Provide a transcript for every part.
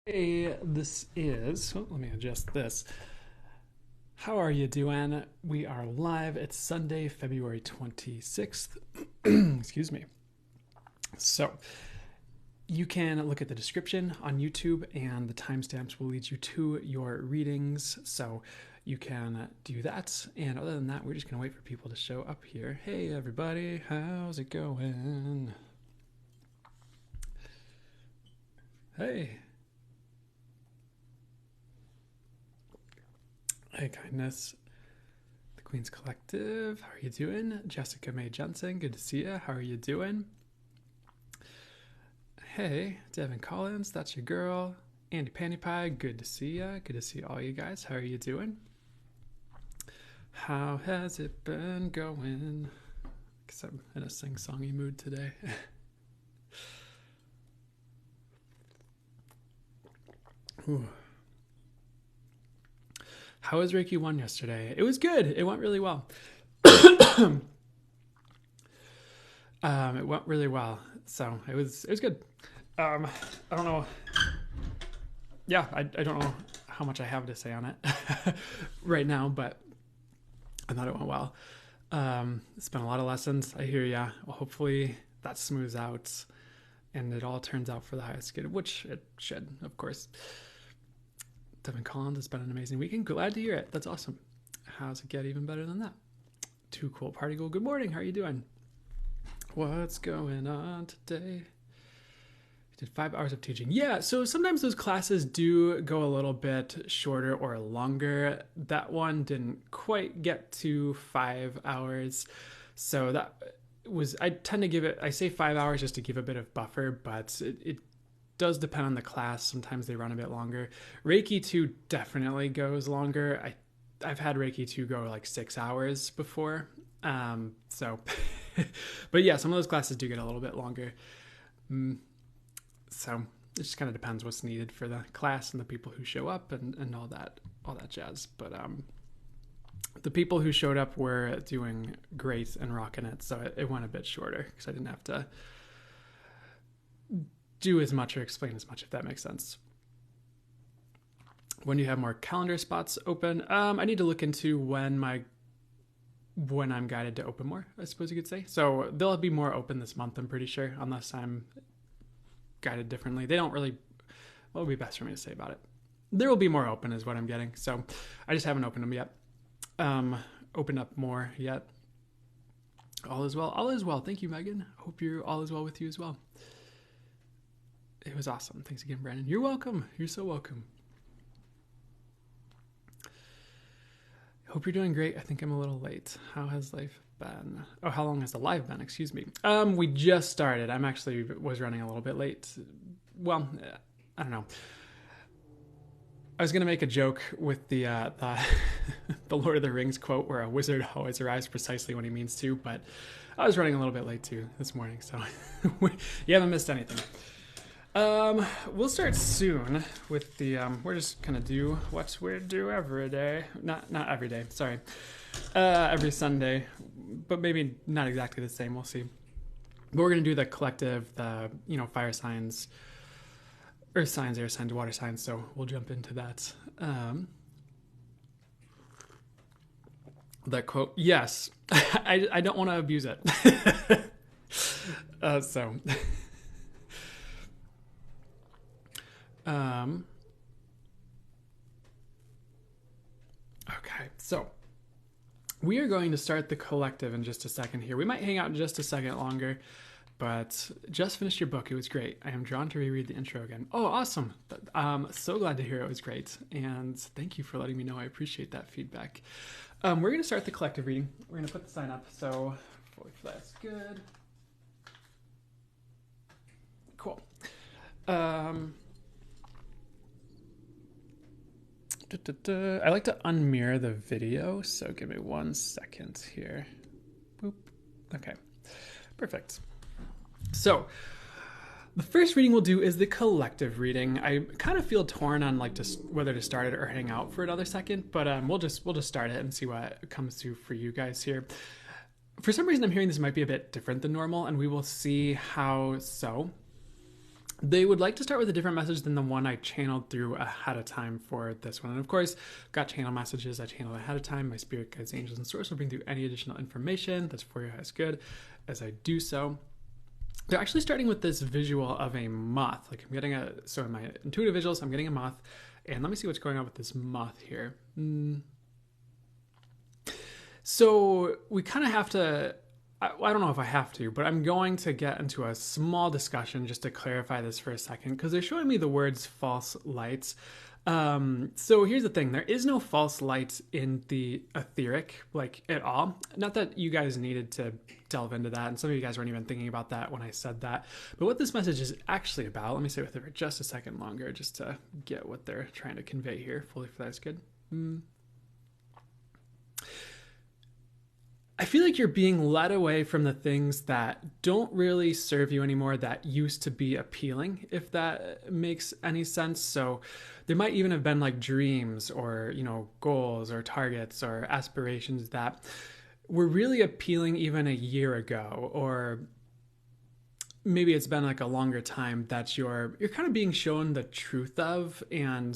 Hey, this is, let me adjust this. How are you doing? We are live. It's Sunday, February 26th. Excuse me. So, you can look at the description on YouTube, and the timestamps will lead you to your readings. So, you can do that. And other than that, we're just going to wait for people to show up here. Hey, everybody, how's it going? Hey. Hey, kindness. The Queen's Collective. How are you doing? Jessica May Jensen. Good to see you. How are you doing? Hey, Devin Collins. That's your girl. Andy Panty Pie. Good to see ya. Good to see all you guys. How are you doing? How has it been going? Because I'm in a sing-songy mood today. Ooh. How was Reiki 1 yesterday? It was good. It went really well. It went really well. So it was good. I don't know. Yeah, I don't know how much I have to say on it right now, but I thought it went well. It's been a lot of lessons. I hear ya. Well, hopefully that smooths out and it all turns out for the highest good, which it should, of course. Devin Collins, it's been an amazing weekend. Glad to hear it. That's awesome. How's it get even better than that? Too cool. Party Goal. Good morning. How are you doing? What's going on today? You did 5 hours of teaching. Yeah, so sometimes those classes do go a little bit shorter or longer. That one didn't quite get to 5 hours. So that was, I tend to give it, I say 5 hours just to give a bit of buffer, but it does depend on the class. Sometimes they run a bit longer. Reiki 2 definitely goes longer. I've had Reiki 2 go like 6 hours before. So, but yeah, some of those classes do get a little bit longer. So it just kind of depends what's needed for the class and the people who show up and all that jazz. But the people who showed up were doing great and rocking it. So it went a bit shorter because I didn't have to do as much or explain as much, if that makes sense. When do you have more calendar spots open? I need to look into when I'm guided to open more, I suppose you could say. So they'll be more open this month, I'm pretty sure, unless I'm guided differently. They don't really, what would be best for me to say about it? There will be more open is what I'm getting. So I just haven't opened them yet. Opened up more yet. All is well. All is well. Thank you, Megan. Hope all is well with you as well. It was awesome. Thanks again, Brandon. You're welcome. You're so welcome. Hope you're doing great. I think I'm a little late. How has life been? Oh, how long has the live been? Excuse me. We just started. I'm actually was running a little bit late. Well, I don't know. I was going to make a joke with the the Lord of the Rings quote where a wizard always arrives precisely when he means to, but I was running a little bit late too this morning, so you haven't missed anything. We'll start soon with the, we're just gonna do what we do every day. Not every day, sorry. Every Sunday, but maybe not exactly the same, we'll see. But we're gonna do the collective, the, fire signs, earth signs, air signs, water signs, so we'll jump into that. That quote, yes, I don't want to abuse it. So... Okay, so we are going to start the collective in just a second here. We might hang out just a second longer, but just finished your book. It was great. I am drawn to reread the intro again. Oh, awesome. So glad to hear it was great. And thank you for letting me know. I appreciate that feedback. We're going to start the collective reading. We're going to put the sign up. So that's good. Cool. I like to unmirror the video, so give me 1 second here. Boop. Okay, perfect. So the first reading we'll do is the collective reading. I kind of feel torn on whether to start it or hang out for another second, but we'll just start it and see what comes through for you guys here. For some reason, I'm hearing this might be a bit different than normal, and we will see how so. They would like to start with a different message than the one I channeled through ahead of time for this one. And of course, got channel messages I channeled ahead of time. My spirit guides, angels, and source will bring through any additional information that's for your highest good as I do so. They're actually starting with this visual of a moth. Like I'm getting so in my intuitive visuals, I'm getting a moth. And let me see what's going on with this moth here. So we kind of have to, I don't know if I have to, but I'm going to get into a small discussion just to clarify this for a second, because they're showing me the words false lights. So here's the thing. There is no false lights in the etheric, like at all. Not that you guys needed to delve into that. And some of you guys weren't even thinking about that when I said that. But what this message is actually about, let me stay with it for just a second longer, just to get what they're trying to convey here. Fully for that is good. I feel like you're being led away from the things that don't really serve you anymore, that used to be appealing, if that makes any sense. So there might even have been like dreams or, goals or targets or aspirations that were really appealing even a year ago, or maybe it's been like a longer time that you're kind of being shown the truth of, and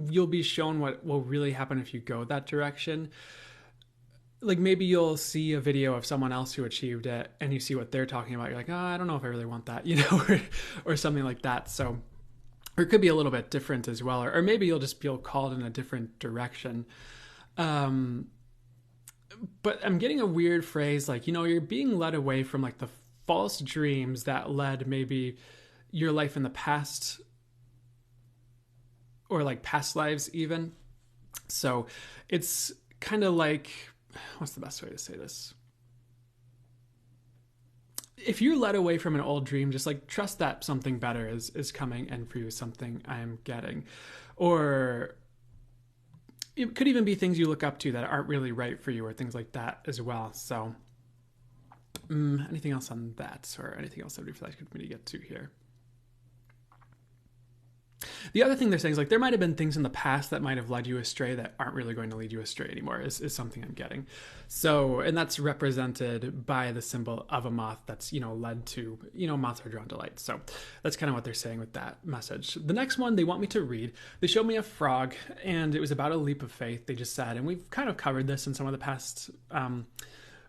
you'll be shown what will really happen if you go that direction. Like maybe you'll see a video of someone else who achieved it and you see what they're talking about. You're like, oh, I don't know if I really want that, or something like that. So, or it could be a little bit different as well. Or maybe you'll just feel called in a different direction. But I'm getting a weird phrase like, you're being led away from like the false dreams that led maybe your life in the past, or like past lives even. So it's kind of like, what's the best way to say this? If you're led away from an old dream, just like trust that something better is coming, and for you, something I'm getting. Or it could even be things you look up to that aren't really right for you, or things like that as well. So anything else on that, or anything else that would be feel like good for me to get to here? The other thing they're saying is like there might have been things in the past that might have led you astray that aren't really going to lead you astray anymore, is something I'm getting. So, and that's represented by the symbol of a moth that's, led to, moths are drawn to light. So that's kind of what they're saying with that message. The next one they want me to read, they showed me a frog, and it was about a leap of faith, they just said, and we've kind of covered this in some of the past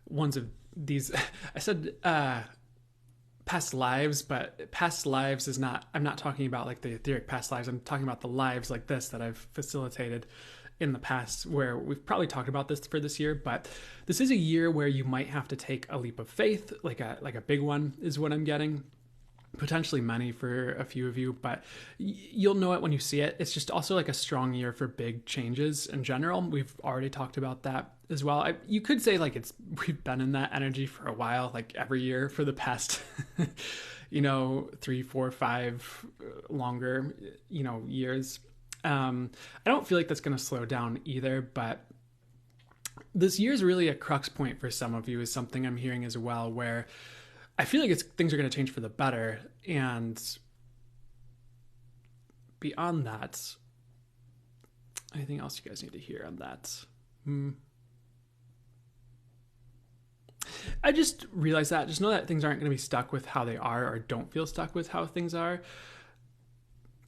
ones of these. I said, past lives, but past lives is not, I'm not talking about like the etheric past lives. I'm talking about the lives like this that I've facilitated in the past, where we've probably talked about this for this year, but this is a year where you might have to take a leap of faith, like a big one is what I'm getting. Potentially many for a few of you, but you'll know it when you see it. It's just also like a strong year for big changes in general. We've already talked about that as well. You could say like we've been in that energy for a while, like every year for the past, 3, 4, 5 longer, years. I don't feel like that's going to slow down either, but this year is really a crux point for some of you, is something I'm hearing as well, where I feel like things are going to change for the better. And beyond that, anything else you guys need to hear on that? I just realized that. Just know that things aren't going to be stuck with how they are, or don't feel stuck with how things are.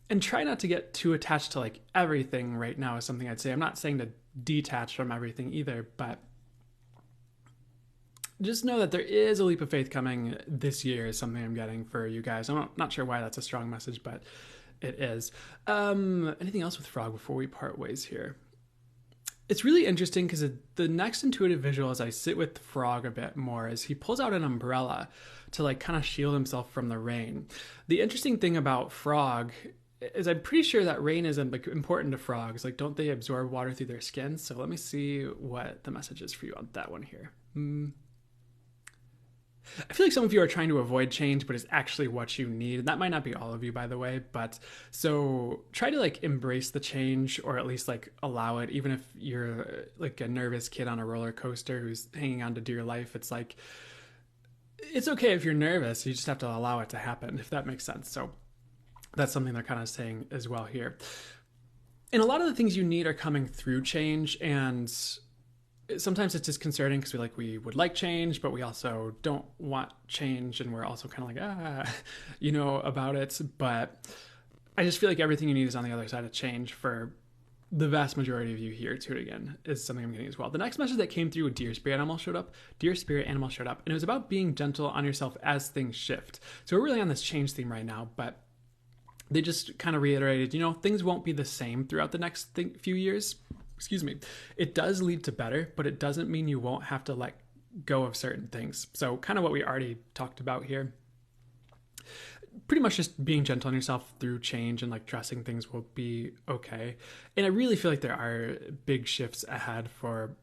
And try not to get too attached to like everything right now is something I'd say. I'm not saying to detach from everything either, but just know that there is a leap of faith coming this year is something I'm getting for you guys. I'm not sure why that's a strong message, but it is. Anything else with Frog before we part ways here? It's really interesting because the next intuitive visual, as I sit with Frog a bit more, is he pulls out an umbrella to like kind of shield himself from the rain. The interesting thing about Frog is I'm pretty sure that rain is important to frogs. Like, don't they absorb water through their skin? So let me see what the message is for you on that one here. I feel like some of you are trying to avoid change, but it's actually what you need. And that might not be all of you, by the way, but so try to like embrace the change, or at least like allow it. Even if you're like a nervous kid on a roller coaster who's hanging on to dear life, it's like, it's okay if you're nervous. You just have to allow it to happen, if that makes sense. So that's something they're kind of saying as well here. And a lot of the things you need are coming through change, and sometimes it's disconcerting because we would like change, but we also don't want change, and we're also kind of like about it. But I just feel like everything you need is on the other side of change for the vast majority of you here tuning in is something I'm getting as well. The next message that came through with Dear Spirit Animal showed up. Dear Spirit Animal showed up, and it was about being gentle on yourself as things shift. So we're really on this change theme right now, but they just kind of reiterated, things won't be the same throughout the next few years. Excuse me. It does lead to better, but it doesn't mean you won't have to let go of certain things. So kind of what we already talked about here. Pretty much just being gentle on yourself through change and trusting things will be okay. And I really feel like there are big shifts ahead for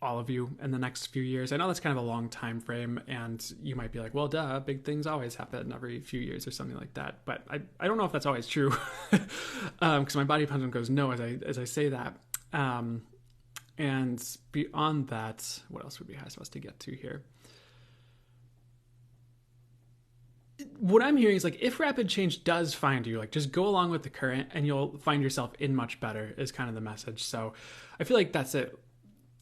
all of you in the next few years. I know that's kind of a long time frame, and you might be like, well, duh, big things always happen every few years or something like that. But I don't know if that's always true, because my body pendulum goes no as I say that. And beyond that, what else would be supposed to get to here? What I'm hearing is if rapid change does find you, just go along with the current and you'll find yourself in much better is kind of the message. So I feel like that's it.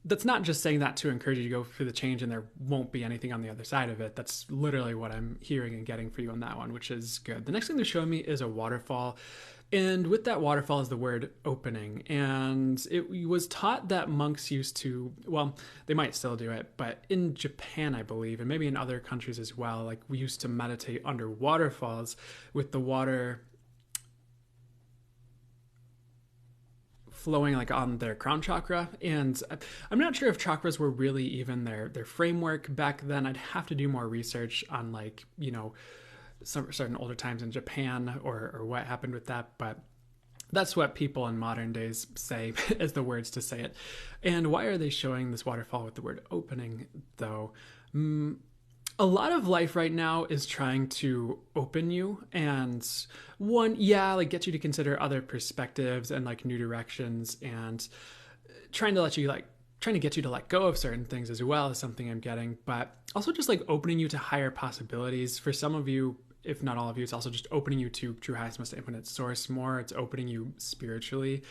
That's not just saying that to encourage you to go through the change and there won't be anything on the other side of it. That's literally what I'm hearing and getting for you on that one, which is good. The next thing they're showing me is a waterfall. And with that waterfall is the word opening. And it was taught that monks used to, well, they might still do it, but in Japan, I believe, and maybe in other countries as well, we used to meditate under waterfalls with the water flowing on their crown chakra. And I'm not sure if chakras were really even their framework back then. I'd have to do more research on some certain older times in Japan or what happened with that, but that's what people in modern days say as the words to say it. And why are they showing this waterfall with the word opening though? A lot of life right now is trying to open you and get you to consider other perspectives and new directions, and trying to get you to let go of certain things as well is something I'm getting, but also just opening you to higher possibilities. For some of you, if not all of you, it's also just opening you to true highest most infinite source more. It's opening you spiritually.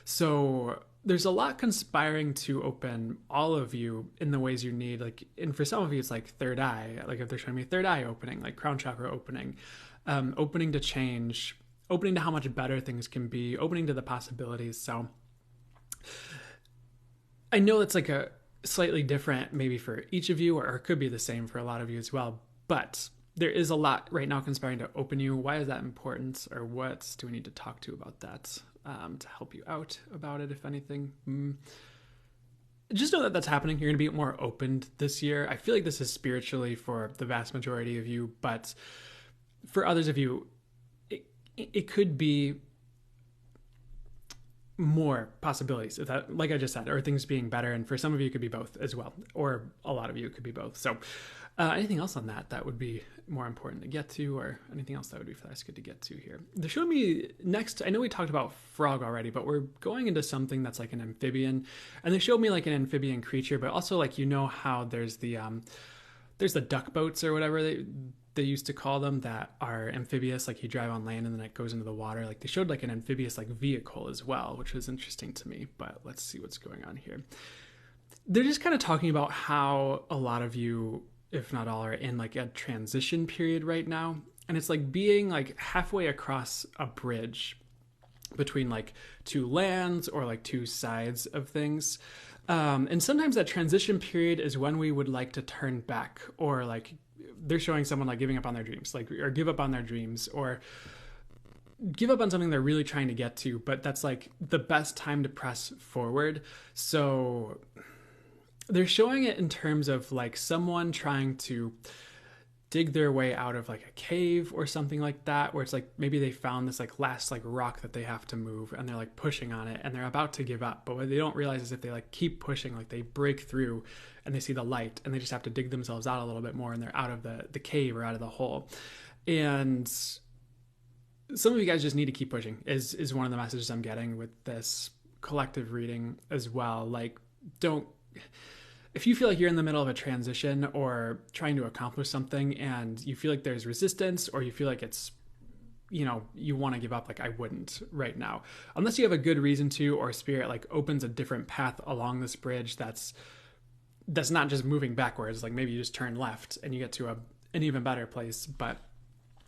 So there's a lot conspiring to open all of you in the ways you need. And for some of you, it's third eye. If they're showing me third eye opening, crown chakra opening, opening to change, opening to how much better things can be, opening to the possibilities. So I know it's a slightly different maybe for each of you, or it could be the same for a lot of you as well, but there is a lot right now conspiring to open you. Why is that important, or what do we need to talk to about that to help you out about it, if anything? Just know that that's happening. You're going to be more opened this year. I feel like this is spiritually for the vast majority of you, but for others of you, it could be more possibilities of that, like I just said, or things being better. And for some of you, it could be both as well, or a lot of you, it could be both. So anything else on that would be more important to get to, or anything else that would be that's good to get to here? They're showing me next, I know we talked about frog already, but we're going into something that's an amphibian, and they showed me an amphibian creature, but also how there's the duck boats or whatever they used to call them that are amphibious, you drive on land and then it goes into the water. They showed an amphibious vehicle as well, which was interesting to me, but let's see what's going on here. They're just kind of talking about how a lot of you, if not all, are in a transition period right now. And it's being halfway across a bridge between two lands or two sides of things. And sometimes that transition period is when we would like to turn back, or they're showing someone giving up on their dreams, or give up on their dreams, or give up on something they're really trying to get to, but that's the best time to press forward. So they're showing it in terms of someone trying to dig their way out of a cave or something like that, where it's maybe they found this last rock that they have to move, and they're pushing on it and they're about to give up, but what they don't realize is if they keep pushing, they break through and they see the light, and they just have to dig themselves out a little bit more, and they're out of the cave or out of the hole. And some of you guys just need to keep pushing is one of the messages I'm getting with this collective reading as well. If you feel you're in the middle of a transition or trying to accomplish something and you feel there's resistance, or you feel it's, you want to give up, I wouldn't right now, unless you have a good reason to, or spirit opens a different path along this bridge that's that's not just moving backwards. Like maybe you just turn left and you get to an even better place, but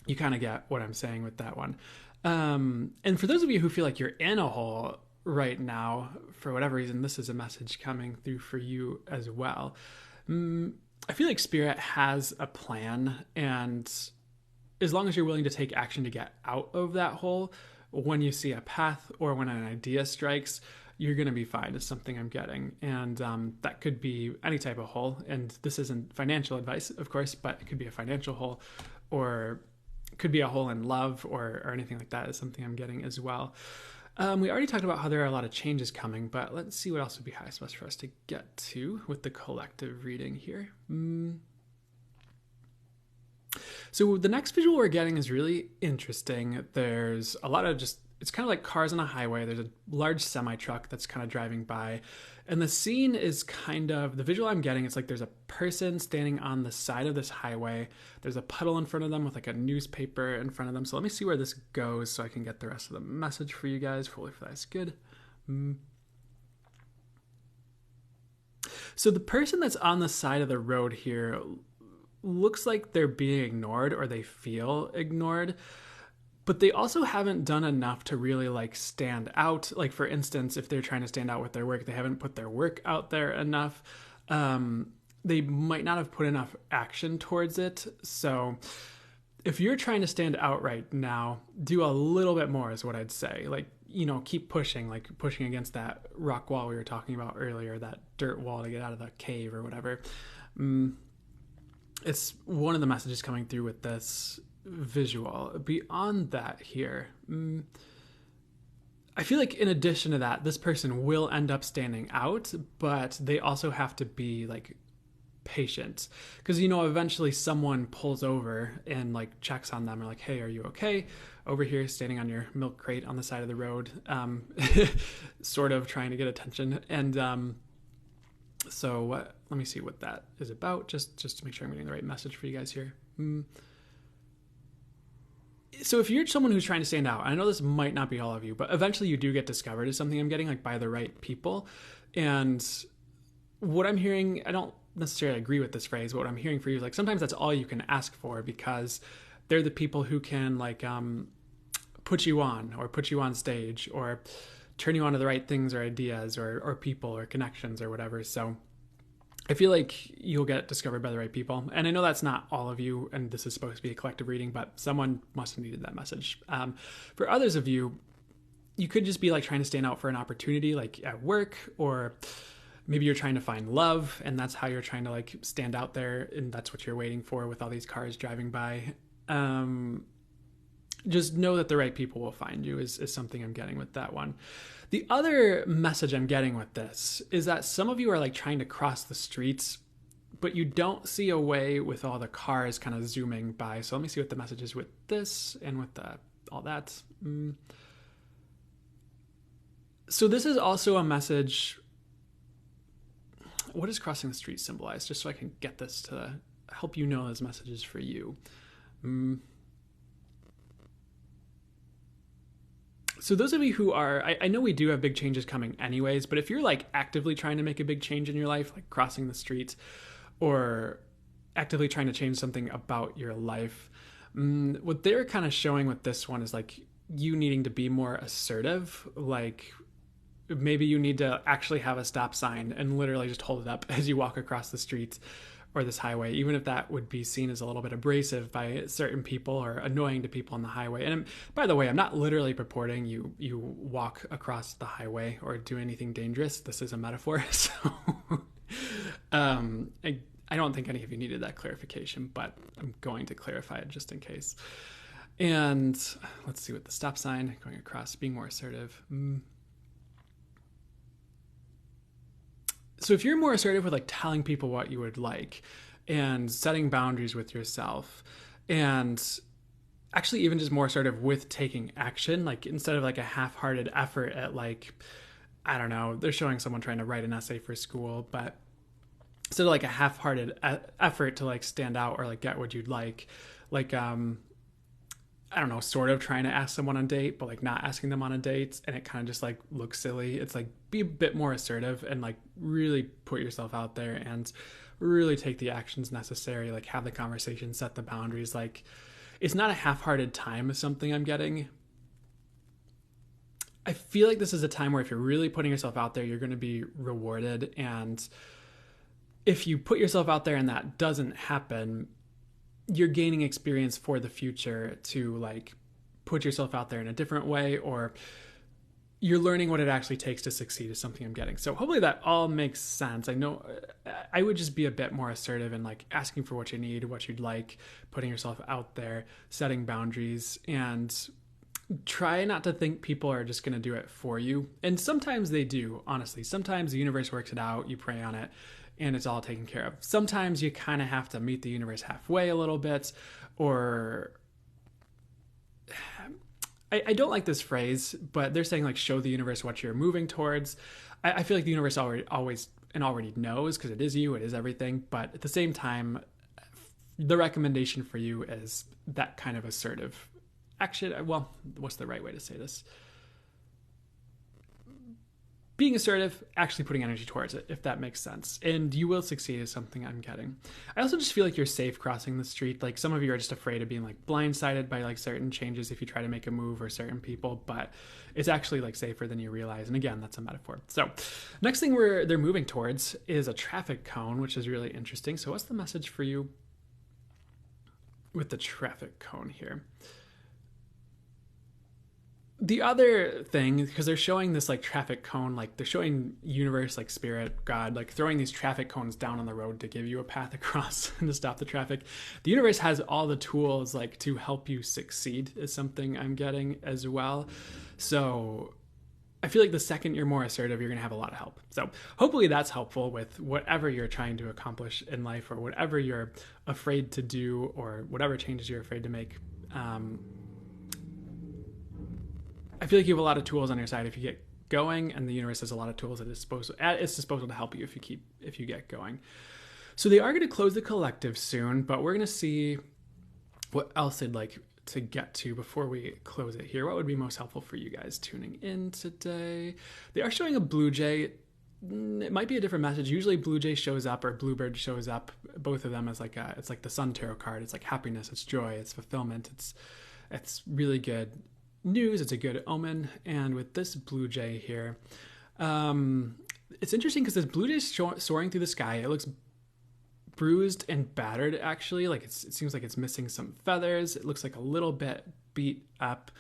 you kind of get what I'm saying with that one. And for those of you who feel like you're in a hole right now, for whatever reason, this is a message coming through for you as well. I feel like Spirit has a plan, and as long as you're willing to take action to get out of that hole, when you see a path or when an idea strikes, you're going to be fine is something I'm getting. And that could be any type of hole. And this isn't financial advice, of course, but it could be a financial hole, or it could be a hole in love, or anything like that is something I'm getting as well. We already talked about how there are a lot of changes coming, but let's see what else would be highest best for us to get to with the collective reading here. So the next visual we're getting is really interesting. There's a lot of it's kind of like cars on a highway. There's a large semi-truck that's kind of driving by. And the scene is the visual I'm getting, it's like there's a person standing on the side of this highway. There's a puddle in front of them with like a newspaper in front of them. So let me see where this goes so I can get the rest of the message for you guys. Hopefully that's good. So the person that's on the side of the road here looks like they're being ignored, or they feel ignored, but they also haven't done enough to really like stand out. Like for instance, if they're trying to stand out with their work, they haven't put their work out there enough. They might not have put enough action towards it. So if you're trying to stand out right now, do a little bit more is what I'd say. Like, keep pushing, like pushing against that rock wall we were talking about earlier, that dirt wall to get out of the cave or whatever. It's one of the messages coming through with this visual. Beyond that here, I feel like in addition to that, this person will end up standing out, but they also have to be like patient, because eventually someone pulls over and like checks on them, or like, hey, are you okay over here standing on your milk crate on the side of the road, sort of trying to get attention. And so let me see what that is about, just to make sure I'm getting the right message for you guys here. So if you're someone who's trying to stand out, I know this might not be all of you, but eventually you do get discovered, is something I'm getting, like by the right people. And what I'm hearing, I don't necessarily agree with this phrase, but what I'm hearing for you is like sometimes that's all you can ask for, because they're the people who can like put you on stage, or turn you on to the right things or ideas or people or connections or whatever. So I feel like you'll get discovered by the right people. And I know that's not all of you, and this is supposed to be a collective reading, but someone must have needed that message. For others of you, you could just be like trying to stand out for an opportunity, like at work, or maybe you're trying to find love, and that's how you're trying to like stand out there, and that's what you're waiting for with all these cars driving by. Just know that the right people will find you is something I'm getting with that one. The other message I'm getting with this is that some of you are like trying to cross the streets, but you don't see a way with all the cars kind of zooming by. So let me see what the message is with this and with all that. So this is also a message. What does crossing the street symbolize? Just so I can get this to help you know those messages for you. So those of you who are, I know we do have big changes coming anyways, but if you're like actively trying to make a big change in your life, like crossing the street, or actively trying to change something about your life, what they're kind of showing with this one is like you needing to be more assertive. Like maybe you need to actually have a stop sign and literally just hold it up as you walk across the street or this highway, even if that would be seen as a little bit abrasive by certain people or annoying to people on the highway. And by the way, I'm not literally purporting you walk across the highway or do anything dangerous. This is a metaphor. So I don't think any of you needed that clarification, but I'm going to clarify it just in case. And let's see what the stop sign, going across, being more assertive. So if you're more assertive with like telling people what you would like and setting boundaries with yourself, and actually even just more assertive with taking action, like instead of like a half-hearted effort at like, I don't know, they're showing someone trying to write an essay for school, but instead of like a half-hearted effort to like stand out or like get what you'd like I don't know, sort of trying to ask someone on a date, but like not asking them on a date, and it kind of just like looks silly. It's like be a bit more assertive and like really put yourself out there and really take the actions necessary, like have the conversation, set the boundaries. Like it's not a half-hearted time is something I'm getting. I feel like this is a time where if you're really putting yourself out there, you're going to be rewarded. And if you put yourself out there and that doesn't happen, you're gaining experience for the future to like put yourself out there in a different way, or you're learning what it actually takes to succeed is something I'm getting. So hopefully that all makes sense. I know I would just be a bit more assertive and like asking for what you need, what you'd like, putting yourself out there, setting boundaries, and try not to think people are just going to do it for you. And sometimes they do, honestly. Sometimes the universe works it out, you pray on it, and it's all taken care of. Sometimes you kind of have to meet the universe halfway a little bit, or I don't like this phrase, but they're saying like show the universe what you're moving towards. I feel like the universe already knows because it is you, it is everything. But at the same time, the recommendation for you is that kind of assertive action. Well, what's the right way to say this? Being assertive, actually putting energy towards it, if that makes sense. And you will succeed is something I'm getting. I also just feel like you're safe crossing the street. Like some of you are just afraid of being like blindsided by like certain changes if you try to make a move or certain people, but it's actually like safer than you realize. And again, that's a metaphor. So next thing they're moving towards is a traffic cone, which is really interesting. So what's the message for you with the traffic cone here? The other thing, because they're showing this like traffic cone, like they're showing universe, like spirit, God, like throwing these traffic cones down on the road to give you a path across and to stop the traffic. The universe has all the tools like to help you succeed is something I'm getting as well. So I feel like the second you're more assertive, you're going to have a lot of help. So hopefully that's helpful with whatever you're trying to accomplish in life, or whatever you're afraid to do, or whatever changes you're afraid to make. I feel like you have a lot of tools on your side if you get going, and the universe has a lot of tools at its disposal to help you if you get going. So they are going to close the collective soon, but we're going to see what else they'd like to get to before we close it here. What would be most helpful for you guys tuning in today? They are showing a blue jay. It might be a different message. Usually blue jay shows up or bluebird shows up. Both of them as like it's like the sun tarot card. It's like happiness, it's joy, it's fulfillment. It's really good news. It's a good omen. And with this blue jay here, it's interesting because this blue jay is soaring through the sky. It looks bruised and battered, actually. Like it seems like it's missing some feathers. It looks like a little bit beat up.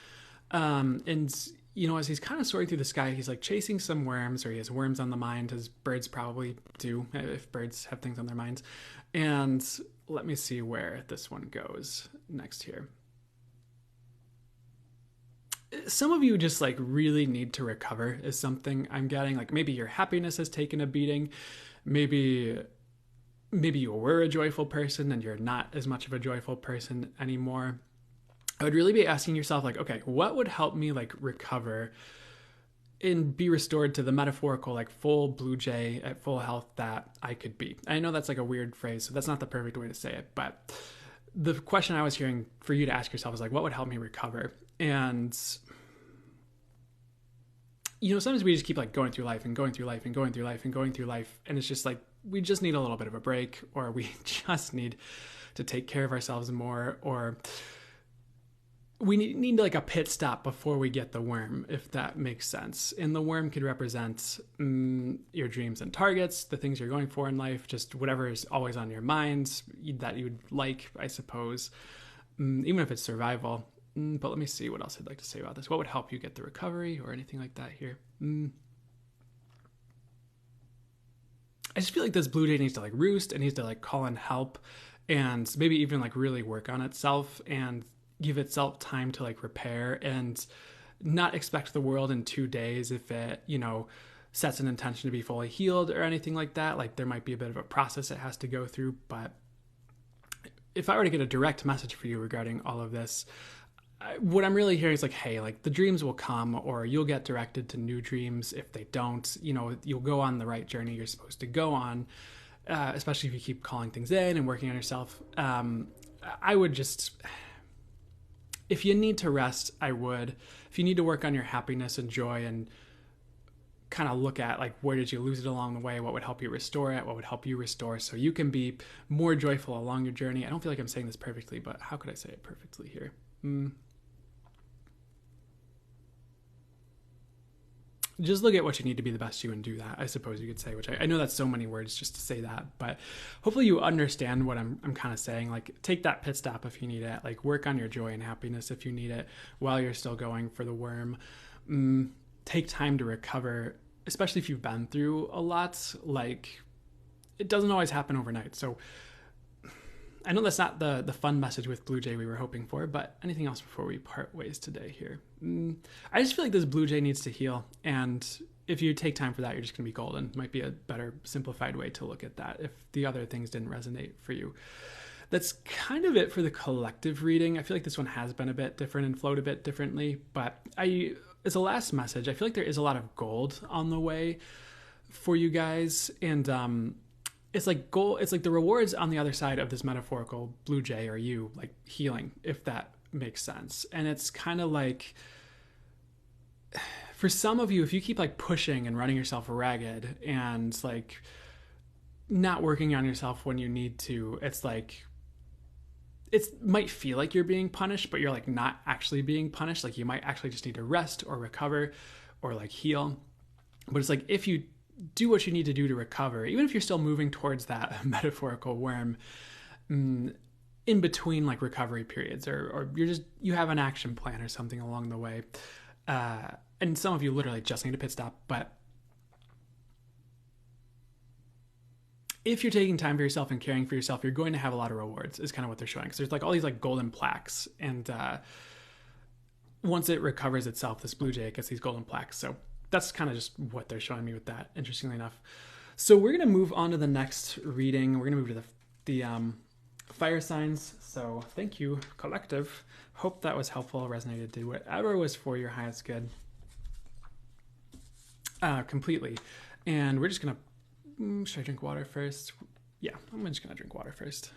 And you know, as he's kind of soaring through the sky, he's like chasing some worms, or he has worms on the mind, as birds probably do if birds have things on their minds. And let me see where this one goes next here. Some of you just like really need to recover is something I'm getting. Like maybe your happiness has taken a beating. Maybe you were a joyful person and you're not as much of a joyful person anymore. I would really be asking yourself like, okay, what would help me like recover and be restored to the metaphorical, like full blue jay at full health that I could be. I know that's like a weird phrase, so that's not the perfect way to say it, but the question I was hearing for you to ask yourself is like, what would help me recover? And, you know, sometimes we just keep like going through life and going through life and going through life and going through life. And it's just like, we just need a little bit of a break, or we just need to take care of ourselves more, or we need like a pit stop before we get the worm, if that makes sense. And the worm could represent your dreams and targets, the things you're going for in life, just whatever is always on your mind that you would like, I suppose, even if it's survival. But let me see what else I'd like to say about this. What would help you get the recovery or anything like that here? I just feel like this blue jay needs to like roost and needs to like call in help, and maybe even like really work on itself and give itself time to like repair, and not expect the world in 2 days if it, you know, sets an intention to be fully healed or anything like that. Like there might be a bit of a process it has to go through. But if I were to get a direct message for you regarding all of this, what I'm really hearing is like, hey, like the dreams will come, or you'll get directed to new dreams. If they don't, you know, you'll go on the right journey you're supposed to go on, especially if you keep calling things in and working on yourself. I would just, if you need to rest, I would. If you need to work on your happiness and joy and kind of look at like where did you lose it along the way, what would help you restore it, what would help you restore so you can be more joyful along your journey. I don't feel like I'm saying this perfectly, but how could I say it perfectly here? Just look at what you need to be the best you and do that, I suppose you could say, which I know that's so many words just to say that, but hopefully you understand what I'm kind of saying. Like, take that pit stop if you need it, like work on your joy and happiness if you need it while you're still going for the worm. Take time to recover, especially if you've been through a lot. Like, it doesn't always happen overnight. So I know that's not the fun message with Blue Jay we were hoping for, but anything else before we part ways today here? I just feel like this Blue Jay needs to heal. And if you take time for that, you're just going to be golden. Might be a better simplified way to look at that if the other things didn't resonate for you. That's kind of it for the collective reading. I feel like this one has been a bit different and flowed a bit differently, but as a last message, I feel like there is a lot of gold on the way for you guys. And, it's like the rewards on the other side of this metaphorical Blue Jay are you like healing, if that makes sense. And it's kind of like, for some of you, if you keep like pushing and running yourself ragged and like not working on yourself when you need to, it's like, it might feel like you're being punished, but you're like not actually being punished. Like, you might actually just need to rest or recover or like heal. But it's like, if you do what you need to do to recover, even if you're still moving towards that metaphorical worm, in between like recovery periods, or you have an action plan or something along the way. And some of you literally just need a pit stop, but if you're taking time for yourself and caring for yourself, you're going to have a lot of rewards, is kind of what they're showing. Because there's like all these like golden plaques, and once it recovers itself, this Blue Jay gets these golden plaques. So that's kind of just what they're showing me with that, interestingly enough. So we're going to move on to the next reading. We're going to move to the fire signs. So thank you, collective. Hope that was helpful, resonated, did whatever was for your highest good. Completely. And we're just going to, should I drink water first? Yeah, I'm just going to drink water first.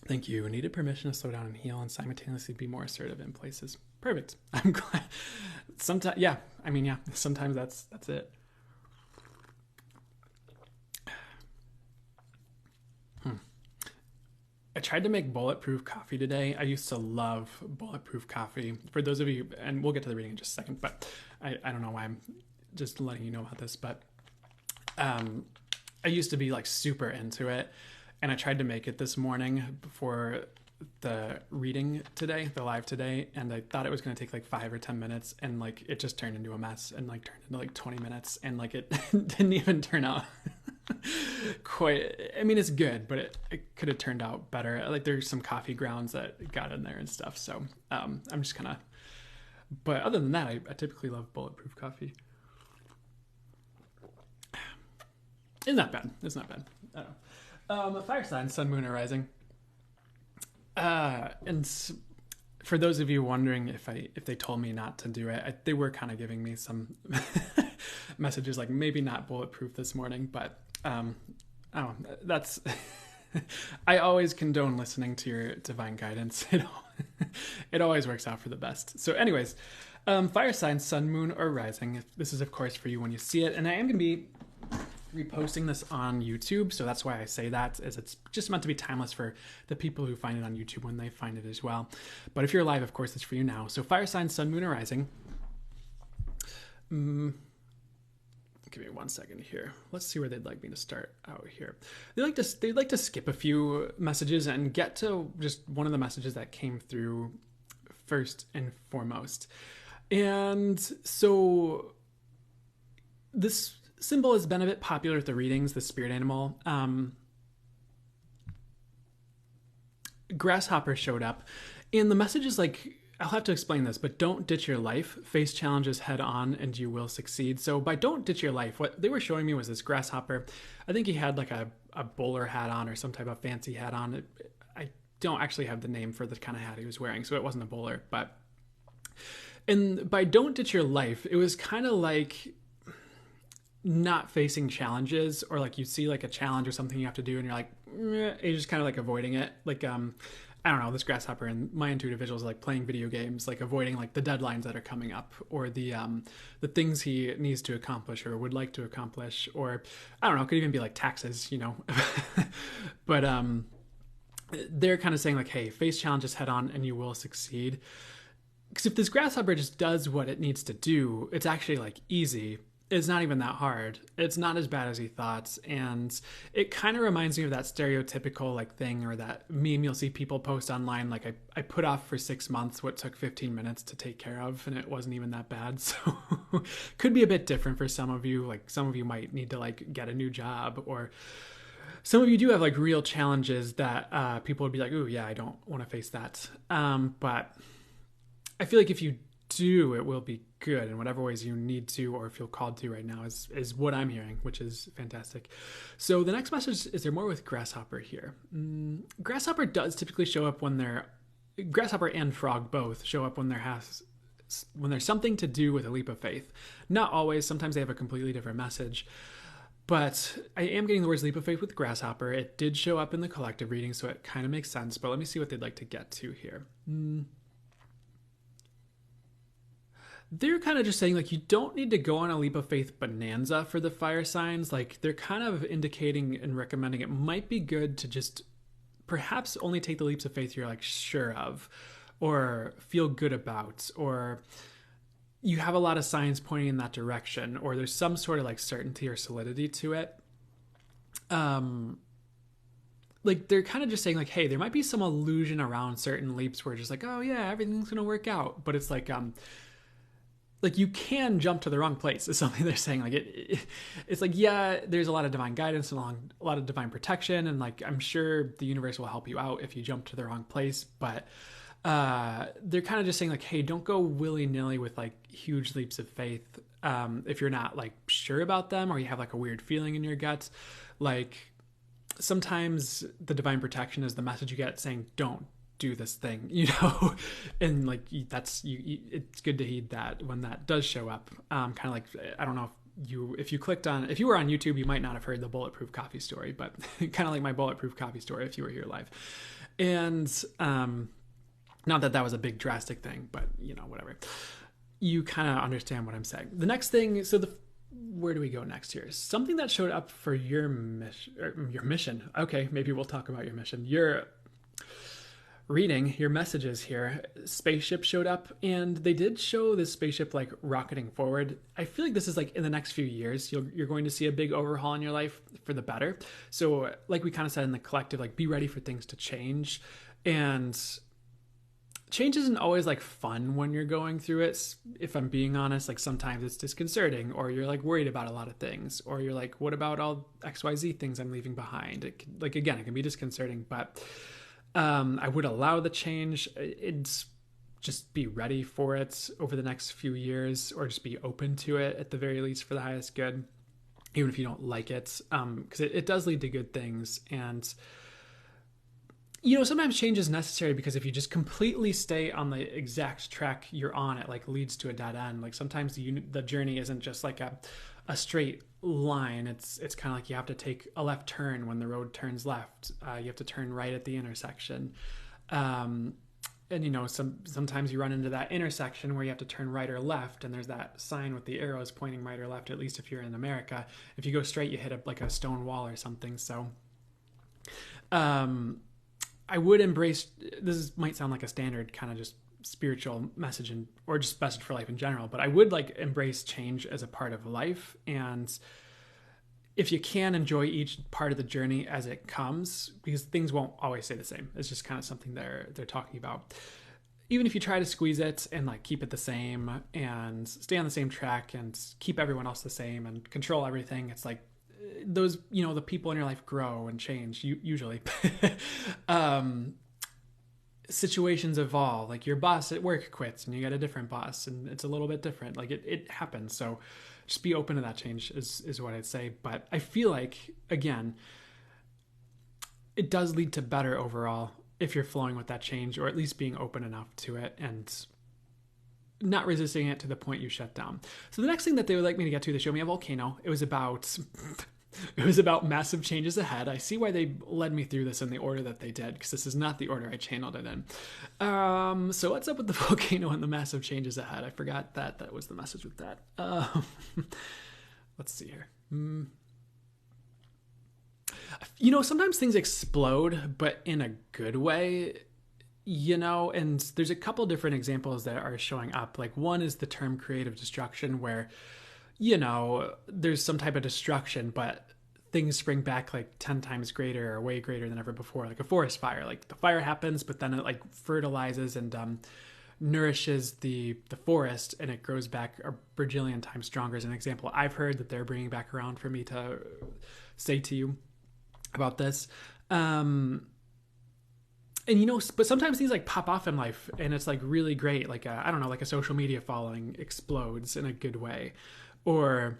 Thank you. Needed permission to slow down and heal and simultaneously be more assertive in places. Perfect. I'm glad. Sometimes, yeah. I mean, yeah. Sometimes that's it. I tried to make bulletproof coffee today. I used to love bulletproof coffee. For those of you, and we'll get to the reading in just a second, but I don't know why I'm just letting you know about this, but I used to be like super into it. And I tried to make it this morning before the reading today, the live today, and I thought it was going to take like 5 or 10 minutes, and like it just turned into a mess and like turned into like 20 minutes, and like it didn't even turn out quite. I mean, it's good, but it could have turned out better. Like, there's some coffee grounds that got in there and stuff. So I'm just kind of, but other than that, I typically love bulletproof coffee. It's not bad. It's not bad. I don't know. Fire sign, sun, moon, or rising. And for those of you wondering if they told me not to do it, they were kind of giving me some messages like maybe not bulletproof this morning, but that's I always condone listening to your divine guidance. It always works out for the best. So anyways, fire sign, sun, moon, or rising. This is of course for you when you see it, and I am going to be reposting this on YouTube, so that's why I say that, is it's just meant to be timeless for the people who find it on YouTube when they find it as well. But if you're live, of course, it's for you now. So fire sign, sun, moon, or rising. Give me 1 second here. Let's see where they'd like me to start out here. They'd like to skip a few messages and get to just one of the messages that came through first and foremost. And so this symbol has been a bit popular at the readings, the spirit animal. Grasshopper showed up, and the message is like, I'll have to explain this, but don't ditch your life, face challenges head on, and you will succeed. So by don't ditch your life, what they were showing me was this grasshopper. I think he had like a bowler hat on or some type of fancy hat on. I don't actually have the name for the kind of hat he was wearing, so it wasn't a bowler. And by don't ditch your life, it was kind of like not facing challenges, or like you see like a challenge or something you have to do and you're like, you're just kind of like avoiding it. Like I don't know, this grasshopper, and my intuitive visuals are like playing video games, like avoiding like the deadlines that are coming up, or the things he needs to accomplish or would like to accomplish, or I don't know, it could even be like taxes, you know. But they're kind of saying like, hey, face challenges head on and you will succeed. Because if this grasshopper just does what it needs to do, it's actually like easy. It's not even that hard. It's not as bad as he thought. And it kind of reminds me of that stereotypical like thing, or that meme you'll see people post online. Like I put off for 6 months what took 15 minutes to take care of, and it wasn't even that bad. So could be a bit different for some of you. Like some of you might need to like get a new job, or some of you do have like real challenges that people would be like, ooh, yeah, I don't want to face that. But I feel like if you do, it will be good in whatever ways you need to or feel called to right now is what I'm hearing, which is fantastic. So the next message is there more with grasshopper here. Grasshopper does typically show up when grasshopper and frog both show up when there's something to do with a leap of faith. Not always. Sometimes they have a completely different message. But I am getting the words leap of faith with grasshopper. It did show up in the collective reading, so it kind of makes sense. But let me see what they'd like to get to here. They're kind of just saying like you don't need to go on a leap of faith bonanza for the fire signs. Like they're kind of indicating and recommending it might be good to just perhaps only take the leaps of faith you're like sure of or feel good about, or you have a lot of signs pointing in that direction, or there's some sort of like certainty or solidity to it. Like they're kind of just saying like, hey, there might be some illusion around certain leaps where it's just like, oh yeah, everything's going to work out. But it's like you can jump to the wrong place is something they're saying. Like it's like, yeah, there's a lot of divine guidance and a lot of divine protection. And like, I'm sure the universe will help you out if you jump to the wrong place. But they're kind of just saying like, hey, don't go willy nilly with like huge leaps of faith. If you're not like sure about them, or you have like a weird feeling in your gut, like sometimes the divine protection is the message you get saying, don't do this thing, you know. And like that's it's good to heed that when that does show up. Kind of like, I don't know if you were on YouTube, you might not have heard the bulletproof coffee story, but kind of like my bulletproof coffee story if you were here live. And not that that was a big drastic thing, but you know, whatever, you kind of understand what I'm saying. The next thing, where do we go next here? Something that showed up for your mission. Okay, maybe we'll talk about your mission. Your reading, your messages here. Spaceship showed up, and they did show this spaceship like rocketing forward. I feel like this is like in the next few years, you're going to see a big overhaul in your life for the better. So like we kind of said in the collective, like be ready for things to change. And change isn't always like fun when you're going through it. If I'm being honest, like sometimes it's disconcerting, or you're like worried about a lot of things, or you're like, what about all XYZ things I'm leaving behind? It can be disconcerting, but I would allow the change. It's just be ready for it over the next few years, or just be open to it at the very least for the highest good, even if you don't like it, because it does lead to good things. And you know, sometimes change is necessary, because if you just completely stay on the exact track you're on, it like leads to a dead end. Like sometimes the journey isn't just like a straight line. It's kind of like you have to take a left turn when the road turns left. You have to turn right at the intersection. And you know, sometimes you run into that intersection where you have to turn right or left, and there's that sign with the arrows pointing right or left, at least if you're in America. If you go straight, you hit like a stone wall or something. So I would embrace, this might sound like a standard kind of just spiritual message or just message for life in general, but I would like embrace change as a part of life. And if you can, enjoy each part of the journey as it comes, because things won't always stay the same. It's just kind of something they're talking about. Even if you try to squeeze it and like keep it the same and stay on the same track and keep everyone else the same and control everything, it's like, those, you know, the people in your life grow and change usually. Situations evolve, like your boss at work quits and you get a different boss and it's a little bit different. Like it happens. So just be open to that change is what I'd say. But I feel like, again, it does lead to better overall if you're flowing with that change, or at least being open enough to it and not resisting it to the point you shut down. So the next thing that they would like me to get to, they showed me a volcano. It was about It was about massive changes ahead. I see why they led me through this in the order that they did, because this is not the order I channeled it in. So what's up with the volcano and the massive changes ahead? I forgot that was the message with that. Let's see here. Sometimes things explode, but in a good way, and there's a couple different examples that are showing up. Like, one is the term creative destruction, where, there's some type of destruction, but things spring back like 10 times greater or way greater than ever before. Like a forest fire, like the fire happens, but then it like fertilizes and nourishes the forest, and it grows back a bajillion times stronger, as an example I've heard that they're bringing back around for me to say to you about this. And but sometimes things like pop off in life, and it's like really great. Like I don't know, like a social media following explodes in a good way, or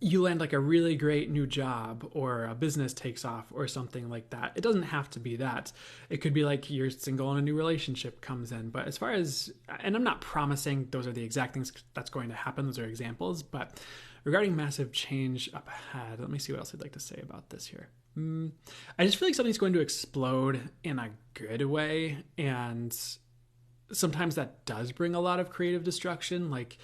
you land like a really great new job, or a business takes off, or something like that. It doesn't have to be that. It could be like you're single and a new relationship comes in. But as far as, and I'm not promising those are the exact things that's going to happen, those are examples, but regarding massive change up ahead, let me see what else I'd like to say about this here. I just feel like something's going to explode in a good way, and sometimes that does bring a lot of creative destruction. Like,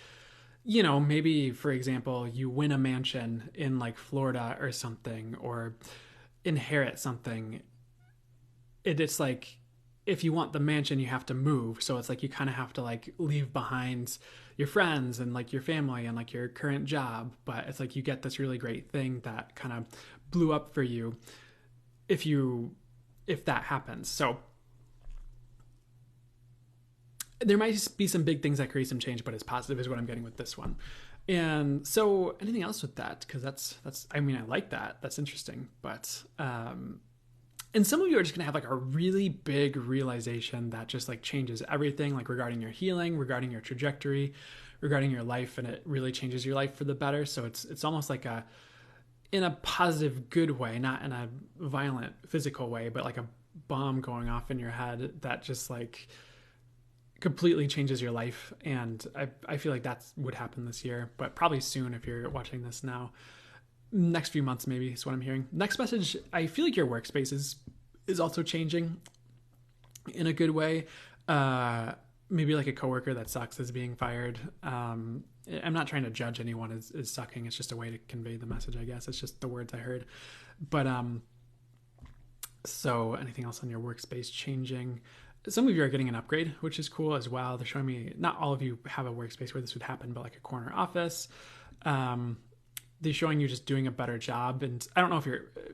maybe, for example, you win a mansion in like Florida or something, or inherit something. It's like, if you want the mansion, you have to move. So it's like you kind of have to like leave behind your friends and like your family and like your current job. But it's like you get this really great thing that kind of blew up for you if that happens. So there might be some big things that create some change, but it's positive is what I'm getting with this one. And so anything else with that? Because that's, I like that. That's interesting. But, and some of you are just going to have like a really big realization that just like changes everything, like regarding your healing, regarding your trajectory, regarding your life. And it really changes your life for the better. So it's almost like in a positive, good way, not in a violent physical way, but like a bomb going off in your head that just like completely changes your life. And I feel like that would happen this year, but probably soon if you're watching this now. Next few months maybe is what I'm hearing. Next message, I feel like your workspace is also changing in a good way. Maybe like a coworker that sucks is being fired. I'm not trying to judge anyone as sucking. It's just a way to convey the message, I guess. It's just the words I heard. But so anything else on your workspace changing? Some of you are getting an upgrade, which is cool as well. They're showing me, not all of you have a workspace where this would happen, but like a corner office. They're showing you just doing a better job. And I don't know if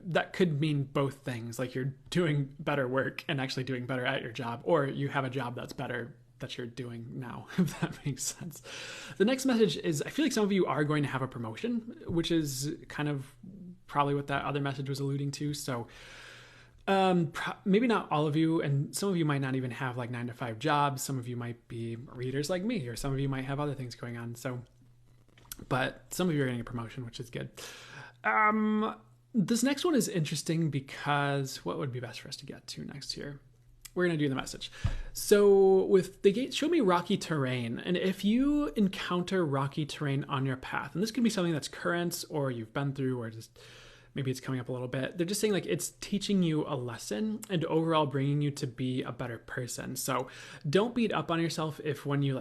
that could mean both things. Like you're doing better work and actually doing better at your job, or you have a job that's better that you're doing now, if that makes sense. The next message is, I feel like some of you are going to have a promotion, which is kind of probably what that other message was alluding to. So maybe not all of you, and some of you might not even have like 9-to-5 jobs. Some of you might be readers like me, or some of you might have other things going on. So, but some of you are getting a promotion, which is good. This next one is interesting because what would be best for us to get to next here? We're going to do the message. So with the gate, show me rocky terrain. And if you encounter rocky terrain on your path, and this can be something that's current or you've been through, or just maybe it's coming up a little bit. They're just saying like it's teaching you a lesson and overall bringing you to be a better person. So don't beat up on yourself when you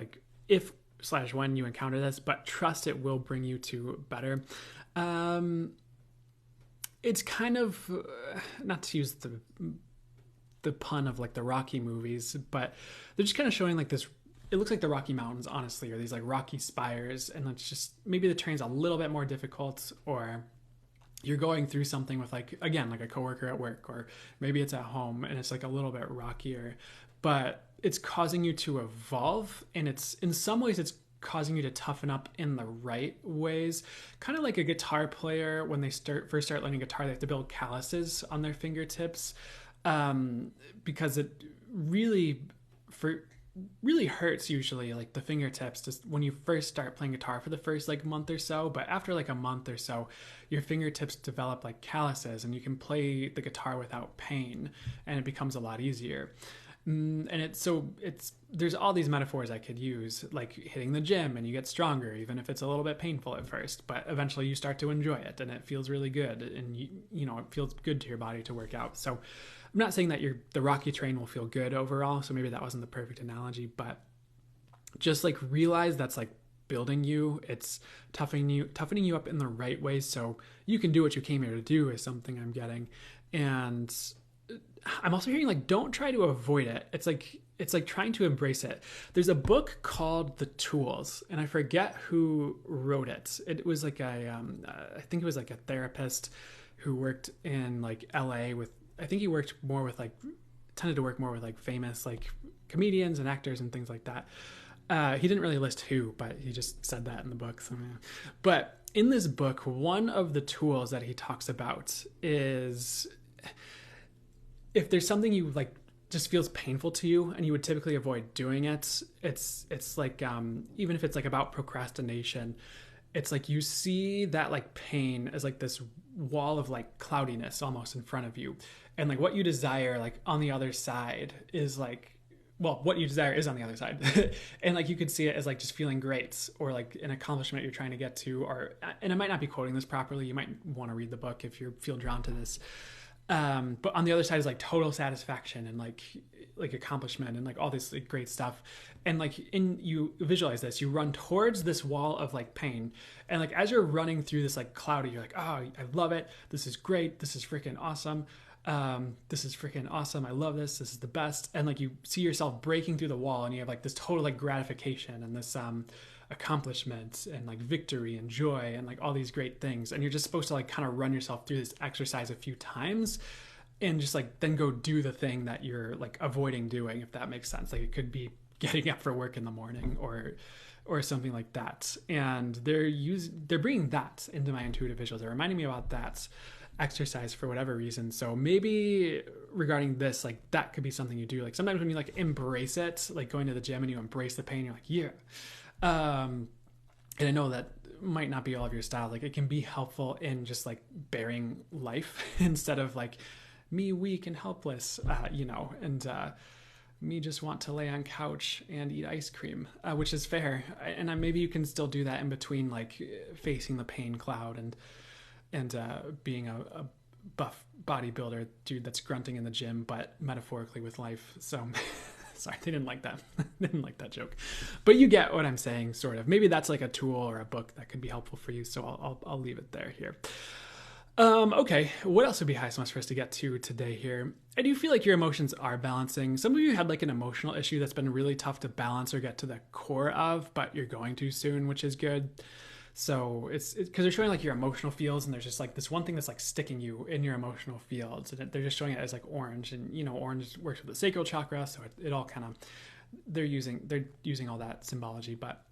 encounter this, but trust it will bring you to better. It's kind of, not to use the pun of like the Rocky movies, but they're just kind of showing like this, it looks like the Rocky Mountains, honestly, or these like rocky spires. And it's just, maybe the terrain's a little bit more difficult, or you're going through something with like, again, like a coworker at work, or maybe it's at home and it's like a little bit rockier, but it's causing you to evolve. And it's, in some ways, it's causing you to toughen up in the right ways. Kind of like a guitar player, when they first start learning guitar, they have to build calluses on their fingertips, because it really hurts usually, like the fingertips, just when you first start playing guitar for the first like month or so. But after like a month or so, your fingertips develop like calluses and you can play the guitar without pain, and it becomes a lot easier. And there's all these metaphors I could use, like hitting the gym and you get stronger, even if it's a little bit painful at first, but eventually you start to enjoy it and it feels really good. And it feels good to your body to work out. So I'm not saying that the Rocky train will feel good overall. So maybe that wasn't the perfect analogy, but just like realize that's like building you. It's toughening you up in the right way. So you can do what you came here to do is something I'm getting. And I'm also hearing like, don't try to avoid it. It's like trying to embrace it. There's a book called The Tools, and I forget who wrote it. It was like I think it was like a therapist who worked in like LA I think he worked more with tended to work more with like famous like comedians and actors and things like that. He didn't really list who, but he just said that in the book. So, yeah. But in this book, one of the tools that he talks about is, if there's something you like just feels painful to you and you would typically avoid doing it, it's like even if it's like about procrastination, it's like you see that like pain as like this wall of like cloudiness almost in front of you, and like what you desire like on the other side is like, well, what you desire is on the other side. And like you could see it as like just feeling great, or like an accomplishment you're trying to get to, and I might not be quoting this properly, you might want to read the book if you feel drawn to this. But on the other side is like total satisfaction and like accomplishment and like all this like great stuff. And like you visualize this, you run towards this wall of like pain. And like, as you're running through this like cloudy, you're like, oh, I love it. This is great. This is freaking awesome. This is freaking awesome. I love this. This is the best. And like, you see yourself breaking through the wall and you have like this total like gratification and this, accomplishment and like victory and joy and like all these great things. And you're just supposed to like kind of run yourself through this exercise a few times and just like then go do the thing that you're like avoiding doing, if that makes sense. Like it could be getting up for work in the morning or something like that. And they're bringing that into my intuitive visuals. They're reminding me about that exercise for whatever reason. So maybe regarding this, like that could be something you do. Like sometimes when you like embrace it, like going to the gym and you embrace the pain, you're like, yeah. And I know that might not be all of your style. Like it can be helpful in just like bearing life instead of like me weak and helpless, and me just want to lay on couch and eat ice cream, which is fair. And maybe you can still do that in between, like facing the pain cloud and being a buff bodybuilder dude that's grunting in the gym, but metaphorically with life. So sorry, they didn't like that. They didn't like that joke, but you get what I'm saying, sort of. Maybe that's like a tool or a book that could be helpful for you. So I'll leave it there here. Okay, what else would be highest for us to get to today here? I do feel like your emotions are balancing. Some of you had like an emotional issue that's been really tough to balance or get to the core of, but you're going to soon, which is good. So it's because they're showing like your emotional fields, and there's just like this one thing that's like sticking you in your emotional fields, and they're just showing it as like orange, and orange works with the sacral chakra, so it all kind of they're using all that symbology, but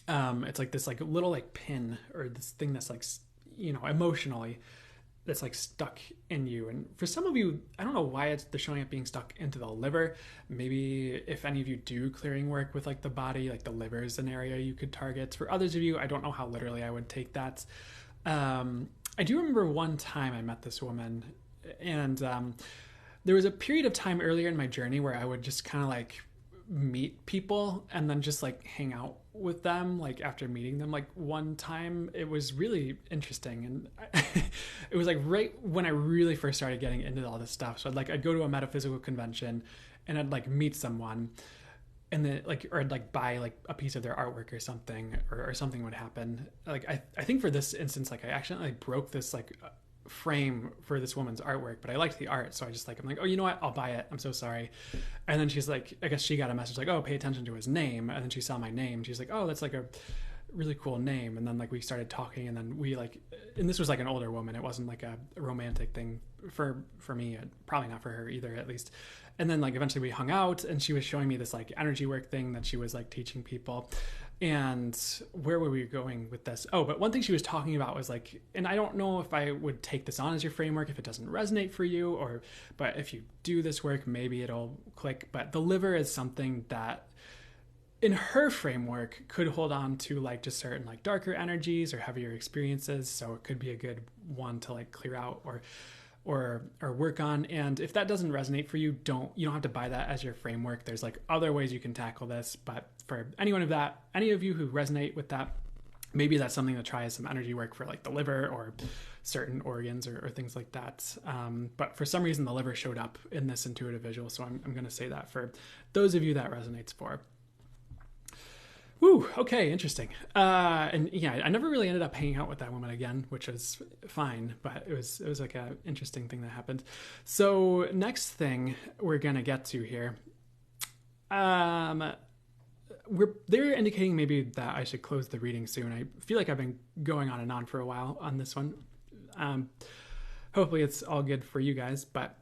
it's like this like little like pin or this thing that's like emotionally that's like stuck in you. And for some of you, I don't know why they're showing it being stuck into the liver. Maybe if any of you do clearing work with like the body, like the liver is an area you could target. For others of you, I don't know how literally I would take that. I do remember one time I met this woman, and there was a period of time earlier in my journey where I would just kind of like meet people and then just like hang out with them. Like after meeting them, like one time, it was really interesting, and it was like right when I really first started getting into all this stuff. So I'd go to a metaphysical convention and I'd like meet someone, and then or I'd like buy like a piece of their artwork or something, or something would happen. Like I think for this instance, like I accidentally broke this like frame for this woman's artwork, but I liked the art, so I'm like, oh, you know what, I'll buy it, I'm so sorry. And then she's like, I guess she got a message like, oh, pay attention to his name, and then she saw my name, she's like, oh, that's like a really cool name. And then like we started talking, and then we like, and this was like an older woman, it wasn't like a romantic thing for me, probably not for her either, at least. And then like eventually we hung out, and she was showing me this like energy work thing that she was like teaching people. And where were we going with this? Oh, but one thing she was talking about was like, and I don't know if I would take this on as your framework if it doesn't resonate for you, but if you do this work, maybe it'll click. But the liver is something that in her framework could hold on to like just certain like darker energies or heavier experiences. So it could be a good one to like clear out, or work on. And if that doesn't resonate for you, you don't have to buy that as your framework. There's like other ways you can tackle this, but for any of you who resonate with that, maybe that's something to try as some energy work for like the liver or certain organs or things like that. But for some reason, the liver showed up in this intuitive visual. So I'm going to say that for those of you that resonates for. Woo, okay, interesting. And yeah, I never really ended up hanging out with that woman again, which was fine, but it was like an interesting thing that happened. So next thing we're going to get to here, they're indicating maybe that I should close the reading soon. I feel like I've been going on and on for a while on this one. Hopefully it's all good for you guys, but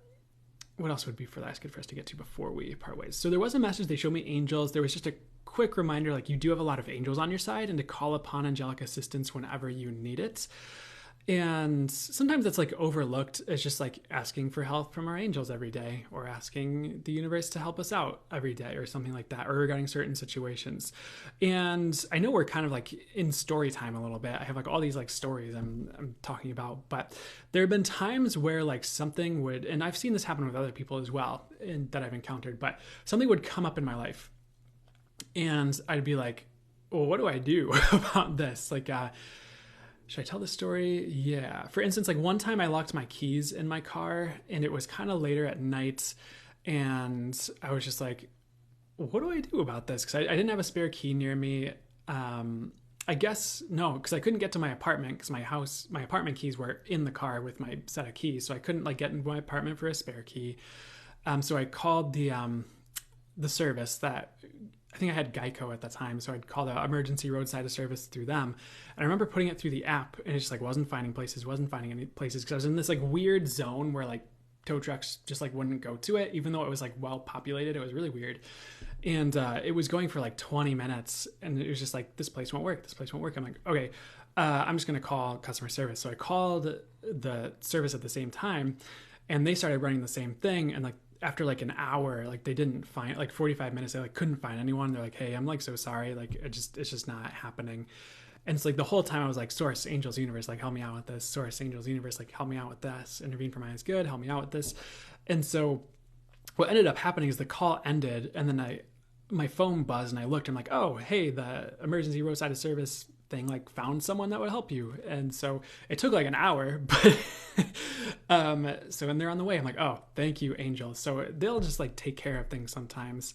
what else would be for last good for us to get to before we part ways? So there was a message. They showed me angels. There was just a quick reminder, like you do have a lot of angels on your side and to call upon angelic assistance whenever you need it. And sometimes that's like overlooked as just like asking for help from our angels every day, or asking the universe to help us out every day or something like that, or regarding certain situations. And I know we're kind of like in story time a little bit. I have like all these like stories I'm talking about, but there have been times where like something would, and I've seen this happen with other people as well that I've encountered, but something would come up in my life and I'd be like, well, what do I do about this? Like, should I tell the story? Yeah. For instance, like one time I locked my keys in my car and it was kind of later at night and I was just like, what do I do about this? Because I didn't have a spare key near me. I guess no, because I couldn't get to my apartment because my apartment keys were in the car with my set of keys. So I couldn't like get into my apartment for a spare key. So I called the service that, I think I had Geico at the time, so I'd call the emergency roadside service through them. And I remember putting it through the app, and it just like wasn't finding any places because I was in this like weird zone where like tow trucks just like wouldn't go to it, even though it was like well populated. It was really weird, and it was going for like 20 minutes, and it was just like this place won't work. I'm like, okay, I'm just gonna call customer service. So I called the service at the same time, and they started running the same thing, and like after like an hour, like they didn't find, like 45 minutes, they like couldn't find anyone. They're like, hey, I'm like so sorry, like it's just not happening. And it's like the whole time I was like, source, angels, universe, like help me out with this. Source, angels, universe, like help me out with this. Intervene for my highest good, help me out with this. And so what ended up happening is the call ended, and then my phone buzzed, and I looked, and I'm like, oh, hey, the emergency roadside service thing like found someone that would help you. And so it took like an hour, but so when they're on the way, I'm like, oh, thank you, angels. So they'll just like take care of things sometimes.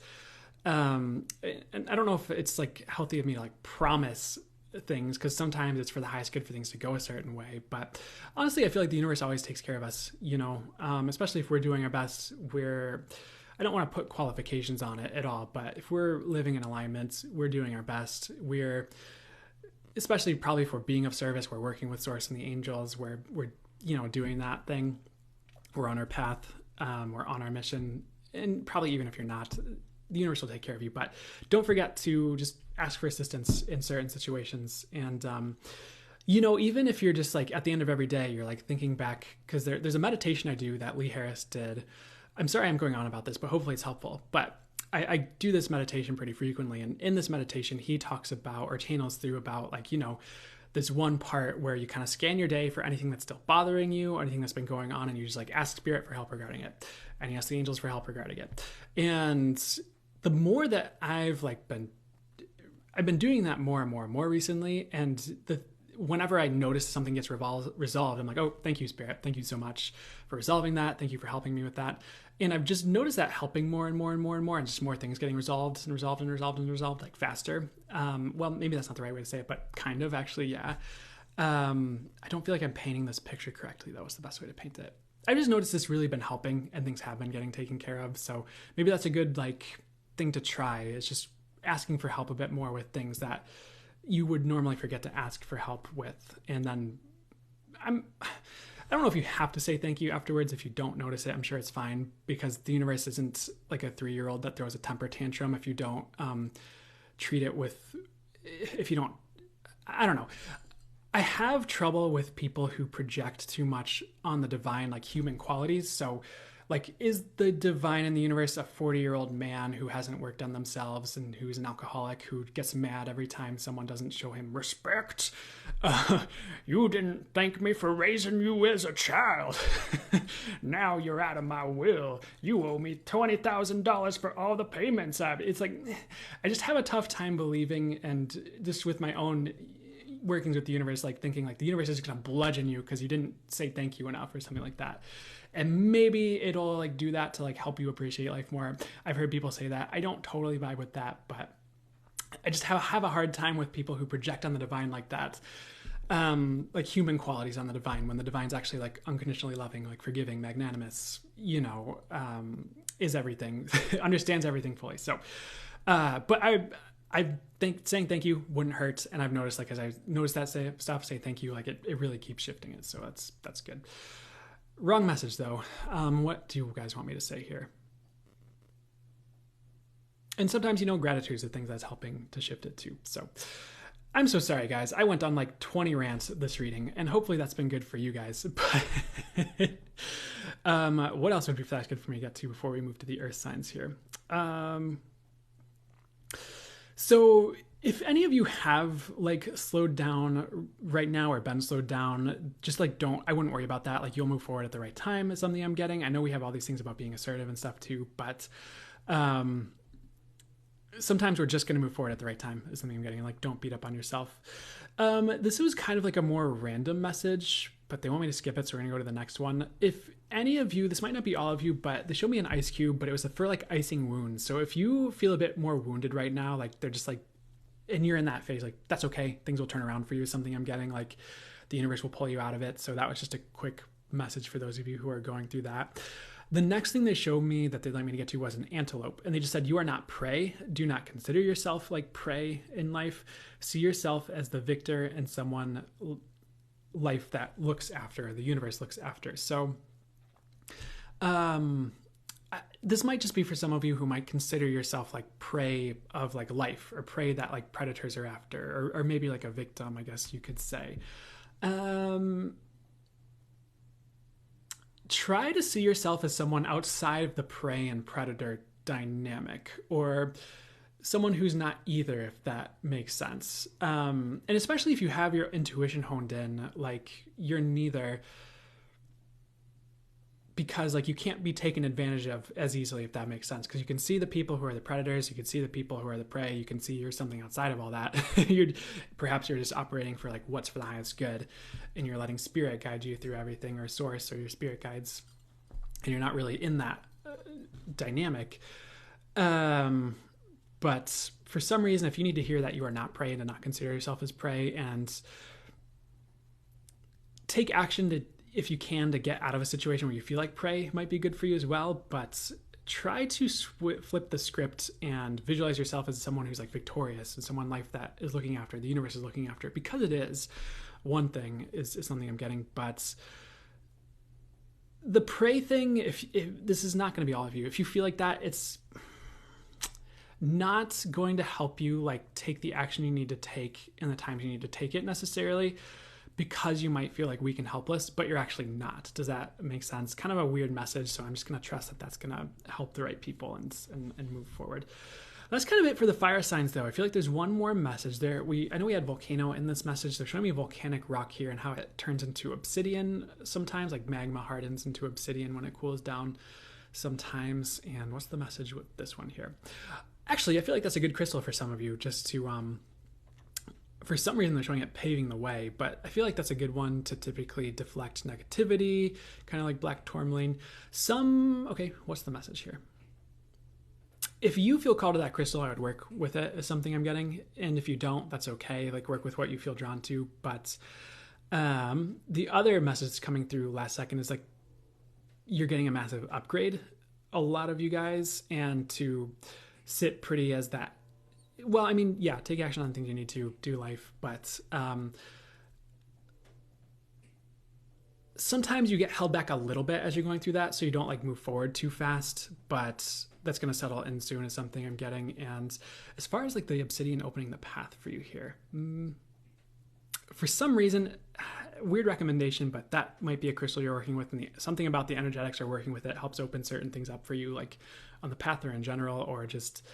And I don't know if it's like healthy of me to like promise things, because sometimes it's for the highest good for things to go a certain way. But honestly, I feel like the universe always takes care of us, you know, especially if we're doing our best. I don't want to put qualifications on it at all, but if we're living in alignment, we're doing our best. Especially probably for being of service, we're working with Source and the angels, we're you know, doing that thing. We're on our path, we're on our mission, and probably even if you're not, the universe will take care of you. But don't forget to just ask for assistance in certain situations. And you know, even if you're just like at the end of every day, you're like thinking back, because there's a meditation I do that Lee Harris did. I'm sorry I'm going on about this, but hopefully it's helpful. But I do this meditation pretty frequently, and in this meditation he talks about, or channels through about, like, you know, this one part where you kind of scan your day for anything that's still bothering you, or anything that's been going on, and you just like ask spirit for help regarding it, and you ask the angels for help regarding it. And the more that I've been doing that more and more recently, and whenever I notice something gets resolved, I'm like, oh, thank you, spirit, thank you so much for resolving that, thank you for helping me with that. And I've just noticed that helping more and more and more and more, and just more things getting resolved like faster. Well, maybe that's not the right way to say it, but kind of actually, yeah. I don't feel like I'm painting this picture correctly. That was the best way to paint it. I just noticed this really been helping, and things have been getting taken care of. So maybe that's a good like thing to try. It's just asking for help a bit more with things that you would normally forget to ask for help with. And then I don't know if you have to say thank you afterwards. If you don't notice it, I'm sure it's fine, because the universe isn't like a 3-year-old that throws a temper tantrum if you don't treat it with, if you don't, I don't know. I have trouble with people who project too much on the divine, like human qualities. So Like, is the divine in the universe a 40-year-old man who hasn't worked on themselves and who's an alcoholic who gets mad every time someone doesn't show him respect? You didn't thank me for raising you as a child. Now you're out of my will. You owe me $20,000 for all the payments I've... It's like, I just have a tough time believing, and just with my own workings with the universe, like thinking like the universe is going to bludgeon you because you didn't say thank you enough or something like that. And maybe it'll like do that to like help you appreciate life more. I've heard people say that. I don't totally vibe with that, but I just have a hard time with people who project on the divine like that. Like human qualities on the divine, when the divine's actually like unconditionally loving, like forgiving, magnanimous, is everything, understands everything fully. So, but I think saying thank you wouldn't hurt. And I've noticed, like, as I noticed that stuff, say thank you, like it really keeps shifting it. So that's good. Wrong message though. What do you guys want me to say here? And sometimes, gratitude is the thing that's helping to shift it too. So I'm so sorry, guys. I went on like 20 rants this reading, and hopefully that's been good for you guys. But what else would be fast good for me to get to before we move to the earth signs here? So if any of you have like slowed down right now or been slowed down, just like I wouldn't worry about that. Like, you'll move forward at the right time is something I'm getting. I know we have all these things about being assertive and stuff too, but sometimes we're just going to move forward at the right time is something I'm getting. Like, don't beat up on yourself. This was kind of like a more random message, but they want me to skip it, so we're going to go to the next one. If any of you, this might not be all of you, but they showed me an ice cube, but it was for like icing wounds. So if you feel a bit more wounded right now, like they're just like, and you're in that phase, like that's okay. Things will turn around for you. Something I'm getting, like the universe will pull you out of it. So that was just a quick message for those of you who are going through that. The next thing they showed me that they'd like me to get to was an antelope. And they just said, you are not prey. Do not consider yourself like prey in life. See yourself as the victor and someone life that looks after, the universe looks after. So this might just be for some of you who might consider yourself like prey of like life, or prey that like predators are after, or maybe like a victim, I guess you could say. Try to see yourself as someone outside of the prey and predator dynamic, or someone who's not either, if that makes sense. And especially if you have your intuition honed in, like you're neither, because like you can't be taken advantage of as easily, if that makes sense. Because you can see the people who are the predators, you can see the people who are the prey, you can see you're something outside of all that. Perhaps you're just operating for like what's for the highest good, and you're letting spirit guide you through everything, or source, or your spirit guides, and you're not really in that dynamic. But for some reason, if you need to hear that you are not prey and to not consider yourself as prey, and take action to, if you can, to get out of a situation where you feel like prey, might be good for you as well. But try to flip the script and visualize yourself as someone who's like victorious, and someone life that is looking after, the universe is looking after, because it is. One thing is something I'm getting. But the prey thing, if this is not going to be all of you, if you feel like that, it's not going to help you like take the action you need to take in the times you need to take it necessarily, because you might feel like weak and helpless, but you're actually not. Does that make sense? Kind of a weird message, so I'm just going to trust that that's going to help the right people and move forward. That's kind of it for the fire signs, though. I feel like there's one more message there. I know we had volcano in this message. They're showing me volcanic rock here and how it turns into obsidian sometimes, like magma hardens into obsidian when it cools down sometimes. And what's the message with this one here? Actually, I feel like that's a good crystal for some of you, just to... for some reason, they're showing it paving the way, but I feel like that's a good one to typically deflect negativity, kind of like black tourmaline. Okay, what's the message here? If you feel called to that crystal, I would work with it as something I'm getting. And if you don't, that's okay. Like, work with what you feel drawn to. But the other message coming through last second is like, you're getting a massive upgrade, a lot of you guys, and to sit pretty as that. Well, I mean, yeah, take action on things you need to do life, but sometimes you get held back a little bit as you're going through that, so you don't like move forward too fast, but that's going to settle in soon is something I'm getting. And as far as like the obsidian opening the path for you here, for some reason, weird recommendation, but that might be a crystal you're working with, and something about the energetics are working with it helps open certain things up for you, like on the path or in general, or just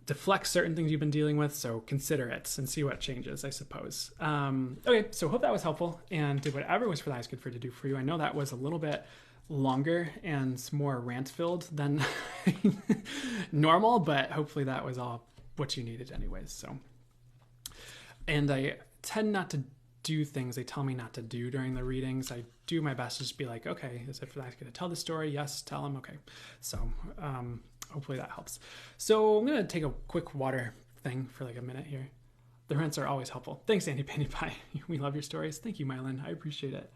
deflect certain things you've been dealing with. So consider it and see what changes, I suppose. Okay, so hope that was helpful and did whatever was for the highest good for it to do for you. I know that was a little bit longer and more rant filled than normal, but hopefully that was all what you needed anyways. So, and I tend not to do things they tell me not to do during the readings. I do my best to just be like, okay, is it for that going to tell the story? Yes, tell them. Okay. So, hopefully that helps. So I'm going to take a quick water thing for like a minute here. The rants are always helpful. Thanks, Andy Penny Pie. We love your stories. Thank you, Mylan. I appreciate it.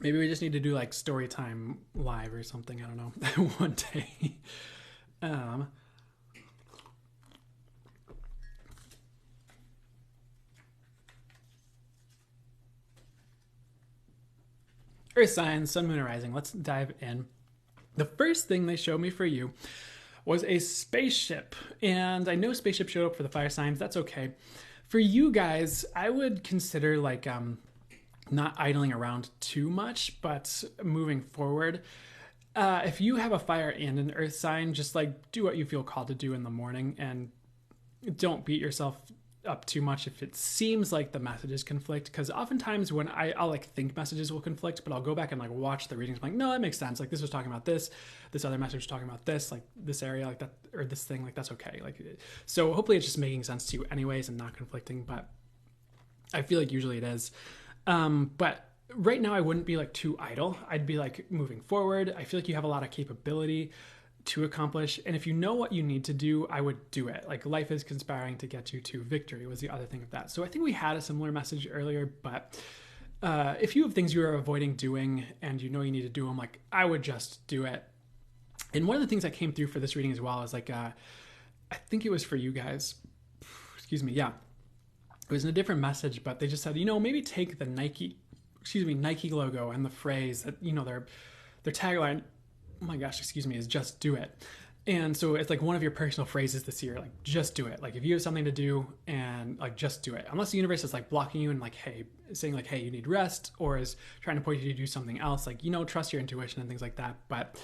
Maybe we just need to do like story time live or something. I don't know. One day. Earth signs, sun, moon, and rising. Let's dive in. The first thing they showed me for you was a spaceship. And I know spaceship showed up for the fire signs. That's okay. For you guys, I would consider like not idling around too much, but moving forward. If you have a fire and an earth sign, just like do what you feel called to do in the morning and don't beat yourself up too much if it seems like the messages conflict, because oftentimes when I'll like think messages will conflict, but I'll go back and like watch the readings, I'm like, no, that makes sense, like this was talking about this other message was talking about this, like this area like that, or this thing, like that's okay. Like, so hopefully it's just making sense to you anyways and not conflicting, but I feel like usually it is. But right now I wouldn't be like too idle. I'd be like moving forward. I feel like you have a lot of capability to accomplish, and if you know what you need to do, I would do it. Like life is conspiring to get you to victory was the other thing of that. So I think we had a similar message earlier, but if you have things you are avoiding doing and you know you need to do them, like I would just do it. And one of the things that came through for this reading as well is like I think it was for you guys, excuse me, yeah, it was in a different message, but they just said, you know, maybe take the Nike logo and the phrase that, you know, their tagline, oh my gosh, excuse me, is just do it. And so it's like one of your personal phrases this year, like just do it. Like if you have something to do and like just do it, unless the universe is like blocking you and like, hey, saying like, hey, you need rest, or is trying to point you to do something else, like, you know, trust your intuition and things like that. But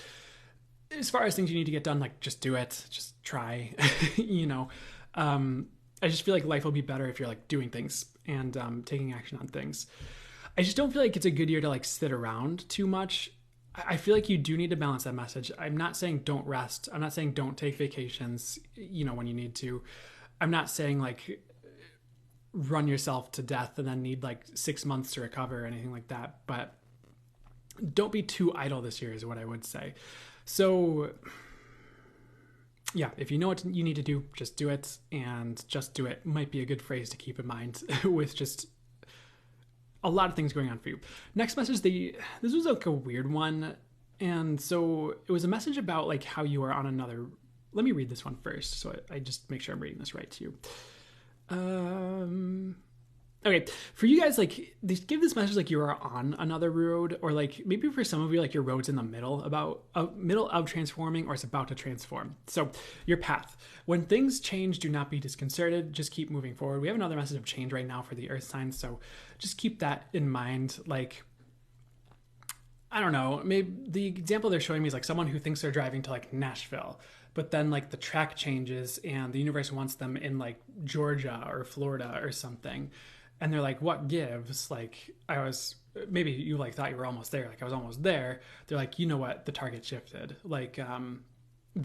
as far as things you need to get done, like just do it, just try, you know. I just feel like life will be better if you're like doing things and taking action on things. I just don't feel like it's a good year to like sit around too much. I feel like you do need to balance that message. I'm not saying don't rest. I'm not saying don't take vacations, you know, when you need to. I'm not saying like run yourself to death and then need like 6 months to recover or anything like that. But don't be too idle this year is what I would say. So yeah, if you know what you need to do, just do it. And just do it might be a good phrase to keep in mind with just a lot of things going on for you. Next message, this was like a weird one. And so it was a message about like how you are on another, let me read this one first. So I just make sure I'm reading this right to you. Okay, for you guys, like they give this message like you are on another road, or like maybe for some of you, like your road's in the middle of transforming, or it's about to transform. So your path, when things change, do not be disconcerted, just keep moving forward. We have another message of change right now for the earth signs, so just keep that in mind. Like, I don't know, maybe the example they're showing me is like someone who thinks they're driving to like Nashville, but then like the track changes and the universe wants them in like Georgia or Florida or something. And they're like, what gives? Like maybe you like thought you were almost there. Like I was almost there. They're like, you know what? The target shifted. Like the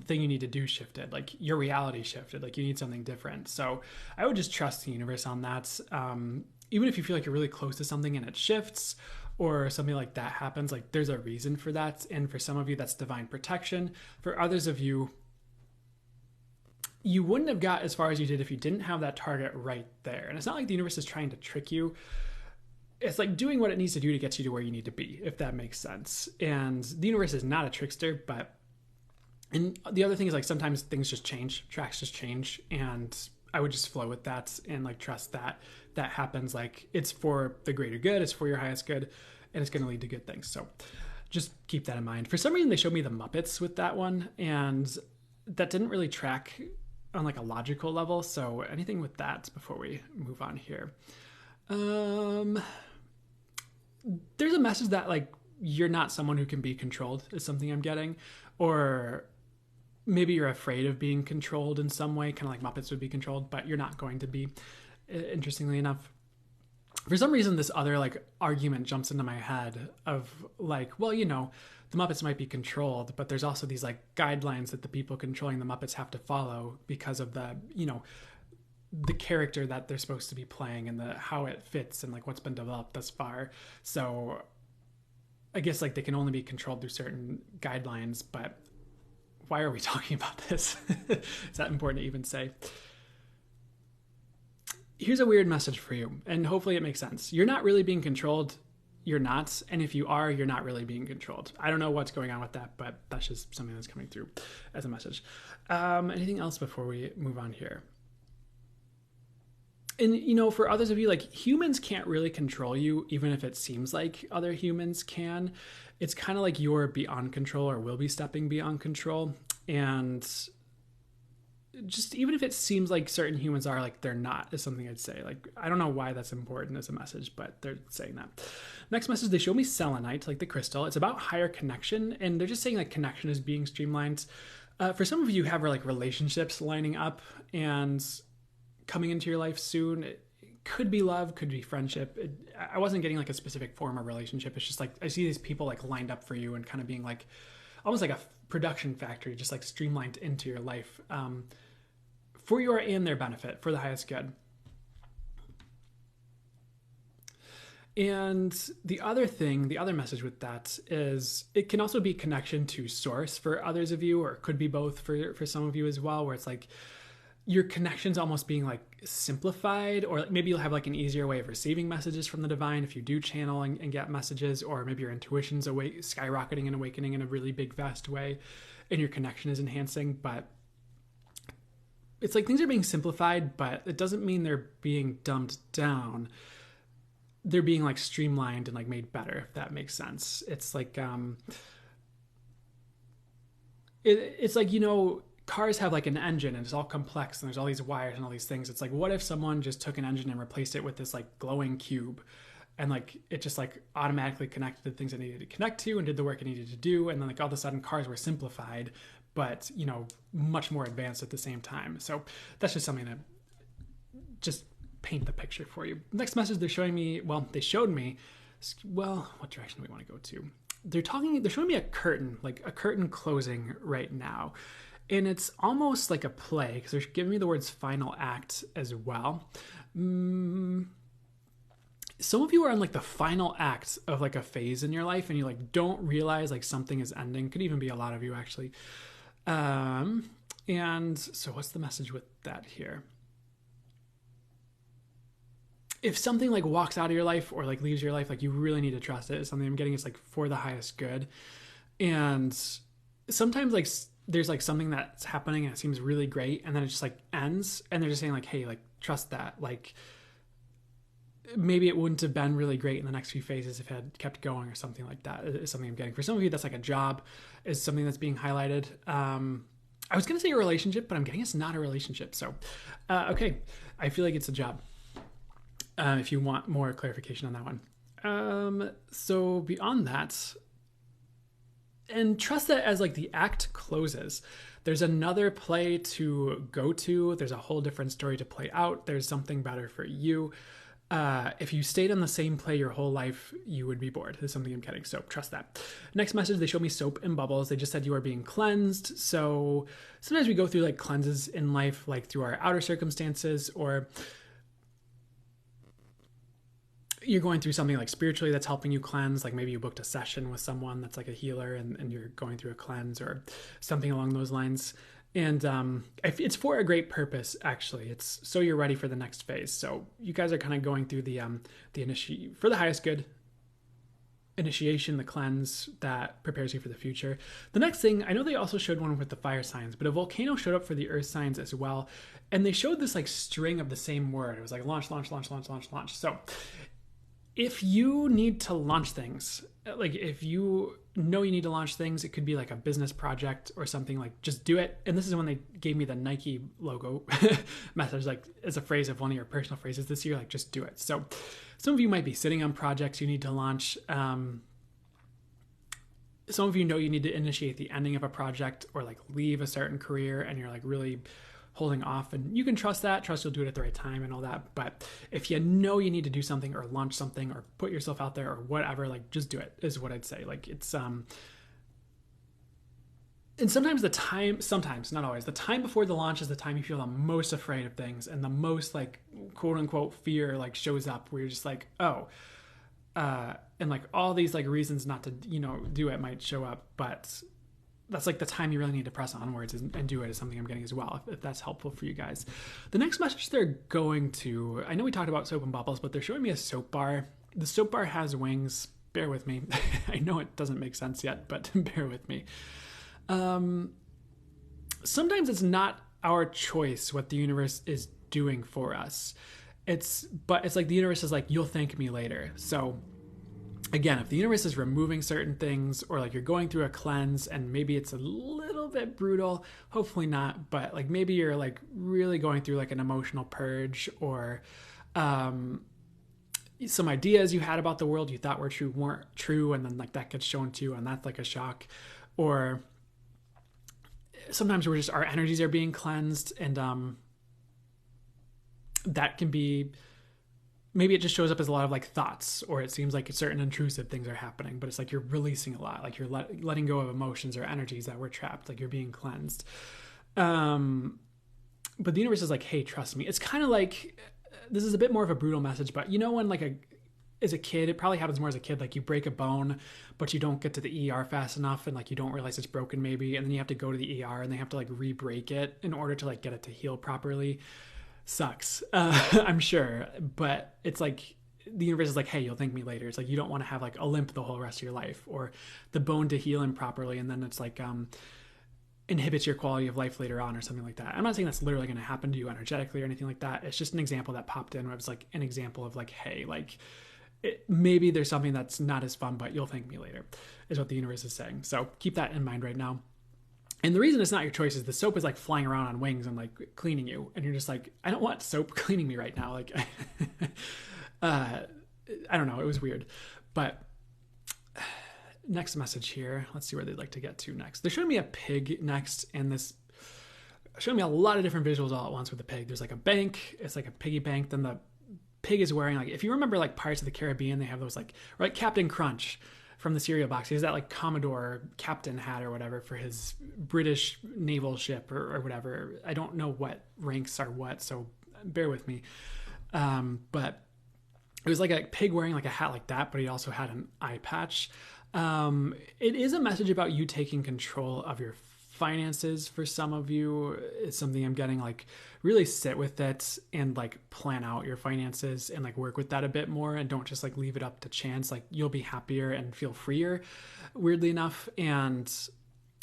thing you need to do shifted. Like your reality shifted. Like you need something different. So I would just trust the universe on that. Even if you feel like you're really close to something and it shifts or something like that happens, like there's a reason for that. And for some of you, that's divine protection. For others of you, you wouldn't have got as far as you did if you didn't have that target right there. And it's not like the universe is trying to trick you. It's like doing what it needs to do to get you to where you need to be, if that makes sense. And the universe is not a trickster, and the other thing is like sometimes things just change, tracks just change, and I would just flow with that and like trust that happens. Like it's for the greater good, it's for your highest good, and it's going to lead to good things. So just keep that in mind. For some reason, they showed me the Muppets with that one, and that didn't really track on like a logical level. So anything with that before we move on here. There's a message that like you're not someone who can be controlled is something I'm getting, or maybe you're afraid of being controlled in some way, kind of like Muppets would be controlled, but you're not going to be, interestingly enough. For some reason, this other like argument jumps into my head of like, well, you know, the Muppets might be controlled, but there's also these like guidelines that the people controlling the Muppets have to follow because of the, you know, the character that they're supposed to be playing and the how it fits and like what's been developed thus far. So I guess like they can only be controlled through certain guidelines, but why are we talking about this? Is that important to even say? Here's a weird message for you, and hopefully it makes sense. You're not really being controlled. You're not. And if you are, you're not really being controlled. I don't know what's going on with that, but that's just something that's coming through as a message. Anything else before we move on here? And, you know, for others of you, like humans can't really control you, even if it seems like other humans can. It's kind of like you're beyond control or will be stepping beyond control. And just even if it seems like certain humans are, like they're not, is something I'd say. Like, I don't know why that's important as a message, but they're saying that. Next message, they show me selenite, like the crystal. It's about higher connection. And they're just saying like connection is being streamlined. For some of you have like relationships lining up and coming into your life soon. It could be love, could be friendship. I wasn't getting like a specific form of relationship. It's just like I see these people like lined up for you and kind of being like almost like a production factory, just like streamlined into your life for your and their benefit, for the highest good. And the other thing, the other message with that is it can also be connection to source for others of you, or it could be both for some of you as well, where it's like your connection's almost being like simplified, or maybe you'll have like an easier way of receiving messages from the divine if you do channel and get messages, or maybe your intuition's skyrocketing and awakening in a really big, vast way, and your connection is enhancing. But it's like things are being simplified, but it doesn't mean they're being dumbed down. They're being like streamlined and like made better, if that makes sense. It's like, it's like, you know, cars have like an engine and it's all complex and there's all these wires and all these things. It's like, what if someone just took an engine and replaced it with this like glowing cube, and like it just like automatically connected to things it needed to connect to and did the work it needed to do, and then like all of a sudden cars were simplified but, you know, much more advanced at the same time. So that's just something that just paint the picture for you. Next message they're showing me, well, they showed me, well, what direction do we want to go to? They're showing me a curtain, like a curtain closing right now. And it's almost like a play, because they're giving me the words final act as well. Some of you are on like the final act of like a phase in your life, and you like don't realize like something is ending. Could even be a lot of you actually. And so what's the message with that here? If something like walks out of your life or like leaves your life, like you really need to trust it. Something I'm getting is like for the highest good. And sometimes like there's like something that's happening and it seems really great, and then it just like ends, and they're just saying like, hey, like trust that. Like maybe it wouldn't have been really great in the next few phases if it had kept going, or something like that is something I'm getting. For some of you, that's like a job is something that's being highlighted. I was going to say a relationship, but I'm getting it's not a relationship. So, okay. I feel like it's a job. If you want more clarification on that one. So beyond that, and trust that as like the act closes, there's another play to go to. There's a whole different story to play out. There's something better for you. If you stayed on the same play your whole life, you would be bored. There's something I'm getting. So trust that. Next message, they show me soap and bubbles. They just said you are being cleansed. So sometimes we go through like cleanses in life, like through our outer circumstances, or you're going through something like spiritually that's helping you cleanse. Like maybe you booked a session with someone that's like a healer, and you're going through a cleanse or something along those lines. And it's for a great purpose, actually. It's so you're ready for the next phase. So you guys are kind of going through the for the highest good initiation, the cleanse that prepares you for the future. The next thing, I know they also showed one with the fire signs, but a volcano showed up for the earth signs as well. And they showed this like string of the same word. It was like launch, launch, launch, launch, launch, launch. So if you need to launch things, like if you know you need to launch things. It could be like a business project or something, like just do it. And this is when they gave me the Nike logo message, like as a phrase of one of your personal phrases this year, like just do it. So some of you might be sitting on projects you need to launch. Some of you know you need to initiate the ending of a project or like leave a certain career, and you're like really holding off, and you can trust you'll do it at the right time and all that. But if you know you need to do something or launch something or put yourself out there or whatever, like just do it is what I'd say. Like it's and sometimes not always, the time before the launch is the time you feel the most afraid of things, and the most like quote unquote fear like shows up, where you're just like, oh, and like all these like reasons not to, do it might show up. But that's like the time you really need to press onwards and do it, is something I'm getting as well, if that's helpful for you guys. The next message they're going to, I know we talked about soap and bubbles, but they're showing me a soap bar. The soap bar has wings. Bear with me. I know it doesn't make sense yet, but bear with me. Sometimes it's not our choice what the universe is doing for us. But it's like the universe is like, you'll thank me later. So again, if the universe is removing certain things, or like you're going through a cleanse and maybe it's a little bit brutal, hopefully not, but like maybe you're like really going through like an emotional purge, or some ideas you had about the world you thought were true weren't true, and then like that gets shown to you, and that's like a shock. Or sometimes our energies are being cleansed, and that can be, maybe it just shows up as a lot of like thoughts, or it seems like certain intrusive things are happening, but it's like you're releasing a lot, like you're letting go of emotions or energies that were trapped, like you're being cleansed. But the universe is like, hey, trust me. It's kind of like, this is a bit more of a brutal message, but when like as a kid, it probably happens more as a kid, like you break a bone, but you don't get to the ER fast enough, and like you don't realize it's broken maybe, and then you have to go to the ER and they have to like re-break it in order to like get it to heal properly. Sucks, I'm sure, but it's like the universe is like, hey, you'll thank me later. It's like you don't want to have like a limp the whole rest of your life, or the bone to heal improperly, and then it's like inhibits your quality of life later on, or something like that. I'm not saying that's literally going to happen to you energetically or anything like that. It's just an example that popped in, where it was like an example of like, hey, like maybe there's something that's not as fun, but you'll thank me later, is what the universe is saying. So keep that in mind right now. And the reason it's not your choice is the soap is like flying around on wings and like cleaning you. And you're just like, I don't want soap cleaning me right now. Like, I don't know. It was weird. But next message here. Let's see where they'd like to get to next. They're showing me a pig next. And this showing me a lot of different visuals all at once with the pig. There's like a bank. It's like a piggy bank. Then the pig is wearing, like, if you remember like Pirates of the Caribbean, they have those like Captain Crunch from the cereal box. He has that like Commodore captain hat or whatever for his British naval ship or whatever. I don't know what ranks are what, so bear with me. But it was like a pig wearing like a hat like that, but he also had an eye patch. It is a message about you taking control of your finances. For some of you, it's something I'm getting, like really sit with it and like plan out your finances and like work with that a bit more, and don't just like leave it up to chance. Like you'll be happier and feel freer, weirdly enough. And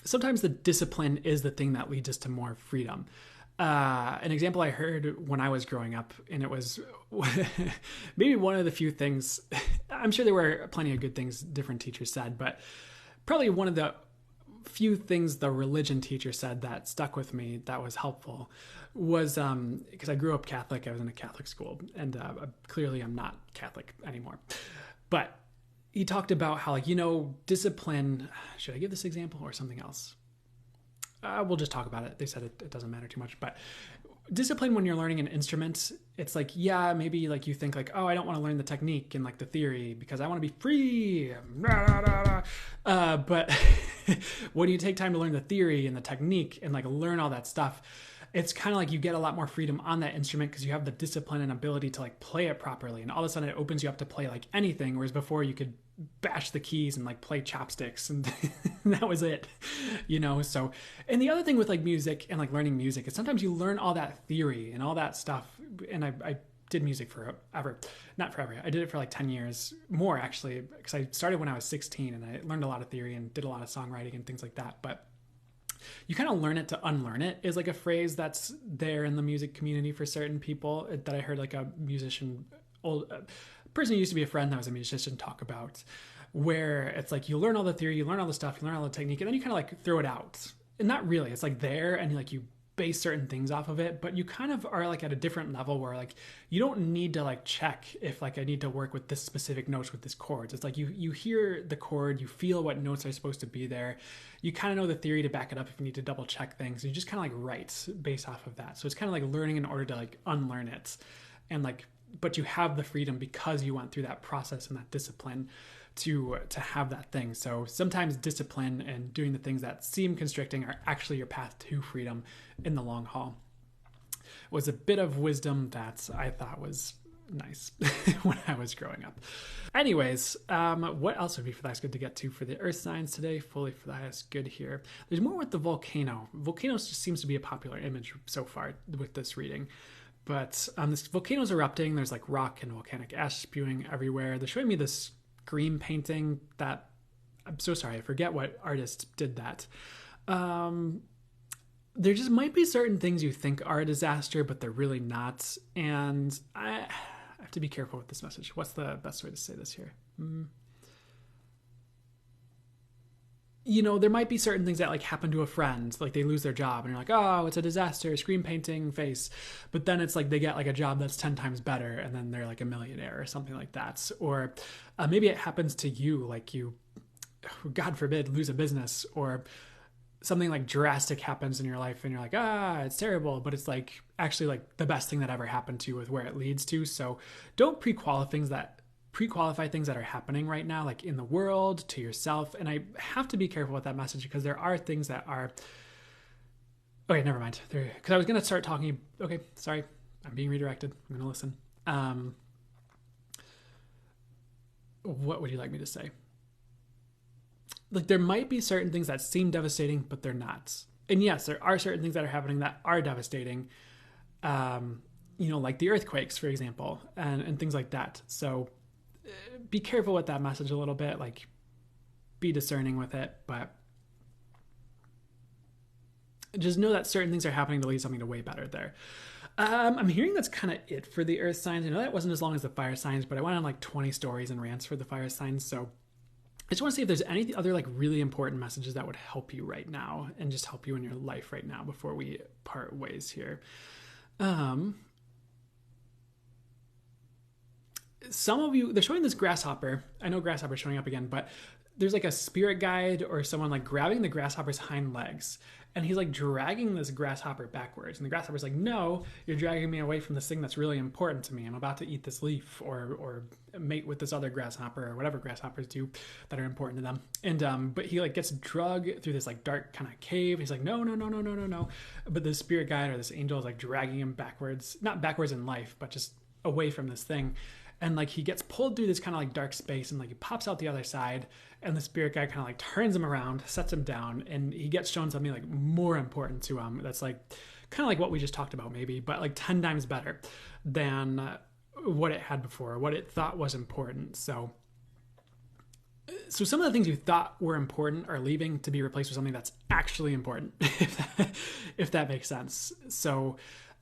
sometimes the discipline is the thing that leads us to more freedom. An example I heard when I was growing up, and it was maybe one of the few things, I'm sure there were plenty of good things different teachers said, but probably one of the few things the religion teacher said that stuck with me that was helpful was, because I grew up Catholic, I was in a Catholic school, and clearly I'm not Catholic anymore. But he talked about how, like, discipline, should I give this example or something else? We'll just talk about it. They said it doesn't matter too much, but discipline when you're learning an instrument, it's like, yeah, maybe like you think like, oh, I don't want to learn the technique and like the theory because I want to be free. But when you take time to learn the theory and the technique and like learn all that stuff, it's kind of like you get a lot more freedom on that instrument because you have the discipline and ability to like play it properly. And all of a sudden it opens you up to play like anything. Whereas before you could bash the keys and like play chopsticks and that was it, So, and the other thing with like music and like learning music is sometimes you learn all that theory and all that stuff. And I did music not forever. I did it for like 10 years more actually, because I started when I was 16 and I learned a lot of theory and did a lot of songwriting and things like that. But you kind of learn it to unlearn it is like a phrase that's there in the music community for certain people that I heard like a musician, person who used to be a friend that was a musician talk about. where it's like you learn all the theory, you learn all the stuff, you learn all the technique, and then you kind of like throw it out. And not really, it's like there, and like you base certain things off of it, but you kind of are like at a different level where like you don't need to like check if like I need to work with this specific notes with this chords. It's like you hear the chord, you feel what notes are supposed to be there, you kind of know the theory to back it up if you need to double check things. You just kind of like write based off of that. So it's kind of like learning in order to like unlearn it, and like, but you have the freedom because you went through that process and that discipline to have that thing. So sometimes discipline and doing the things that seem constricting are actually your path to freedom in the long haul. It was a bit of wisdom that I thought was nice when I was growing up. Anyways, what else would be for the highest good to get to for the earth signs today? Fully for the highest good here. There's more with the volcano. Volcanoes just seems to be a popular image so far with this reading. But this volcano's erupting. There's like rock and volcanic ash spewing everywhere. They're showing me this green painting that, I'm so sorry, I forget what artist did that. There just might be certain things you think are a disaster, but they're really not. And I have to be careful with this message. What's the best way to say this here? You know, there might be certain things that like happen to a friend, like they lose their job and you're like, oh, it's a disaster, screen painting face. But then it's like they get like a job that's 10 times better and then they're like a millionaire or something like that. Or maybe it happens to you, like you, God forbid, lose a business, or something like drastic happens in your life and you're like, it's terrible, but it's like actually like the best thing that ever happened to you with where it leads to. So don't pre-qualify things that are happening right now, like in the world, to yourself. And I have to be careful with that message because there are things that are, okay, never mind. Because I was going to start talking, okay, sorry, I'm being redirected. I'm going to listen. What would you like me to say? Like there might be certain things that seem devastating, but they're not. And yes, there are certain things that are happening that are devastating. You know, like the earthquakes, for example, and things like that. So be careful with that message a little bit, like be discerning with it, but just know that certain things are happening to lead something to way better there. I'm hearing that's kind of it for the earth signs. I know that wasn't as long as the fire signs, but I went on like 20 stories and rants for the fire signs. So I just want to see if there's any other like really important messages that would help you right now and just help you in your life right now before we part ways here. Some of you, they're showing this grasshopper. I know grasshopper's showing up again, but there's like a spirit guide or someone like grabbing the grasshopper's hind legs, and he's like dragging this grasshopper backwards. And the grasshopper's like, no, you're dragging me away from this thing that's really important to me. I'm about to eat this leaf or mate with this other grasshopper or whatever grasshoppers do that are important to them. And, but he like gets dragged through this like dark kind of cave. He's like, no. But the spirit guide or this angel is like dragging him backwards, not backwards in life, but just away from this thing. And like he gets pulled through this kind of like dark space and like he pops out the other side, and the spirit guy kind of like turns him around, sets him down, and he gets shown something like more important to him. That's like kind of like what we just talked about maybe, but like 10 times better than what it had before, what it thought was important. So some of the things you thought were important are leaving to be replaced with something that's actually important, if that makes sense. So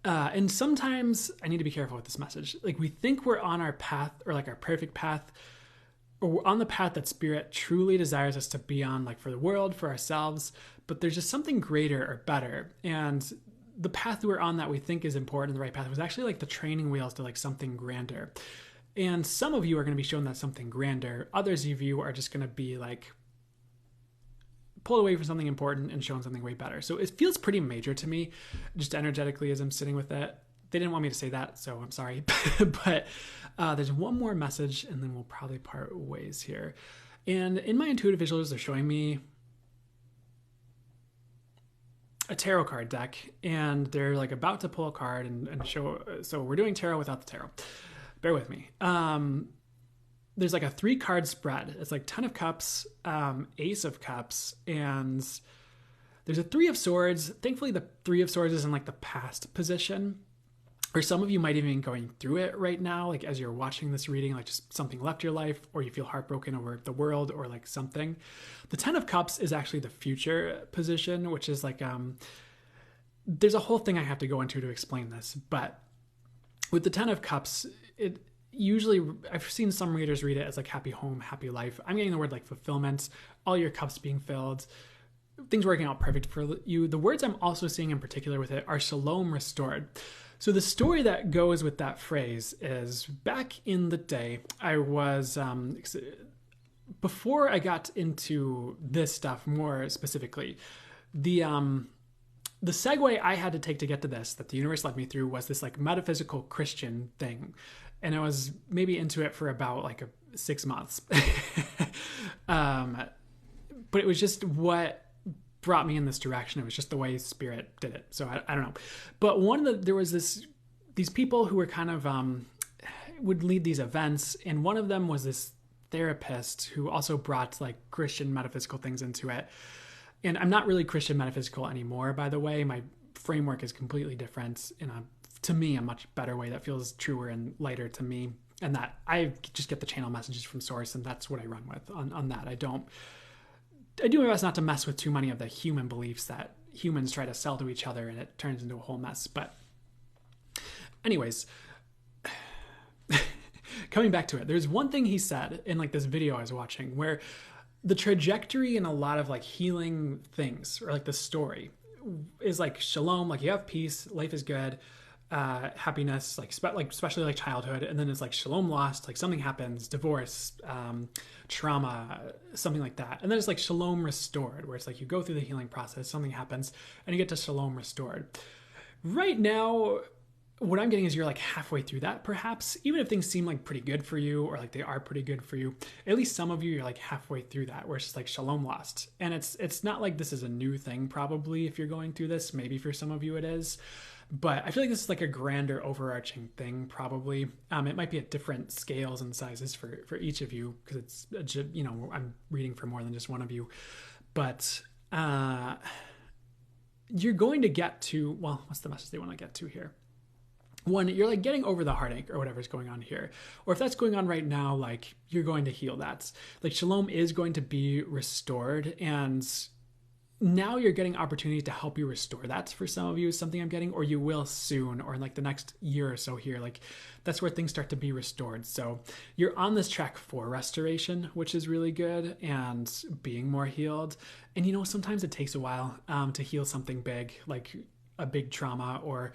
and sometimes I need to be careful with this message. Like we think we're on our path, or like our perfect path, or we're on the path that spirit truly desires us to be on, like for the world, for ourselves, but there's just something greater or better. And the path we're on that we think is important, the right path, was actually like the training wheels to like something grander. And some of you are going to be shown that something grander. Others of you are just going to be like pulled away from something important and shown something way better. So it feels pretty major to me, just energetically as I'm sitting with it. They didn't want me to say that, so I'm sorry. But there's one more message, and then we'll probably part ways here. And in my intuitive visuals, they're showing me a tarot card deck, and they're like about to pull a card and show. So we're doing tarot without the tarot. Bear with me. There's like a 3-card spread. It's like 10 of Cups, Ace of Cups, and there's a 3 of Swords. Thankfully, the 3 of Swords is in like the past position. Or some of you might even be going through it right now, like as you're watching this reading, like just something left your life, or you feel heartbroken over the world, or like something. The 10 of Cups is actually the future position, which is like, there's a whole thing I have to go into to explain this. But with the 10 of Cups, usually I've seen some readers read it as like happy home, happy life. I'm getting the word like fulfillment, all your cups being filled, things working out perfect for you. The words I'm also seeing in particular with it are shalom restored. So the story that goes with that phrase is back in the day, I was, before I got into this stuff more specifically, the segue I had to take to get to this, that the universe led me through, was this like metaphysical Christian thing. And I was maybe into it for about like 6 months. But it was just what brought me in this direction. It was just the way Spirit did it. So I don't know. But there was these people who were kind of, would lead these events. And one of them was this therapist who also brought like Christian metaphysical things into it. And I'm not really Christian metaphysical anymore, by the way. My framework is completely different in to me, a much better way that feels truer and lighter to me. And that I just get the channel messages from source, and that's what I run with on that. I do my best not to mess with too many of the human beliefs that humans try to sell to each other, and it turns into a whole mess. But anyways, coming back to it, there's one thing he said in like this video I was watching where the trajectory in a lot of like healing things, or like the story, is like shalom, like you have peace, life is good, happiness, like especially like childhood, and then it's like shalom lost, like something happens, divorce, trauma, something like that, and then it's like shalom restored, where it's like you go through the healing process, something happens, and you get to shalom restored. Right now, what I'm getting is you're like halfway through that, perhaps, even if things seem like pretty good for you, or like they are pretty good for you. At least some of you, you're like halfway through that, where it's just like shalom lost. And it's not like this is a new thing, probably, if you're going through this. Maybe for some of you it is. But I feel like this is like a grander overarching thing, probably. It might be at different scales and sizes for each of you, because it's, you know, I'm reading for more than just one of you. But you're going to get to, well, what's the message they want to get to here? One, you're like getting over the heartache or whatever's going on here. Or if that's going on right now, like you're going to heal that. Like shalom is going to be restored, and now you're getting opportunities to help you restore that. For some of you is something I'm getting, or you will soon, or in like the next year or so here. Like that's where things start to be restored. So you're on this track for restoration, which is really good, and being more healed. And you know, sometimes it takes a while to heal something big, like a big trauma, or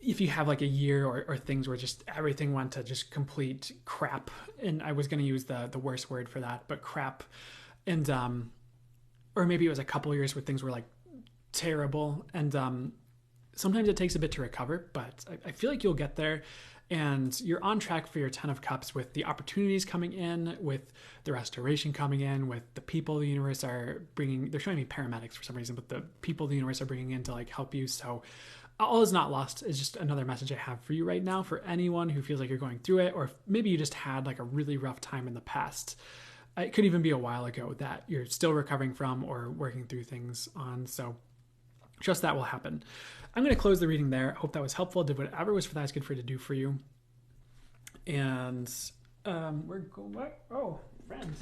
if you have like a year or things where just everything went to just complete crap, and I was going to use the worst word for that, but crap. And, or maybe it was a couple years where things were like terrible. And, sometimes it takes a bit to recover, but I feel like you'll get there, and you're on track for your 10 of Cups, with the opportunities coming in, with the restoration coming in, with the people the universe are bringing. They're showing me paramedics for some reason, but the people the universe are bringing in to like help you. So all is not lost is just another message I have for you right now, for anyone who feels like you're going through it, or maybe you just had like a really rough time in the past. It could even be a while ago that you're still recovering from or working through things on. So trust that will happen. I'm going to close the reading there. Hope that was helpful. Did whatever was for that is good for it to do for you. And we're going, what? Oh, friends.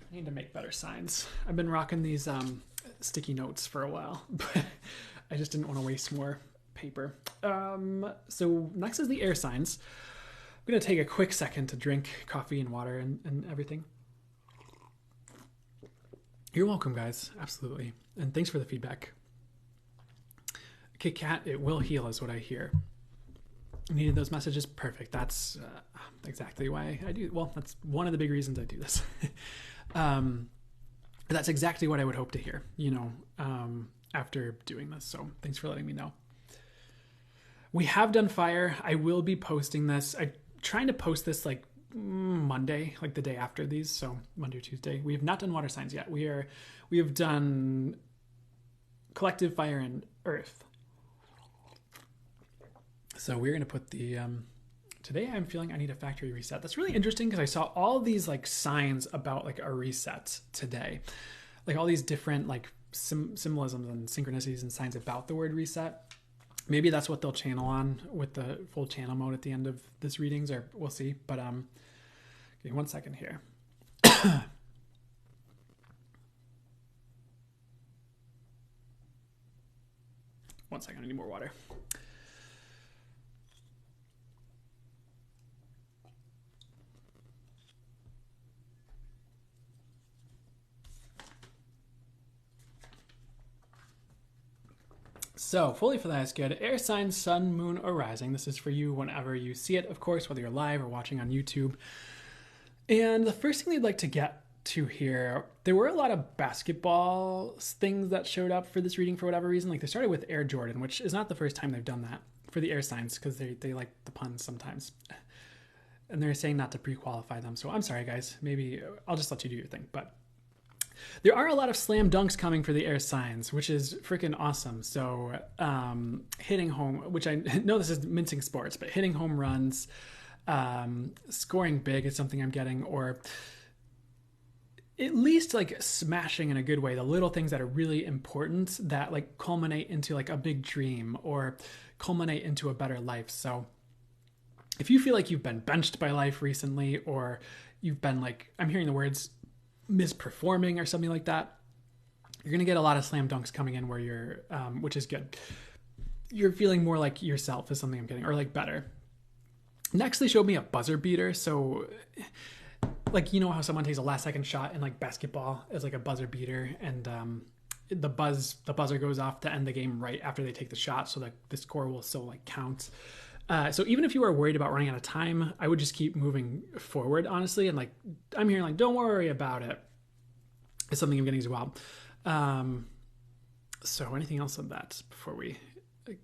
I need to make better signs. I've been rocking these sticky notes for a while, but I just didn't want to waste more paper. So next is the air signs. I'm going to take a quick second to drink coffee and water and everything. You're welcome, guys. Absolutely. And thanks for the feedback. Kit Kat, it will heal is what I hear. Needed those messages? Perfect. That's exactly why I do. Well, that's one of the big reasons I do this. That's exactly what I would hope to hear, you know, after doing this. So thanks for letting me know. We have done fire. I will be posting this. I'm trying to post this like Monday, like the day after these. So Monday or Tuesday. We have not done water signs yet. We have done collective, fire, and earth. So we're going to put the, today I'm feeling I need a factory reset. That's really interesting because I saw all these like signs about like a reset today. Like all these different like symbolisms and synchronicities and signs about the word reset. Maybe that's what they'll channel on with the full channel mode at the end of this readings, or we'll see. But give me 1 second here. 1 second, I need more water. So, fully for that is good. Air signs, sun, moon, or rising. This is for you whenever you see it, of course, whether you're live or watching on YouTube. And the first thing they'd like to get to here, there were a lot of basketball things that showed up for this reading for whatever reason. Like they started with Air Jordan, which is not the first time they've done that for the air signs because they like the puns sometimes. And they're saying not to pre-qualify them. So I'm sorry, guys. Maybe I'll just let you do your thing. But there are a lot of slam dunks coming for the air signs, which is freaking awesome. So hitting home, which I know this is mincing sports, but hitting home runs, scoring big is something I'm getting, or at least like smashing in a good way, the little things that are really important that like culminate into like a big dream or culminate into a better life. So if you feel like you've been benched by life recently, or you've been like, I'm hearing the words misperforming or something like that, you're going to get a lot of slam dunks coming in where you're, which is good. You're feeling more like yourself is something I'm getting, or like better. Next, they showed me a buzzer beater. So like, you know how someone takes a last second shot in like basketball as like a buzzer beater, and the buzzer goes off to end the game right after they take the shot, so that the score will still like count. So even if you are worried about running out of time, I would just keep moving forward, honestly. And like, I'm hearing like, don't worry about it. It's something I'm getting as well. So anything else on that before we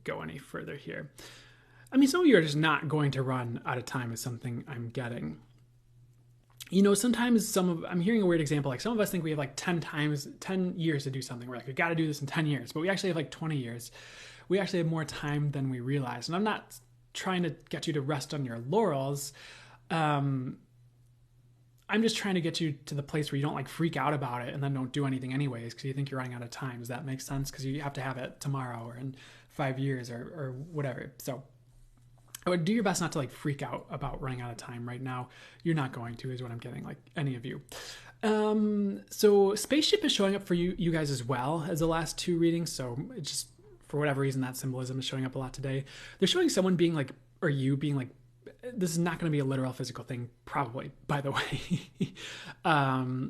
go any further here? I mean, some of you are just not going to run out of time is something I'm getting. You know, sometimes I'm hearing a weird example. Like some of us think we have like 10 years to do something. We're like, we got to do this in 10 years, but we actually have like 20 years. We actually have more time than we realize. And I'm not trying to get you to rest on your laurels. I'm just trying to get you to the place where you don't like freak out about it and then don't do anything anyways because you think you're running out of time. Does that make sense? Because you have to have it tomorrow or in 5 years or whatever. So I would do your best not to like freak out about running out of time right now. You're not going to, is what I'm getting, like any of you. So spaceship is showing up for you guys as well as the last two readings. So it just, for whatever reason, that symbolism is showing up a lot today. They're showing someone being like, or you being like, this is not going to be a literal physical thing, probably, by the way. I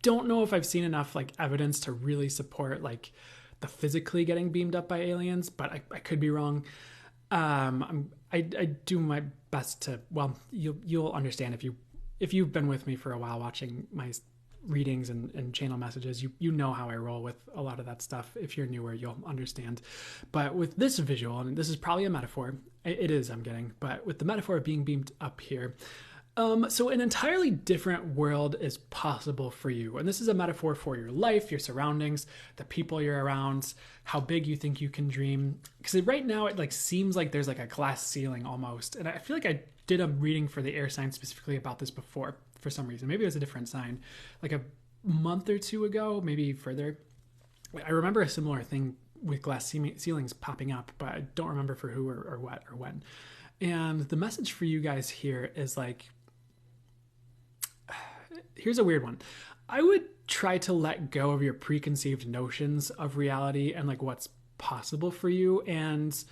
don't know if I've seen enough like evidence to really support like the physically getting beamed up by aliens, but I could be wrong. I do my best to, well, you'll understand if you've been with me for a while watching my readings and channel messages, you know how I roll with a lot of that stuff. If you're newer, you'll understand. But with this visual, and this is probably a metaphor, it is, I'm getting, but with the metaphor of being beamed up here, so an entirely different world is possible for you. And this is a metaphor for your life, your surroundings, the people you're around, how big you think you can dream. Because right now it like seems like there's like a glass ceiling almost. And I feel like I did a reading for the air sign specifically about this before for some reason. Maybe it was a different sign, like a month or two ago, maybe further. I remember a similar thing with glass ceilings popping up, but I don't remember for who or what or when. And the message for you guys here is like, here's a weird one. I would try to let go of your preconceived notions of reality and like what's possible for you, and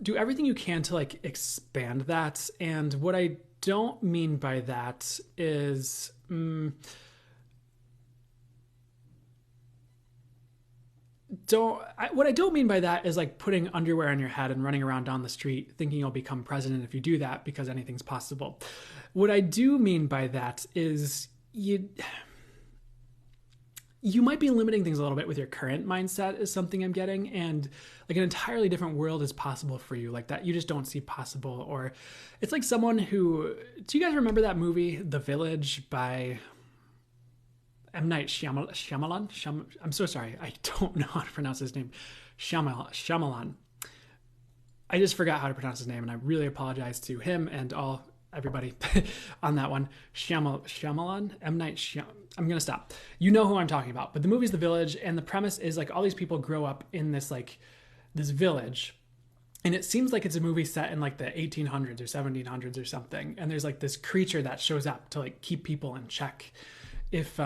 do everything you can to like expand that. And what I don't mean by that is what I don't mean by that is like putting underwear on your head and running around down the street thinking you'll become president if you do that because anything's possible. What I do mean by that is you might be limiting things a little bit with your current mindset is something I'm getting, and like an entirely different world is possible for you, like that you just don't see possible. Or it's like someone who, do you guys remember that movie The Village by M. Night Shyamalan? I'm so sorry, I don't know how to pronounce his name. Shyamalan. I just forgot how to pronounce his name, and I really apologize to him and everybody on that one. Shyamalan? M. Night Shyamalan. I'm going to stop. You know who I'm talking about. But the movie's The Village, and the premise is like all these people grow up in this village. And it seems like it's a movie set in like the 1800s or 1700s or something. And there's like this creature that shows up to like keep people in check if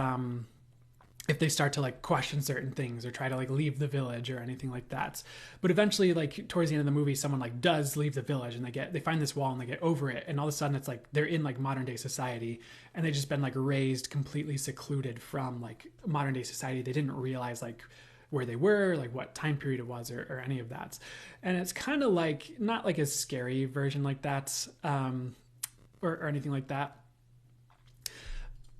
they start to like question certain things or try to like leave the village or anything like that. But eventually, like towards the end of the movie, someone like does leave the village, and they find this wall and they get over it. And all of a sudden it's like they're in like modern day society, and they've just been like raised completely secluded from like modern day society. They didn't realize like where they were, like what time period it was, or any of that. And it's kind of like, not like a scary version like that, or anything like that.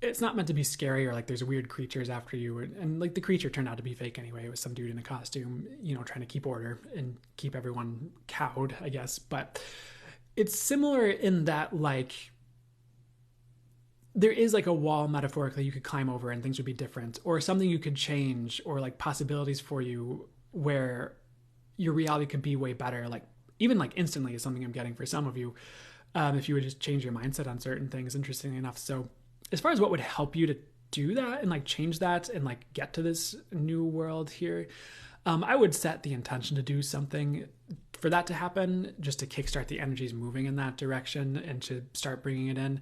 It's not meant to be scary or like there's weird creatures after you. And like the creature turned out to be fake anyway. It was some dude in a costume, trying to keep order and keep everyone cowed, I guess. But it's similar in that, like, there is like a wall metaphorically you could climb over and things would be different, or something you could change, or like possibilities for you where your reality could be way better. Like even like instantly is something I'm getting for some of you. If you would just change your mindset on certain things, interestingly enough. So as far as what would help you to do that and like change that and like get to this new world here, I would set the intention to do something for that to happen, just to kickstart the energies moving in that direction and to start bringing it in.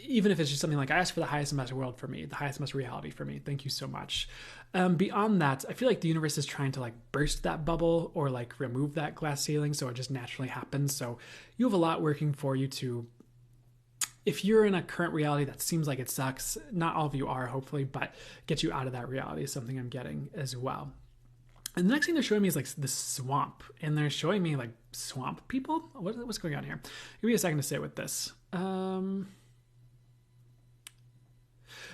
Even if it's just something like, I asked for the highest and best world for me, the highest and best reality for me. Thank you so much. Beyond that, I feel like the universe is trying to like burst that bubble or like remove that glass ceiling, so it just naturally happens. So you have a lot working for you to, if you're in a current reality that seems like it sucks, not all of you are, hopefully, but get you out of that reality is something I'm getting as well. And the next thing they're showing me is like the swamp, and they're showing me like swamp people. What's going on here? Give me a second to sit with this.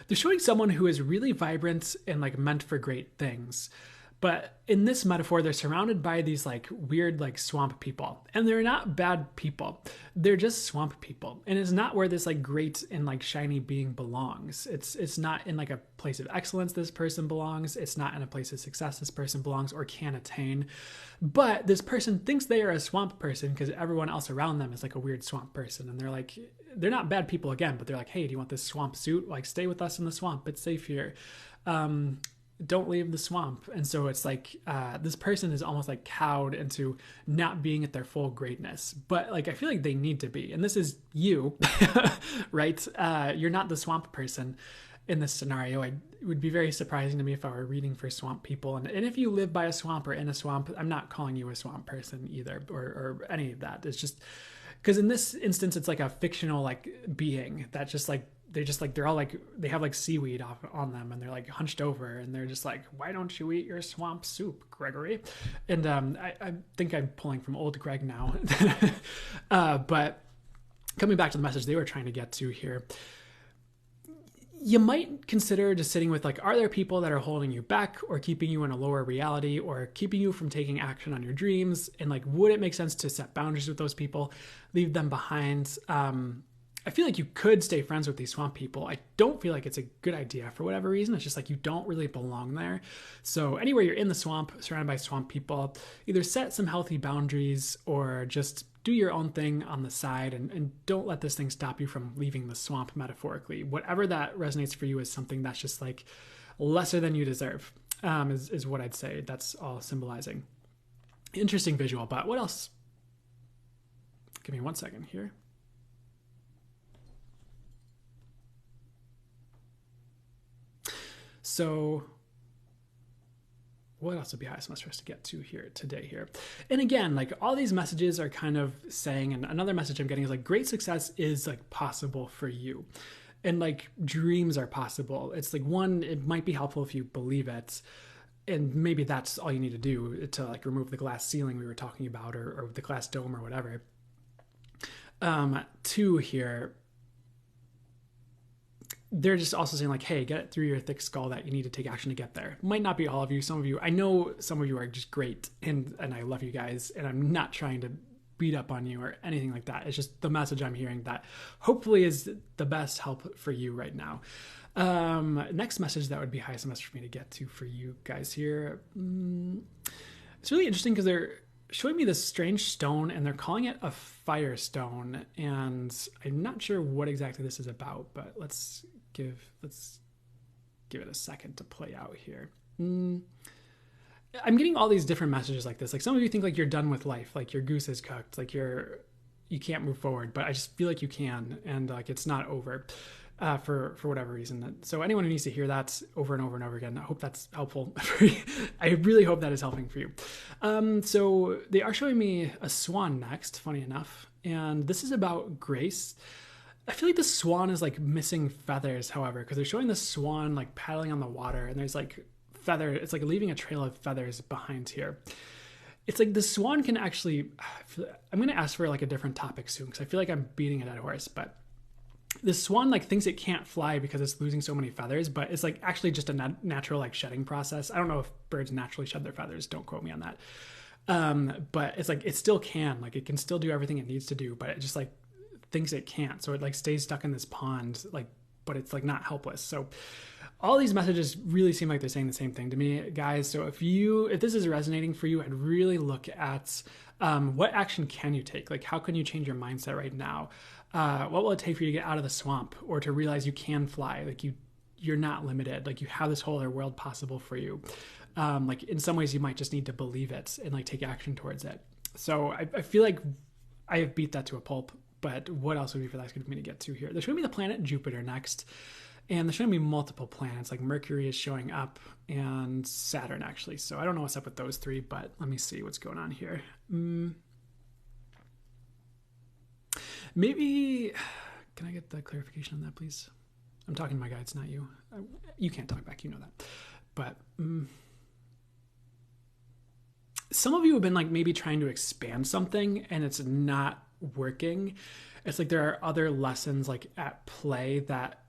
They're showing someone who is really vibrant and like meant for great things. But in this metaphor, they're surrounded by these like weird like swamp people, and they're not bad people. They're just swamp people. And it's not where this like great and like shiny being belongs. It's not in like a place of excellence this person belongs. It's not in a place of success this person belongs or can attain. But this person thinks they are a swamp person because everyone else around them is like a weird swamp person. And they're like, they're not bad people again, but they're like, hey, do you want this swamp suit? Like, stay with us in the swamp. It's safe here. Don't leave the swamp. And so it's like this person is almost like cowed into not being at their full greatness, but like I feel like they need to be, and this is you. Right? You're not the swamp person in this scenario. It would be very surprising to me if I were reading for swamp people, and if you live by a swamp or in a swamp, I'm not calling you a swamp person either, or any of that. It's just because in this instance it's like a fictional like being that just like they're all like, they have like seaweed on them, and they're like hunched over, and they're just like, why don't you eat your swamp soup, Gregory? And I think I'm pulling from old Greg now. But coming back to the message they were trying to get to here, you might consider just sitting with like, are there people that are holding you back or keeping you in a lower reality or keeping you from taking action on your dreams? And like, would it make sense to set boundaries with those people, leave them behind? I feel like you could stay friends with these swamp people. I don't feel like it's a good idea for whatever reason. It's just like you don't really belong there. So anywhere you're in the swamp, surrounded by swamp people, either set some healthy boundaries or just do your own thing on the side, and don't let this thing stop you from leaving the swamp metaphorically. Whatever that resonates for you is something that's just like lesser than you deserve, is what I'd say. That's all symbolizing. Interesting visual, but what else? Give me 1 second here. So what else would be highest for us to get to here today here? And again, like all these messages are kind of saying, and another message I'm getting is like, great success is like possible for you. And like dreams are possible. It's like, one, it might be helpful if you believe it. And maybe that's all you need to do to like remove the glass ceiling we were talking about, or the glass dome or whatever. Two here, they're just also saying like, hey, get it through your thick skull that you need to take action to get there. Might not be all of you. Some of you, I know some of you are just great, and I love you guys, and I'm not trying to beat up on you or anything like that. It's just the message I'm hearing that hopefully is the best help for you right now. Next message that would be highest message for me to get to for you guys here. It's really interesting because they're showing me this strange stone, and they're calling it a firestone, and I'm not sure what exactly this is about, but let's give it a second to play out here. I'm getting all these different messages like this. Like some of you think like you're done with life, like your goose is cooked, like you can't move forward, but I just feel like you can, and like it's not over. For whatever reason. So anyone who needs to hear that over and over and over again, I hope that's helpful for you. I really hope that is helping for you. So they are showing me a swan next, funny enough, and this is about grace. I feel like the swan is like missing feathers, however, because they're showing the swan like paddling on the water, and there's like feather. It's like leaving a trail of feathers behind here. It's like the swan can actually, I'm going to ask for like a different topic soon because I feel like I'm beating a dead horse, but the swan like thinks it can't fly because it's losing so many feathers, but it's like actually just a natural like shedding process. I don't know if birds naturally shed their feathers. Don't quote me on that. But it's like, it still can, like it can still do everything it needs to do, but it just like thinks it can't. So it like stays stuck in this pond, like, but it's like not helpless. So all these messages really seem like they're saying the same thing to me, guys. So if this is resonating for you, I'd really look at what action can you take? Like, how can you change your mindset right now? What will it take for you to get out of the swamp or to realize you can fly? Like you're not limited. Like you have this whole other world possible for you. Like in some ways you might just need to believe it and like take action towards it. So I feel like I have beat that to a pulp, but what else would be for that's going to be to get to here? There's showing me the planet Jupiter next. And there's showing me multiple planets, like Mercury is showing up and Saturn actually. So I don't know what's up with those three, but let me see what's going on here. Maybe, can I get the clarification on that, please? I'm talking to my guides, not you. You can't talk back, you know that. But some of you have been like maybe trying to expand something and it's not working. It's like there are other lessons like at play that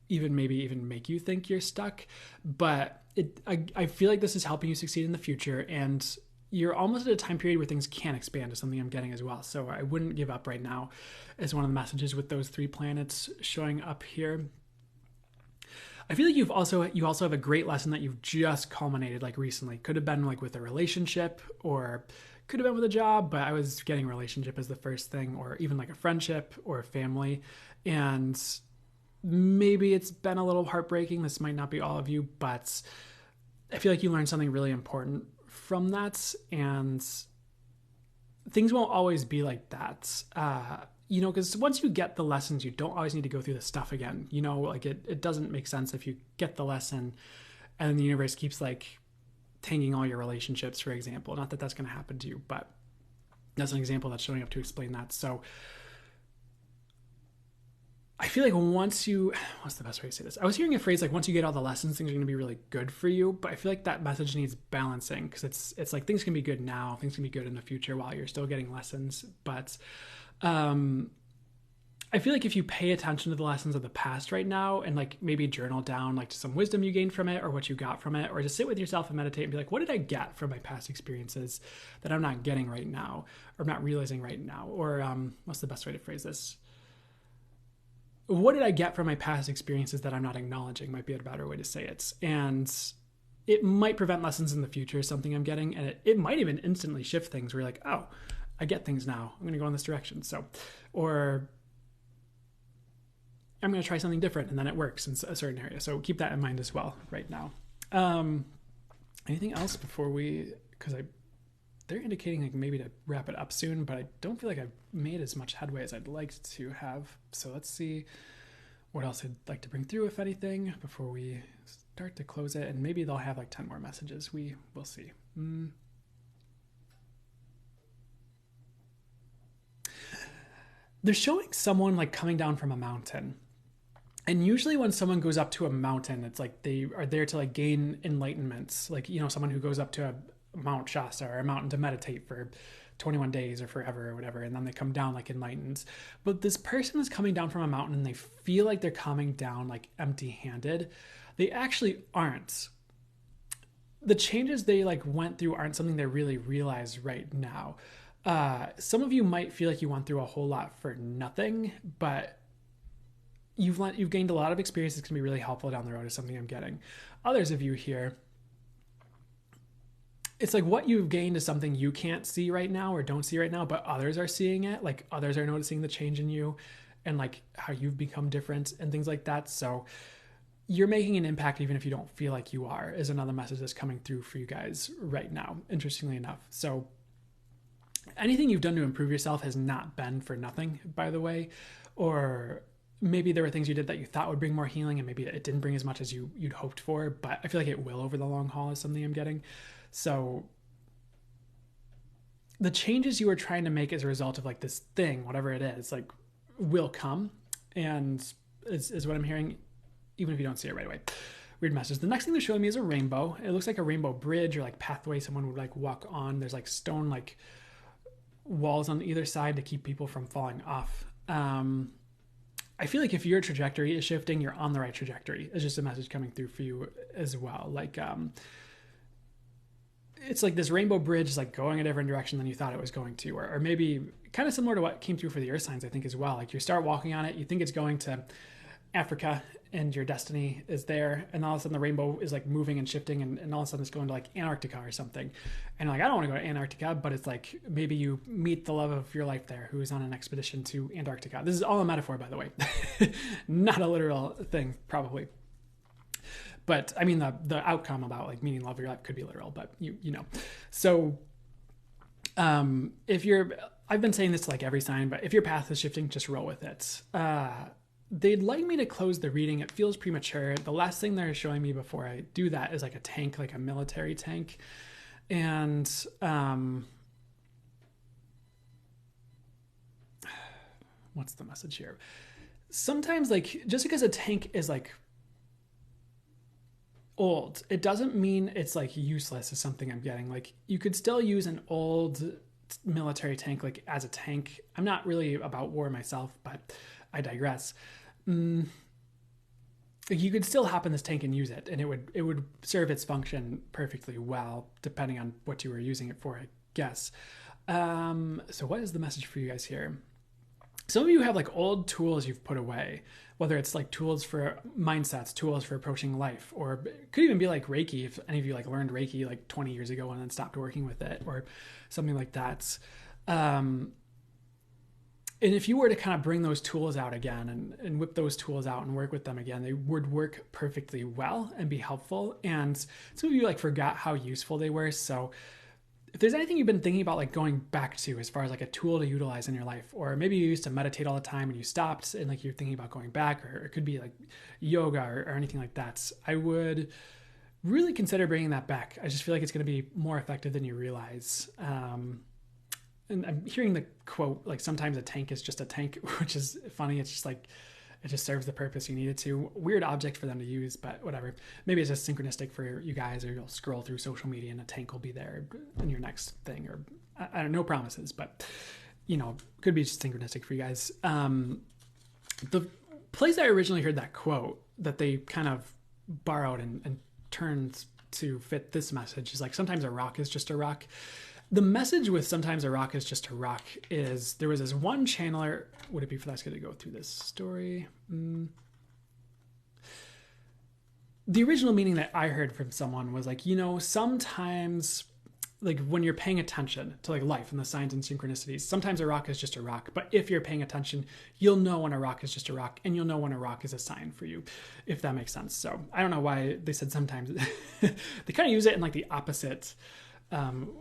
even make you think you're stuck, but I feel like this is helping you succeed in the future, and you're almost at a time period where things can expand is something I'm getting as well. So I wouldn't give up right now is one of the messages with those 3 planets showing up here. I feel like you also have a great lesson that you've just culminated like recently. Could have been like with a relationship or could have been with a job, but I was getting relationship as the first thing, or even like a friendship or a family. And maybe it's been a little heartbreaking. This might not be all of you, but I feel like you learned something really important from that. And things won't always be like that. Because once you get the lessons, you don't always need to go through the stuff again. Like it doesn't make sense if you get the lesson and then the universe keeps like tanking all your relationships, for example. Not that that's going to happen to you, but that's an example that's showing up to explain that. So I feel like what's the best way to say this? I was hearing a phrase like once you get all the lessons, things are going to be really good for you. But I feel like that message needs balancing because it's like things can be good now, things can be good in the future while you're still getting lessons. But I feel like if you pay attention to the lessons of the past right now and like maybe journal down like some wisdom you gained from it or what you got from it, or just sit with yourself and meditate and be like, what did I get from my past experiences that I'm not getting right now or I'm not realizing right now? Or what's the best way to phrase this? What did I get from my past experiences that I'm not acknowledging might be a better way to say it. And it might prevent lessons in the future, something I'm getting. And it might even instantly shift things where you're like, oh, I get things now. I'm going to go in this direction. So, or I'm going to try something different and then it works in a certain area. So keep that in mind as well right now. Anything else before because they're indicating like maybe to wrap it up soon, but I don't feel like I've made as much headway as I'd like to have. So let's see what else I'd like to bring through, if anything, before we start to close it. And maybe they'll have like 10 more messages. We will see. They're showing someone like coming down from a mountain. And usually when someone goes up to a mountain, it's like they are there to like gain enlightenment. Like, someone who goes up to a Mount Shasta or a mountain to meditate for 21 days or forever or whatever, and then they come down like enlightened. But this person is coming down from a mountain and they feel like they're coming down like empty-handed. They actually aren't. The changes they like went through aren't something they really realize right now. Some of you might feel like you went through a whole lot for nothing, but you've gained a lot of experience that's going to be really helpful down the road is something I'm getting. Others of you here, it's like what you've gained is something you can't see right now or don't see right now, but others are seeing it. Like others are noticing the change in you and like how you've become different and things like that. So you're making an impact even if you don't feel like you are, is another message that's coming through for you guys right now, interestingly enough. So anything you've done to improve yourself has not been for nothing, by the way. Or maybe there were things you did that you thought would bring more healing and maybe it didn't bring as much as you'd hoped for, but I feel like it will over the long haul is something I'm getting. So the changes you were trying to make as a result of like this thing, whatever it is, like will come and is what I'm hearing, even if you don't see it right away. weird message. The next thing they're showing me is a rainbow. It looks like a rainbow bridge or like pathway someone would like walk on. There's like stone like walls on either side to keep people from falling off. I feel like if your trajectory is shifting, you're on the right trajectory. It's just a message coming through for you as well. Like, it's like this rainbow bridge is like going a different direction than you thought it was going to, or maybe kind of similar to what came through for the earth signs, I think, as well. Like you start walking on it, you think it's going to Africa and your destiny is there, and all of a sudden the rainbow is like moving and shifting, and all of a sudden it's going to like Antarctica or something. And like, I don't want to go to Antarctica, but it's like maybe you meet the love of your life there who is on an expedition to Antarctica. This is all a metaphor, by the way. Not a literal thing, probably. But I mean, the outcome about like meeting love of your life could be literal, but you know. So I've been saying this to like every sign, but if your path is shifting, just roll with it. They'd like me to close the reading. It feels premature. The last thing they're showing me before I do that is like a tank, like a military tank. And what's the message here? Sometimes like just because a tank is like old, it doesn't mean it's like useless is something I'm getting. Like you could still use an old military tank like as a tank. I'm not really about war myself, but I digress. You could still hop in this tank and use it, and it would serve its function perfectly well, depending on what you were using it for, I guess. So what is the message for you guys here? Some of you have like old tools you've put away, whether it's like tools for mindsets, tools for approaching life, or it could even be like Reiki, if any of you like learned Reiki like 20 years ago and then stopped working with it, or something like that. And if you were to kind of bring those tools out again and whip those tools out and work with them again, they would work perfectly well and be helpful. And some of you like forgot how useful they were. So if there's anything you've been thinking about like going back to as far as like a tool to utilize in your life, or maybe you used to meditate all the time and you stopped and like you're thinking about going back, or it could be like yoga or anything like that, I would really consider bringing that back. I just feel like it's going to be more effective than you realize. And I'm hearing the quote, like sometimes a tank is just a tank, which is funny. It's just like, it just serves the purpose you need it to. Weird object for them to use, but whatever. Maybe it's just synchronistic for you guys, or you'll scroll through social media and a tank will be there in your next thing, or I don't know, promises, but you know, could be just synchronistic for you guys. The place I originally heard that quote that they kind of borrowed and turned to fit this message is like, sometimes a rock is just a rock. The message with sometimes a rock is just a rock is there was this one channeler. Would it be for that's going to go through this story? The original meaning that I heard from someone was like, you know, sometimes like when you're paying attention to like life and the signs and synchronicities, sometimes a rock is just a rock. But if you're paying attention, you'll know when a rock is just a rock, and you'll know when a rock is a sign for you, if that makes sense. So I don't know why they said sometimes. They kind of use it in like the opposite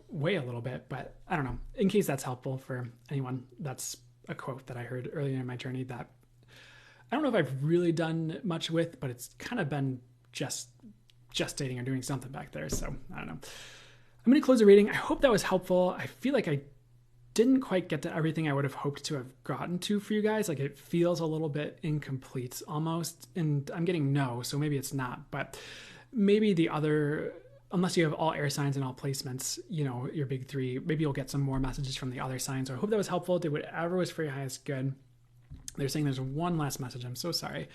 way a little bit, but I don't know, in case that's helpful for anyone. That's a quote that I heard earlier in my journey that I don't know if I've really done much with, but it's kind of been just gestating or doing something back there. So I don't know. I'm going to close the reading. I hope that was helpful. I feel like I didn't quite get to everything I would have hoped to have gotten to for you guys. Like it feels a little bit incomplete almost, and I'm getting no, so maybe it's not, but maybe the other, unless you have all air signs and all placements, you know, your big three, maybe you'll get some more messages from the other signs. So I hope that was helpful. Did whatever was for your highest good. They're saying there's one last message. I'm so sorry.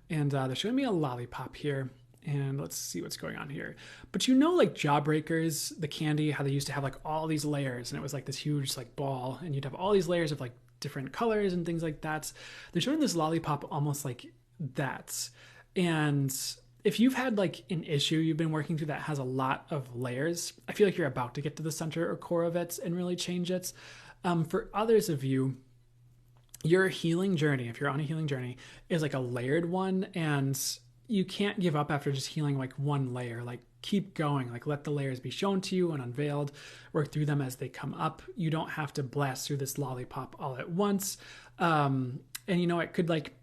And they're showing me a lollipop here. And let's see what's going on here. But you know, like Jawbreakers, the candy, how they used to have like all these layers, and it was like this huge like ball, and you'd have all these layers of like different colors and things like that. They're showing this lollipop almost like that. And if you've had like an issue you've been working through that has a lot of layers, I feel like you're about to get to the center or core of it and really change it. For others of you, your healing journey, if you're on a healing journey, is like a layered one, and you can't give up after just healing like one layer. Like keep going, like let the layers be shown to you and unveiled, work through them as they come up. You don't have to blast through this lollipop all at once. And you know, it could like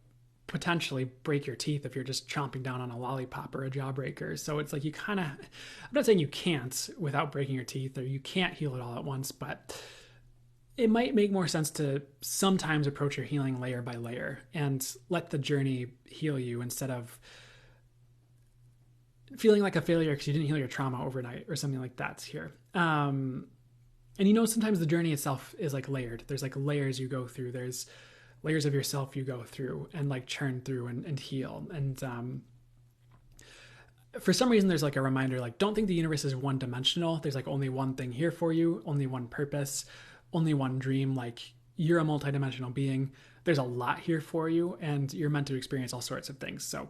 potentially break your teeth if you're just chomping down on a lollipop or a jawbreaker. So it's like you kind of, I'm not saying you can't without breaking your teeth, or you can't heal it all at once, but it might make more sense to sometimes approach your healing layer by layer and let the journey heal you instead of feeling like a failure because you didn't heal your trauma overnight or something like that's here. And sometimes the journey itself is like layered. There's like layers you go through. There's layers of yourself you go through and like churn through and heal. And for some reason, there's like a reminder, like, don't think the universe is one dimensional. There's like only one thing here for you, only one purpose, only one dream. Like, you're a multidimensional being. There's a lot here for you, and you're meant to experience all sorts of things. So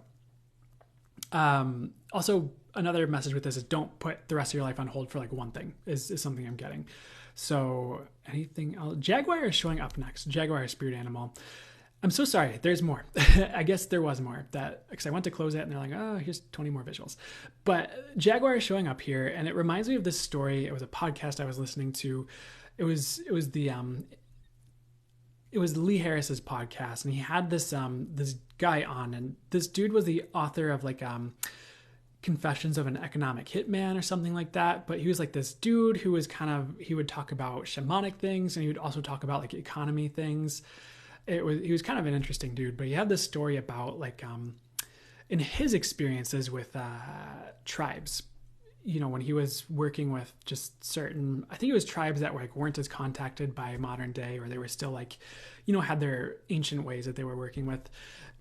also another message with this is don't put the rest of your life on hold for like one thing is something I'm getting. So anything else? Jaguar is showing up next. Jaguar is spirit animal. I'm so sorry. There's more. I guess there was more because I went to close it and they're like, oh, here's 20 more visuals. But Jaguar is showing up here, and it reminds me of this story. It was a podcast I was listening to. It was Lee Harris's podcast, and he had this guy on, and this dude was the author of like Confessions of an Economic Hitman or something like that. But he was like this dude who was he would talk about shamanic things, and he would also talk about like economy things. He was kind of an interesting dude, but he had this story about like in his experiences with tribes, when he was working with just certain, I think it was tribes that weren't as contacted by modern day, or they were still like, had their ancient ways that they were working with.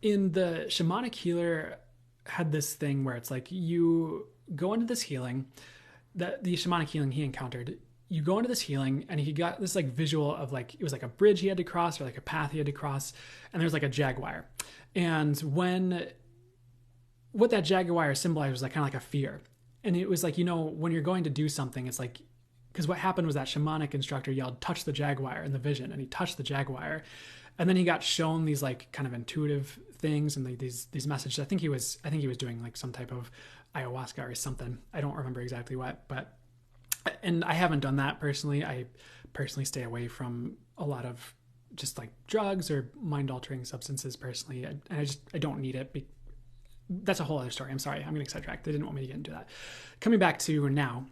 In the shamanic healer had this thing where it's like you go into this healing, that the shamanic healing he encountered, you go into this healing and he got this like visual of like, it was like a bridge he had to cross or like a path he had to cross. And there's like a jaguar. And what that jaguar symbolized was like kind of like a fear. And it was like, when you're going to do something, it's like, because what happened was that shamanic instructor yelled, touch the jaguar in the vision. And he touched the jaguar. And then he got shown these like kind of intuitive things and these messages. I think he was doing like some type of ayahuasca or something. I don't remember exactly what, and I haven't done that personally. I personally stay away from a lot of just like drugs or mind altering substances personally. I don't need it. That's a whole other story. I'm sorry. I'm getting sidetracked. They didn't want me to get into that. Coming back to now,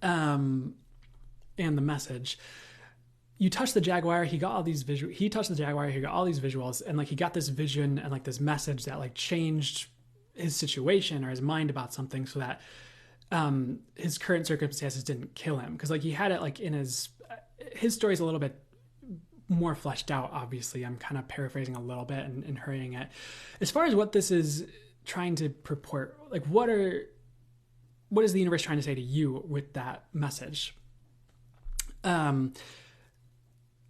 and the message, you touch the jaguar. He got all these he touched the jaguar. He got all these visuals, and like, he got this vision and like this message that like changed his situation or his mind about something so that, his current circumstances didn't kill him. Cause like he had it like in his story's a little bit more fleshed out. Obviously I'm kind of paraphrasing a little bit and hurrying it. As far as what this is trying to purport, like what is the universe trying to say to you with that message? I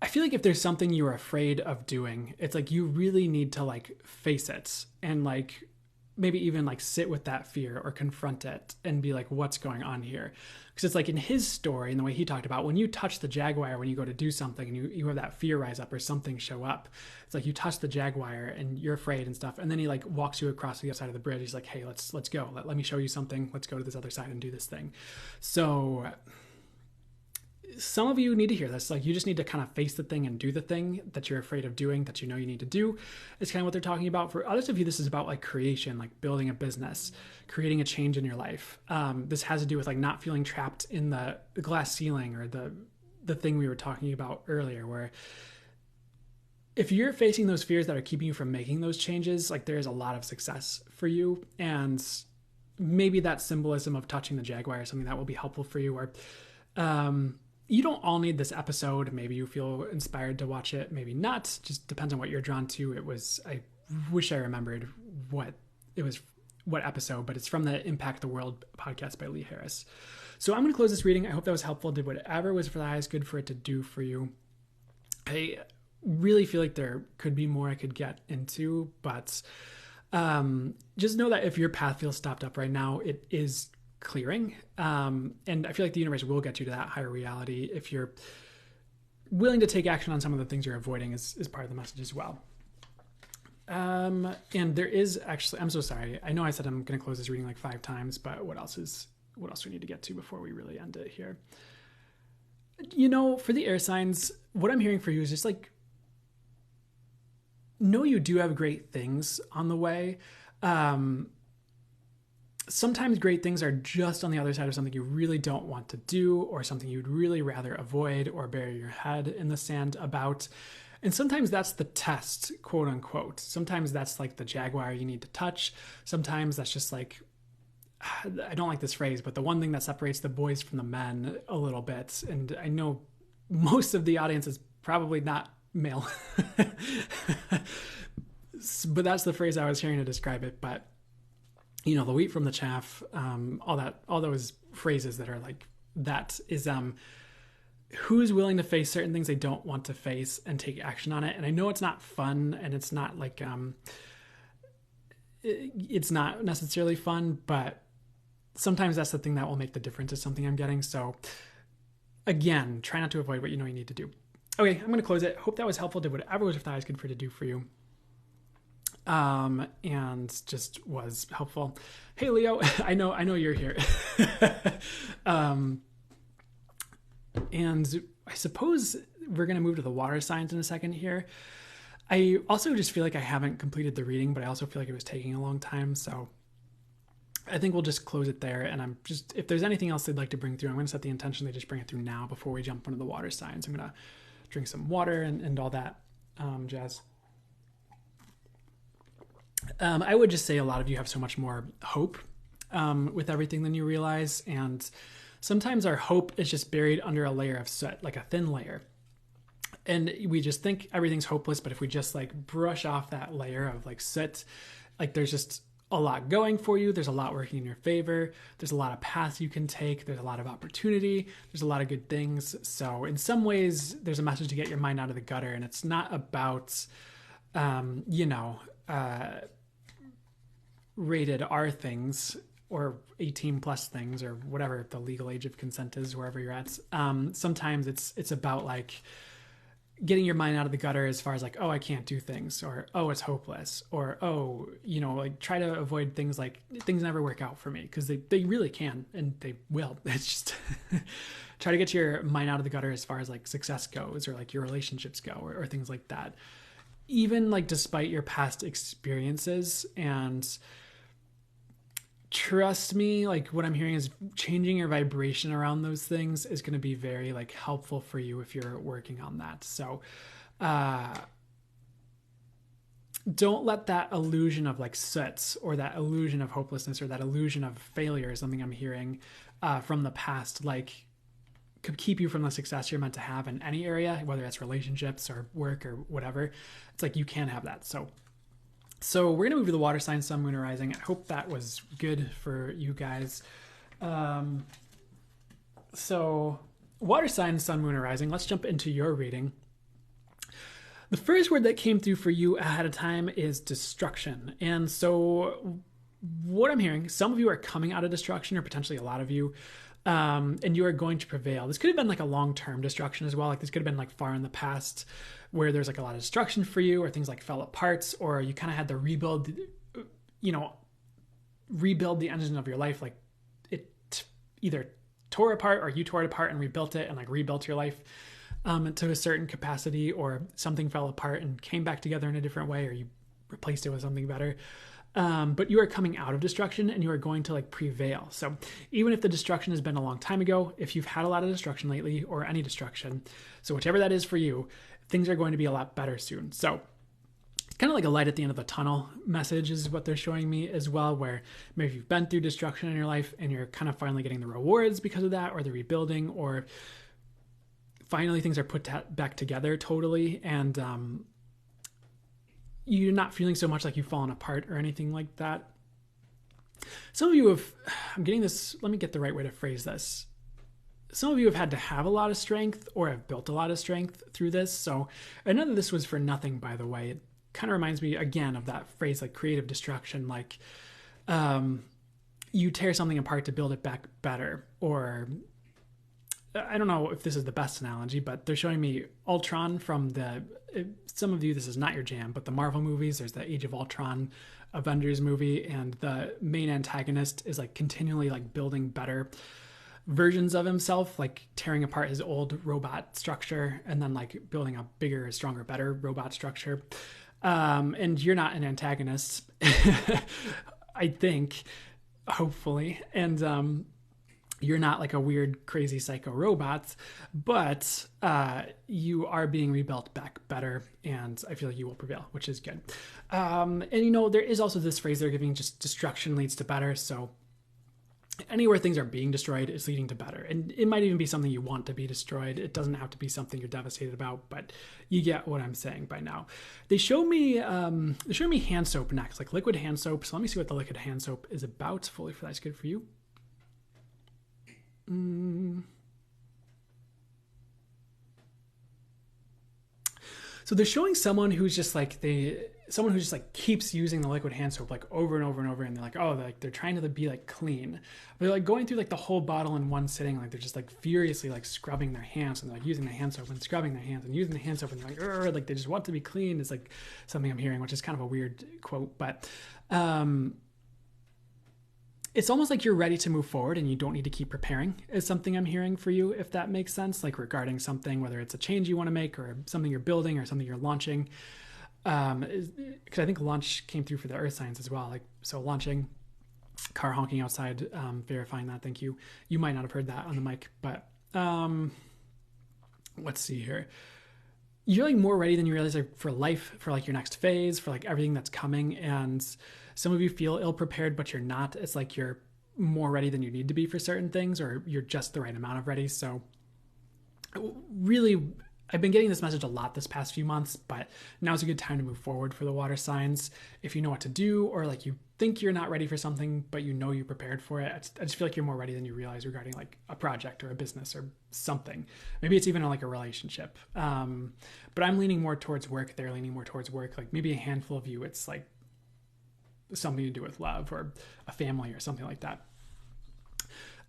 feel like if there's something you're afraid of doing, it's like, you really need to like face it and like, maybe even like sit with that fear or confront it and be like, what's going on here? Because it's like in his story and the way he talked about, when you touch the jaguar, when you go to do something and you have that fear rise up or something show up, it's like you touch the jaguar and you're afraid and stuff. And then he like walks you across the other side of the bridge. He's like, hey, let's go. Let me show you something. Let's go to this other side and do this thing. So some of you need to hear this. Like, you just need to kind of face the thing and do the thing that you're afraid of doing, that you know you need to do. It's kind of what they're talking about. For others of you, this is about like creation, like building a business, creating a change in your life. This has to do with like not feeling trapped in the glass ceiling or the thing we were talking about earlier, where if you're facing those fears that are keeping you from making those changes, like there's a lot of success for you. And maybe that symbolism of touching the jaguar is something that will be helpful for you. Or, you don't all need this episode. Maybe you feel inspired to watch it, maybe not. Just depends on what you're drawn to. I wish I remembered what episode, but it's from the Impact the World podcast by Lee Harris. So I'm going to close this reading. I hope that was helpful. Did whatever was for the highest good for it to do for you. I really feel like there could be more I could get into, but just know that if your path feels stopped up right now, it is clearing. And I feel like the universe will get you to that higher reality if you're willing to take action on some of the things you're avoiding is part of the message as well. And there is actually, I'm so sorry. I know I said I'm going to close this reading like 5 times, but what else do we need to get to before we really end it here? For the air signs, what I'm hearing for you is just like, know you do have great things on the way. Sometimes great things are just on the other side of something you really don't want to do, or something you'd really rather avoid or bury your head in the sand about. And sometimes that's the test, quote unquote. Sometimes that's like the jaguar you need to touch. Sometimes that's just like I don't like this phrase, but the one thing that separates the boys from the men a little bit, and I know most of the audience is probably not male, but that's the phrase I was hearing to describe it. But the wheat from the chaff, all those phrases that are like that is who's willing to face certain things they don't want to face and take action on it. And I know it's not fun, and it's not like it's not necessarily fun, but sometimes that's the thing that will make the difference is something I'm getting. So again, try not to avoid what you know you need to do. Okay, I'm going to close it. Hope that was helpful. Did whatever was thought I was good for to do for you. And just was helpful. Hey, Leo, I know you're here. And I suppose we're going to move to the water signs in a second here. I also just feel like I haven't completed the reading, but I also feel like it was taking a long time. So I think we'll just close it there. And if there's anything else they'd like to bring through, I'm going to set the intention they just bring it through now before we jump into the water signs. I'm going to drink some water and all that jazz. I would just say a lot of you have so much more hope with everything than you realize. And sometimes our hope is just buried under a layer of soot, like a thin layer. And we just think everything's hopeless. But if we just like brush off that layer of like soot, like there's just a lot going for you. There's a lot working in your favor. There's a lot of paths you can take. There's a lot of opportunity. There's a lot of good things. So in some ways, there's a message to get your mind out of the gutter. And it's not about, rated R things or 18 plus things or whatever the legal age of consent is, wherever you're at. Sometimes it's about like getting your mind out of the gutter as far as like, oh, I can't do things, or, oh, it's hopeless, or, oh, like try to avoid things like things never work out for me, because they really can, and they will. It's just try to get your mind out of the gutter as far as like success goes, or like your relationships go, or things like that. Even like despite your past experiences, and trust me, like what I'm hearing is changing your vibration around those things is going to be very like helpful for you if you're working on that. So don't let that illusion of like soot, or that illusion of hopelessness, or that illusion of failure, is something I'm hearing from the past, like could keep you from the success you're meant to have in any area, whether it's relationships or work or whatever. It's like you can have that. So we're going to move to the water sign, sun, moon, and rising. I hope that was good for you guys. So water sign, sun, moon, and rising. Let's jump into your reading. The first word that came through for you ahead of time is destruction. And so what I'm hearing, some of you are coming out of destruction, or potentially a lot of you, and you are going to prevail. This could have been like a long-term destruction as well. Like this could have been like far in the past where there's like a lot of destruction for you, or things like fell apart, or you kind of had to rebuild the engine of your life. Like it either tore apart, or you tore it apart and rebuilt it, and like rebuilt your life to a certain capacity, or something fell apart and came back together in a different way, or you replaced it with something better. But you are coming out of destruction, and you are going to like prevail. So even if the destruction has been a long time ago, if you've had a lot of destruction lately, or any destruction, so whichever that is for you, things are going to be a lot better soon. So it's kind of like a light at the end of the tunnel message is what they're showing me as well, where maybe you've been through destruction in your life and you're kind of finally getting the rewards because of that, or the rebuilding, or finally things are put back together totally. And, you're not feeling so much like you've fallen apart or anything like that. Some of you have, I'm getting this, let me get the right way to phrase this. Some of you have had to have a lot of strength, or have built a lot of strength through this. So none of this was for nothing, by the way. It kind of reminds me again of that phrase, like creative destruction, like you tear something apart to build it back better. Or I don't know if this is the best analogy, but they're showing me Ultron from some of you, this is not your jam, but the Marvel movies. There's the Age of Ultron Avengers movie, and the main antagonist is like continually like building better versions of himself, like tearing apart his old robot structure and then like building a bigger, stronger, better robot structure. And you're not an antagonist, I think, hopefully. And you're not like a weird, crazy psycho robot, but you are being rebuilt back better, and I feel like you will prevail, which is good. And there is also this phrase they're giving, just destruction leads to better. So anywhere things are being destroyed is leading to better. And it might even be something you want to be destroyed. It doesn't have to be something you're devastated about, but you get what I'm saying by now. They show me hand soap next, like liquid hand soap. So let me see what the liquid hand soap is about. Fully for that's good for you. So they're showing someone who's just like keeps using the liquid hand soap like over and over and over, and they're like, oh, they're trying to be like clean. They're like going through like the whole bottle in one sitting, like they're just like furiously like scrubbing their hands and like using the hand soap and scrubbing their hands and using the hand soap, and they're like they just want to be clean. Is like something I'm hearing, which is kind of a weird quote, but it's almost like you're ready to move forward and you don't need to keep preparing is something I'm hearing for you, if that makes sense, like regarding something, whether it's a change you want to make or something you're building or something you're launching. Because I think launch came through for the earth signs as well. Like, so launching, car honking outside, verifying that. Thank you. You might not have heard that on the mic, but let's see here. You're like more ready than you realize, like for life, for like your next phase, for like everything that's coming. And some of you feel ill prepared, but you're not. It's like you're more ready than you need to be for certain things, or you're just the right amount of ready. So really, I've been getting this message a lot this past few months, but now's a good time to move forward for the water signs. If you know what to do, or like you think you're not ready for something, but you know you're prepared for it, I just feel like you're more ready than you realize regarding like a project or a business or something. Maybe it's even like a relationship. But I'm leaning more towards work. They're leaning more towards work. Like maybe a handful of you, it's like something to do with love or a family or something like that.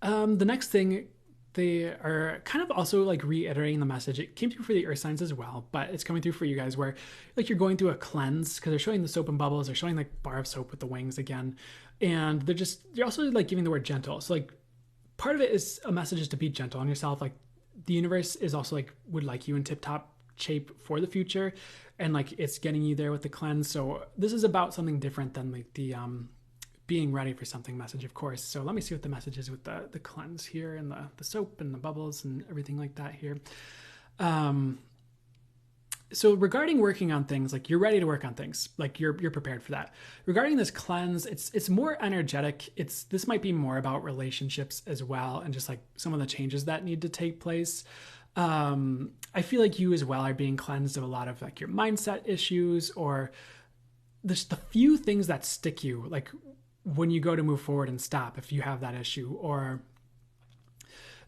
The next thing, they are kind of also like reiterating the message. It came through for the earth signs as well, but it's coming through for you guys where like you're going through a cleanse, because they're showing the soap and bubbles. They're showing like bar of soap with the wings again. And they're also like giving the word gentle. So like part of it is a message is to be gentle on yourself. Like the universe is also like would like you in tip top shape for the future, and like it's getting you there with the cleanse. So this is about something different than like the being ready for something message, of course. So let me see what the message is with the cleanse here and the soap and the bubbles and everything like that here. So regarding working on things, like you're ready to work on things, like you're prepared for that. Regarding this cleanse, it's more energetic. This might be more about relationships as well, and just like some of the changes that need to take place. I feel like you as well are being cleansed of a lot of like your mindset issues, or the few things that stick you, like when you go to move forward and stop, if you have that issue, or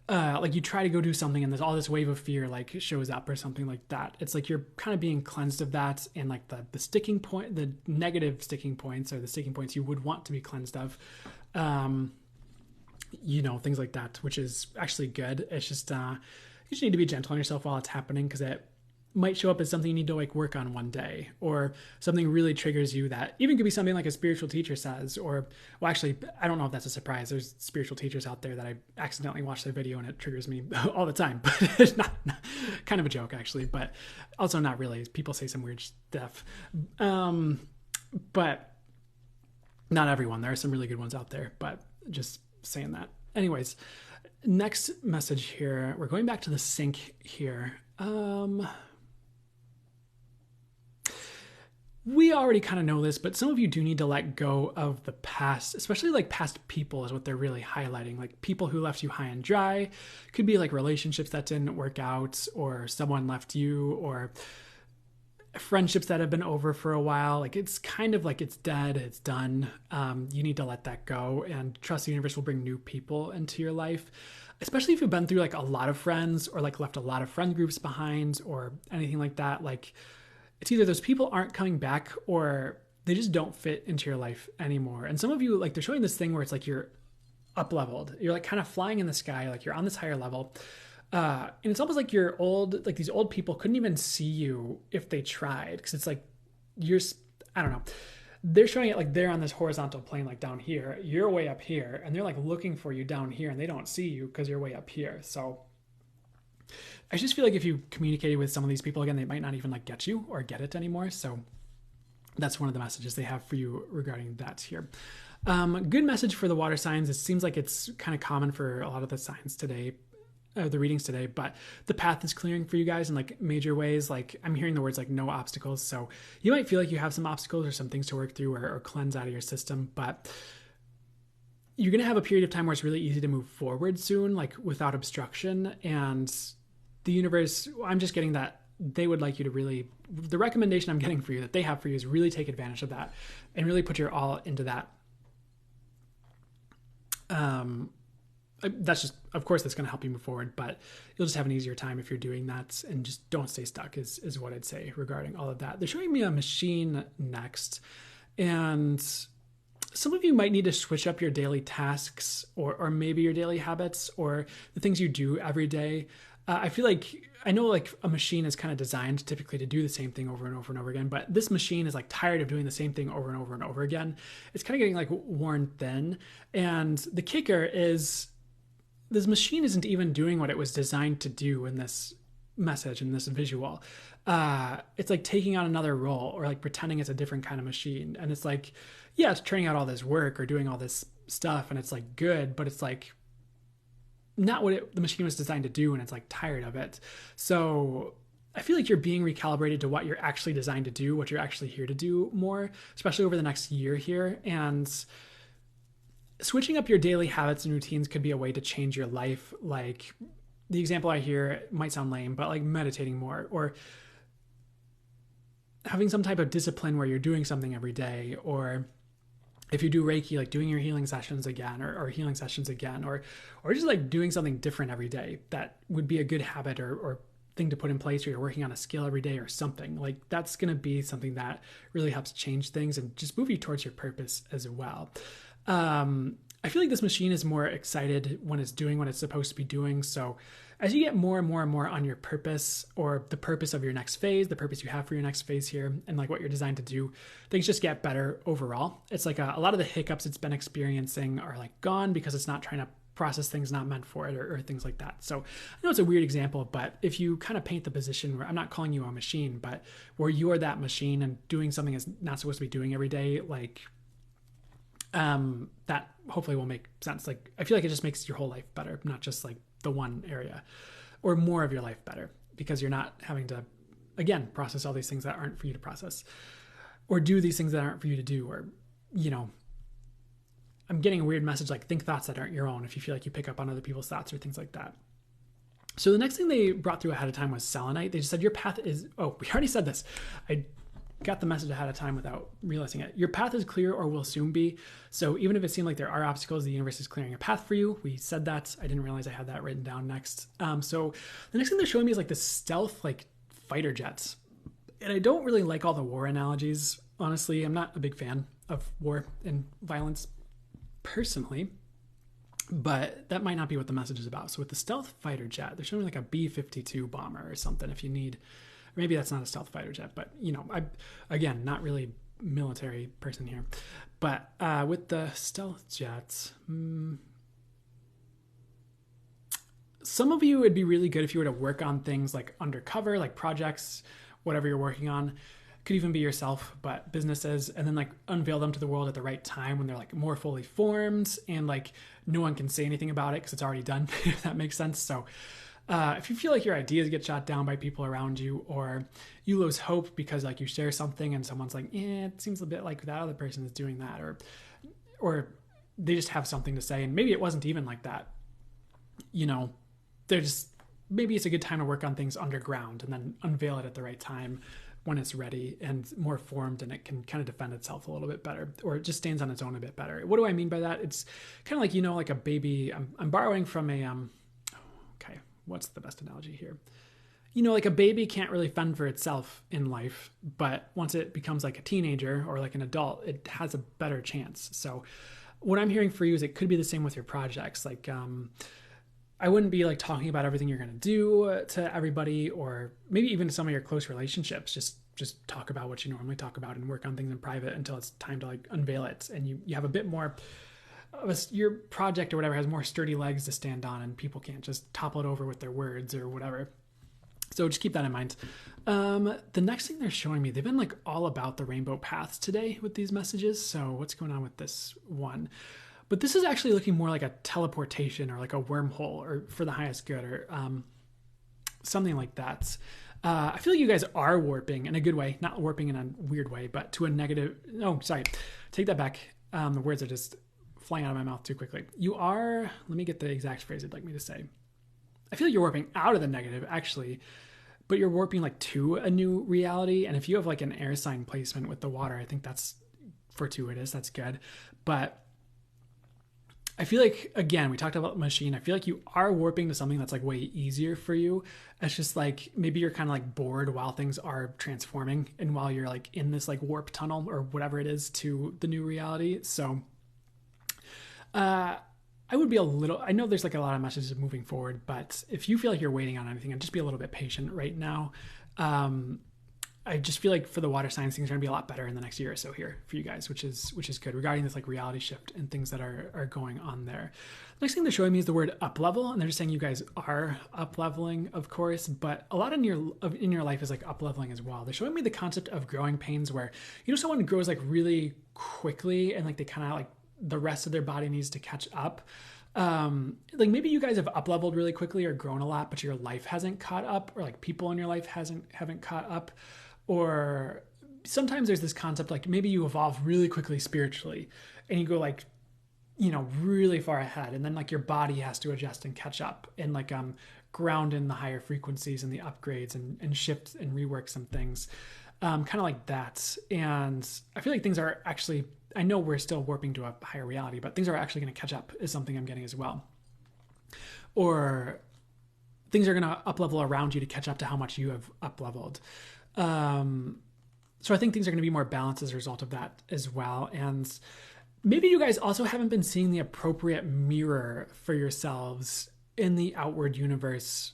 like you try to go do something and there's all this wave of fear like shows up or something like that. It's like you're kind of being cleansed of that, and like the sticking point, the negative sticking points, or the sticking points you would want to be cleansed of, things like that, which is actually good. It's just you just need to be gentle on yourself while it's happening, because it might show up as something you need to like work on one day, or something really triggers you that even could be something like a spiritual teacher says, or well, actually, I don't know if that's a surprise. There's spiritual teachers out there that I accidentally watch their video and it triggers me all the time, but it's not kind of a joke actually, but also not really. People say some weird stuff. But not everyone. There are some really good ones out there, but just saying that. Anyways, next message here. We're going back to the sink here. We already kind of know this, but some of you do need to let go of the past, especially like past people is what they're really highlighting. Like people who left you high and dry. Could be like relationships that didn't work out, or someone left you, or friendships that have been over for a while. Like it's kind of like it's dead, it's done. You need to let that go and trust the universe will bring new people into your life, especially if you've been through like a lot of friends, or like left a lot of friend groups behind, or anything like that. Like it's either those people aren't coming back, or they just don't fit into your life anymore. And some of you, like they're showing this thing where it's like you're up leveled. You're like kind of flying in the sky, like you're on this higher level. And it's almost like you're old, like these old people couldn't even see you if they tried. Because it's like I don't know. They're showing it like they're on this horizontal plane, like down here. You're way up here, and they're like looking for you down here, and they don't see you because you're way up here. So I just feel like if you communicated with some of these people again, they might not even like get you or get it anymore. So that's one of the messages they have for you regarding that here. Good message for the water signs. It seems like it's kind of common for a lot of the signs today, the readings today, but the path is clearing for you guys in like major ways. Like I'm hearing the words like no obstacles. So you might feel like you have some obstacles or some things to work through or cleanse out of your system, but you're going to have a period of time where it's really easy to move forward soon, like without obstruction. And the universe, I'm just getting that they would like you to really, the recommendation I'm getting for you that they have for you is really take advantage of that and really put your all into that. That's just, of course, that's going to help you move forward, but you'll just have an easier time if you're doing that, and just don't stay stuck is what I'd say regarding all of that. They're showing me a machine next, and some of you might need to switch up your daily tasks or maybe your daily habits or the things you do every day. I feel like, I know like a machine is kind of designed typically to do the same thing over and over and over again, but this machine is like tired of doing the same thing over and over and over again. It's kind of getting like worn thin. And the kicker is this machine isn't even doing what it was designed to do in this message, in this visual. It's like taking on another role or like pretending it's a different kind of machine. And it's like, yeah, it's turning out all this work or doing all this stuff and it's like good, but it's like not what the machine was designed to do, and it's like tired of it. So I feel like you're being recalibrated to what you're actually designed to do, what you're actually here to do more, especially over the next year here. And switching up your daily habits and routines could be a way to change your life. Like the example I hear might sound lame, but like meditating more or having some type of discipline where you're doing something every day, or if you do Reiki, like doing your healing sessions again or healing sessions again, or just like doing something different every day. That would be a good habit or thing to put in place, or you're working on a skill every day or something. Like that's going to be something that really helps change things and just move you towards your purpose as well. I feel like this machine is more excited when it's doing what it's supposed to be doing. So as you get more and more and more on your purpose or the purpose of your next phase, the purpose you have for your next phase here, and like what you're designed to do, things just get better overall. It's like a lot of the hiccups it's been experiencing are like gone because it's not trying to process things not meant for it or things like that. So I know it's a weird example, but if you kind of paint the position where I'm not calling you a machine, but where you're that machine and doing something it's not supposed to be doing every day, like that hopefully will make sense. Like I feel like it just makes your whole life better, not just like the one area, or more of your life better, because you're not having to, again, process all these things that aren't for you to process, or do these things that aren't for you to do, or, you know, I'm getting a weird message like think thoughts that aren't your own if you feel like you pick up on other people's thoughts or things like that. So the next thing they brought through ahead of time was selenite. They just said your path is, oh, we already said this. I got the message ahead of time without realizing it. Your path is clear or will soon be. So even if it seemed like there are obstacles, the universe is clearing a path for you. We said that. I didn't realize I had that written down next. So the next thing they're showing me is like this stealth, like fighter jets. And I don't really like all the war analogies. Honestly, I'm not a big fan of war and violence personally, but that might not be what the message is about. So with the stealth fighter jet, they're showing me like a B-52 bomber or something if you need. Maybe that's not a stealth fighter jet, but you know, again, not really military person here. But with the stealth jets, some of you, it'd be really good if you were to work on things like undercover, like projects, whatever you're working on. Could even be yourself, but businesses, and then like unveil them to the world at the right time when they're like more fully formed and like no one can say anything about it because it's already done, if that makes sense. So if you feel like your ideas get shot down by people around you, or you lose hope because like you share something and someone's like, it seems a bit like that other person is doing that, or they just have something to say and maybe it wasn't even like that, you know, maybe it's a good time to work on things underground and then unveil it at the right time when it's ready and more formed and it can kind of defend itself a little bit better, or it just stands on its own a bit better. What do I mean by that? It's kind of like, you know, like a baby. I'm borrowing from okay, what's the best analogy here? You know, like a baby can't really fend for itself in life, but once it becomes like a teenager or like an adult, it has a better chance. So what I'm hearing for you is it could be the same with your projects. Like, I wouldn't be like talking about everything you're going to do to everybody, or maybe even some of your close relationships. Just talk about what you normally talk about and work on things in private until it's time to like unveil it. And you have a bit more of your project or whatever has more sturdy legs to stand on, and people can't just topple it over with their words or whatever. So just keep that in mind. The next thing they're showing me, they've been like all about the rainbow paths today with these messages. So what's going on with this one? But this is actually looking more like a teleportation or like a wormhole or for the highest good or something like that. I feel like you guys are warping in a good way, not warping in a weird way, but to a negative. No, sorry, take that back. The words are just flying out of my mouth too quickly. You are, let me get the exact phrase I'd like me to say. I feel like you're warping out of the negative, actually, but you're warping like to a new reality. And if you have like an air sign placement with the water, I think that's fortuitous. That's good. But I feel like, again, we talked about machine. I feel like you are warping to something that's like way easier for you. It's just like, maybe you're kind of like bored while things are transforming and while you're like in this like warp tunnel or whatever it is to the new reality. So, I would be a little, I know there's like a lot of messages moving forward, but if you feel like you're waiting on anything, I'd just be a little bit patient right now. I just feel like for the water signs, things are gonna be a lot better in the next year or so here for you guys, which is good regarding this like reality shift and things that are going on there. The next thing they're showing me is the word up level, and they're just saying you guys are up leveling, of course, but a lot in your life is like up leveling as well. They're showing me the concept of growing pains where, you know, someone grows like really quickly and like they kind of like the rest of their body needs to catch up. Like maybe you guys have up leveled really quickly or grown a lot, but your life hasn't caught up, or like people in your life haven't caught up. Or sometimes there's this concept like maybe you evolve really quickly spiritually and you go like, you know, really far ahead, and then like your body has to adjust and catch up and like ground in the higher frequencies and the upgrades and shift and rework some things, kind of like that. And I feel like things are actually, I know we're still warping to a higher reality, but things are actually going to catch up is something I'm getting as well. Or things are going to up level around you to catch up to how much you have up leveled. So I think things are going to be more balanced as a result of that as well. And maybe you guys also haven't been seeing the appropriate mirror for yourselves in the outward universe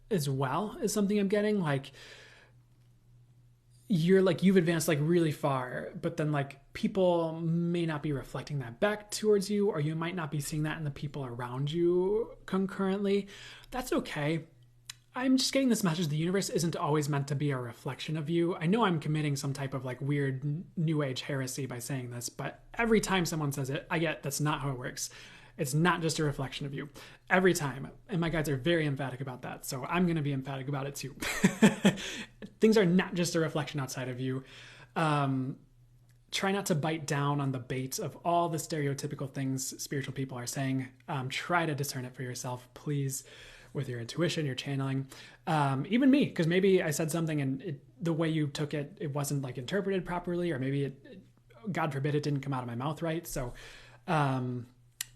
as well, is something I'm getting. Like you've advanced like really far, but then like people may not be reflecting that back towards you, or you might not be seeing that in the people around you concurrently. That's okay. I'm just getting this message. The universe isn't always meant to be a reflection of you. I know I'm committing some type of like weird new age heresy by saying this, but every time someone says it, I get that's not how it works. It's not just a reflection of you every time. And my guides are very emphatic about that. So I'm going to be emphatic about it too. Things are not just a reflection outside of you. Try not to bite down on the bait of all the stereotypical things spiritual people are saying. Try to discern it for yourself, please, with your intuition, your channeling. Even me, because maybe I said something and the way you took it, it wasn't like interpreted properly, or maybe God forbid, it didn't come out of my mouth right. So,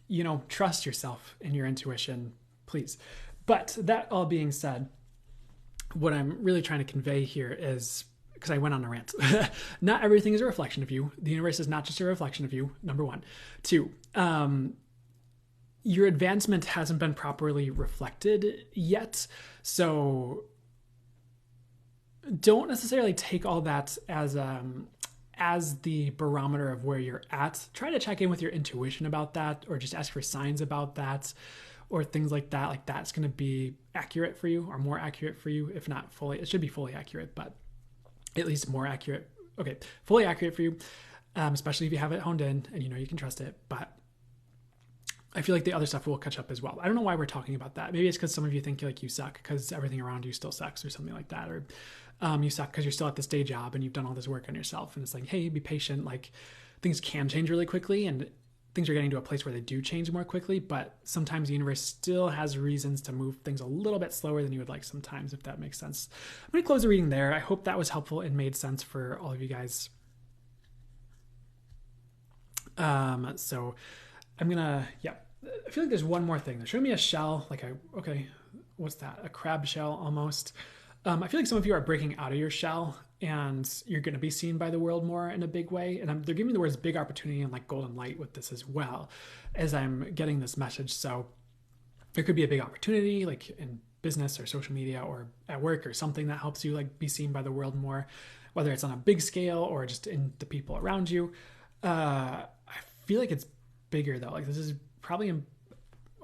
you know, trust yourself in your intuition, please. But that all being said, what I'm really trying to convey here is, because I went on a rant, not everything is a reflection of you. The universe is not just a reflection of you, number one. Two, your advancement hasn't been properly reflected yet. So don't necessarily take all that as the barometer of where you're at. Try to check in with your intuition about that, or just ask for signs about that, or things like that. Like that's going to be accurate for you, or more accurate for you. If not fully, it should be fully accurate, but at least more accurate. Okay, fully accurate for you, especially if you have it honed in and you know you can trust it. But I feel like the other stuff will catch up as well. I don't know why we're talking about that. Maybe it's because some of you think like you suck because everything around you still sucks, or something like that. Or you suck because you're still at this day job and you've done all this work on yourself. And it's like, hey, be patient. Like things can change really quickly, and things are getting to a place where they do change more quickly. But sometimes the universe still has reasons to move things a little bit slower than you would like sometimes, if that makes sense. I'm going to close the reading there. I hope that was helpful and made sense for all of you guys. So I'm going to, I feel like there's one more thing. They're showing me a shell, okay, what's that? A crab shell almost. I feel like some of you are breaking out of your shell and you're going to be seen by the world more in a big way. And they're giving me the words big opportunity and like golden light with this as well, as I'm getting this message. So there could be a big opportunity like in business or social media or at work or something that helps you like be seen by the world more, whether it's on a big scale or just in the people around you. I feel like it's bigger though. Like this is probably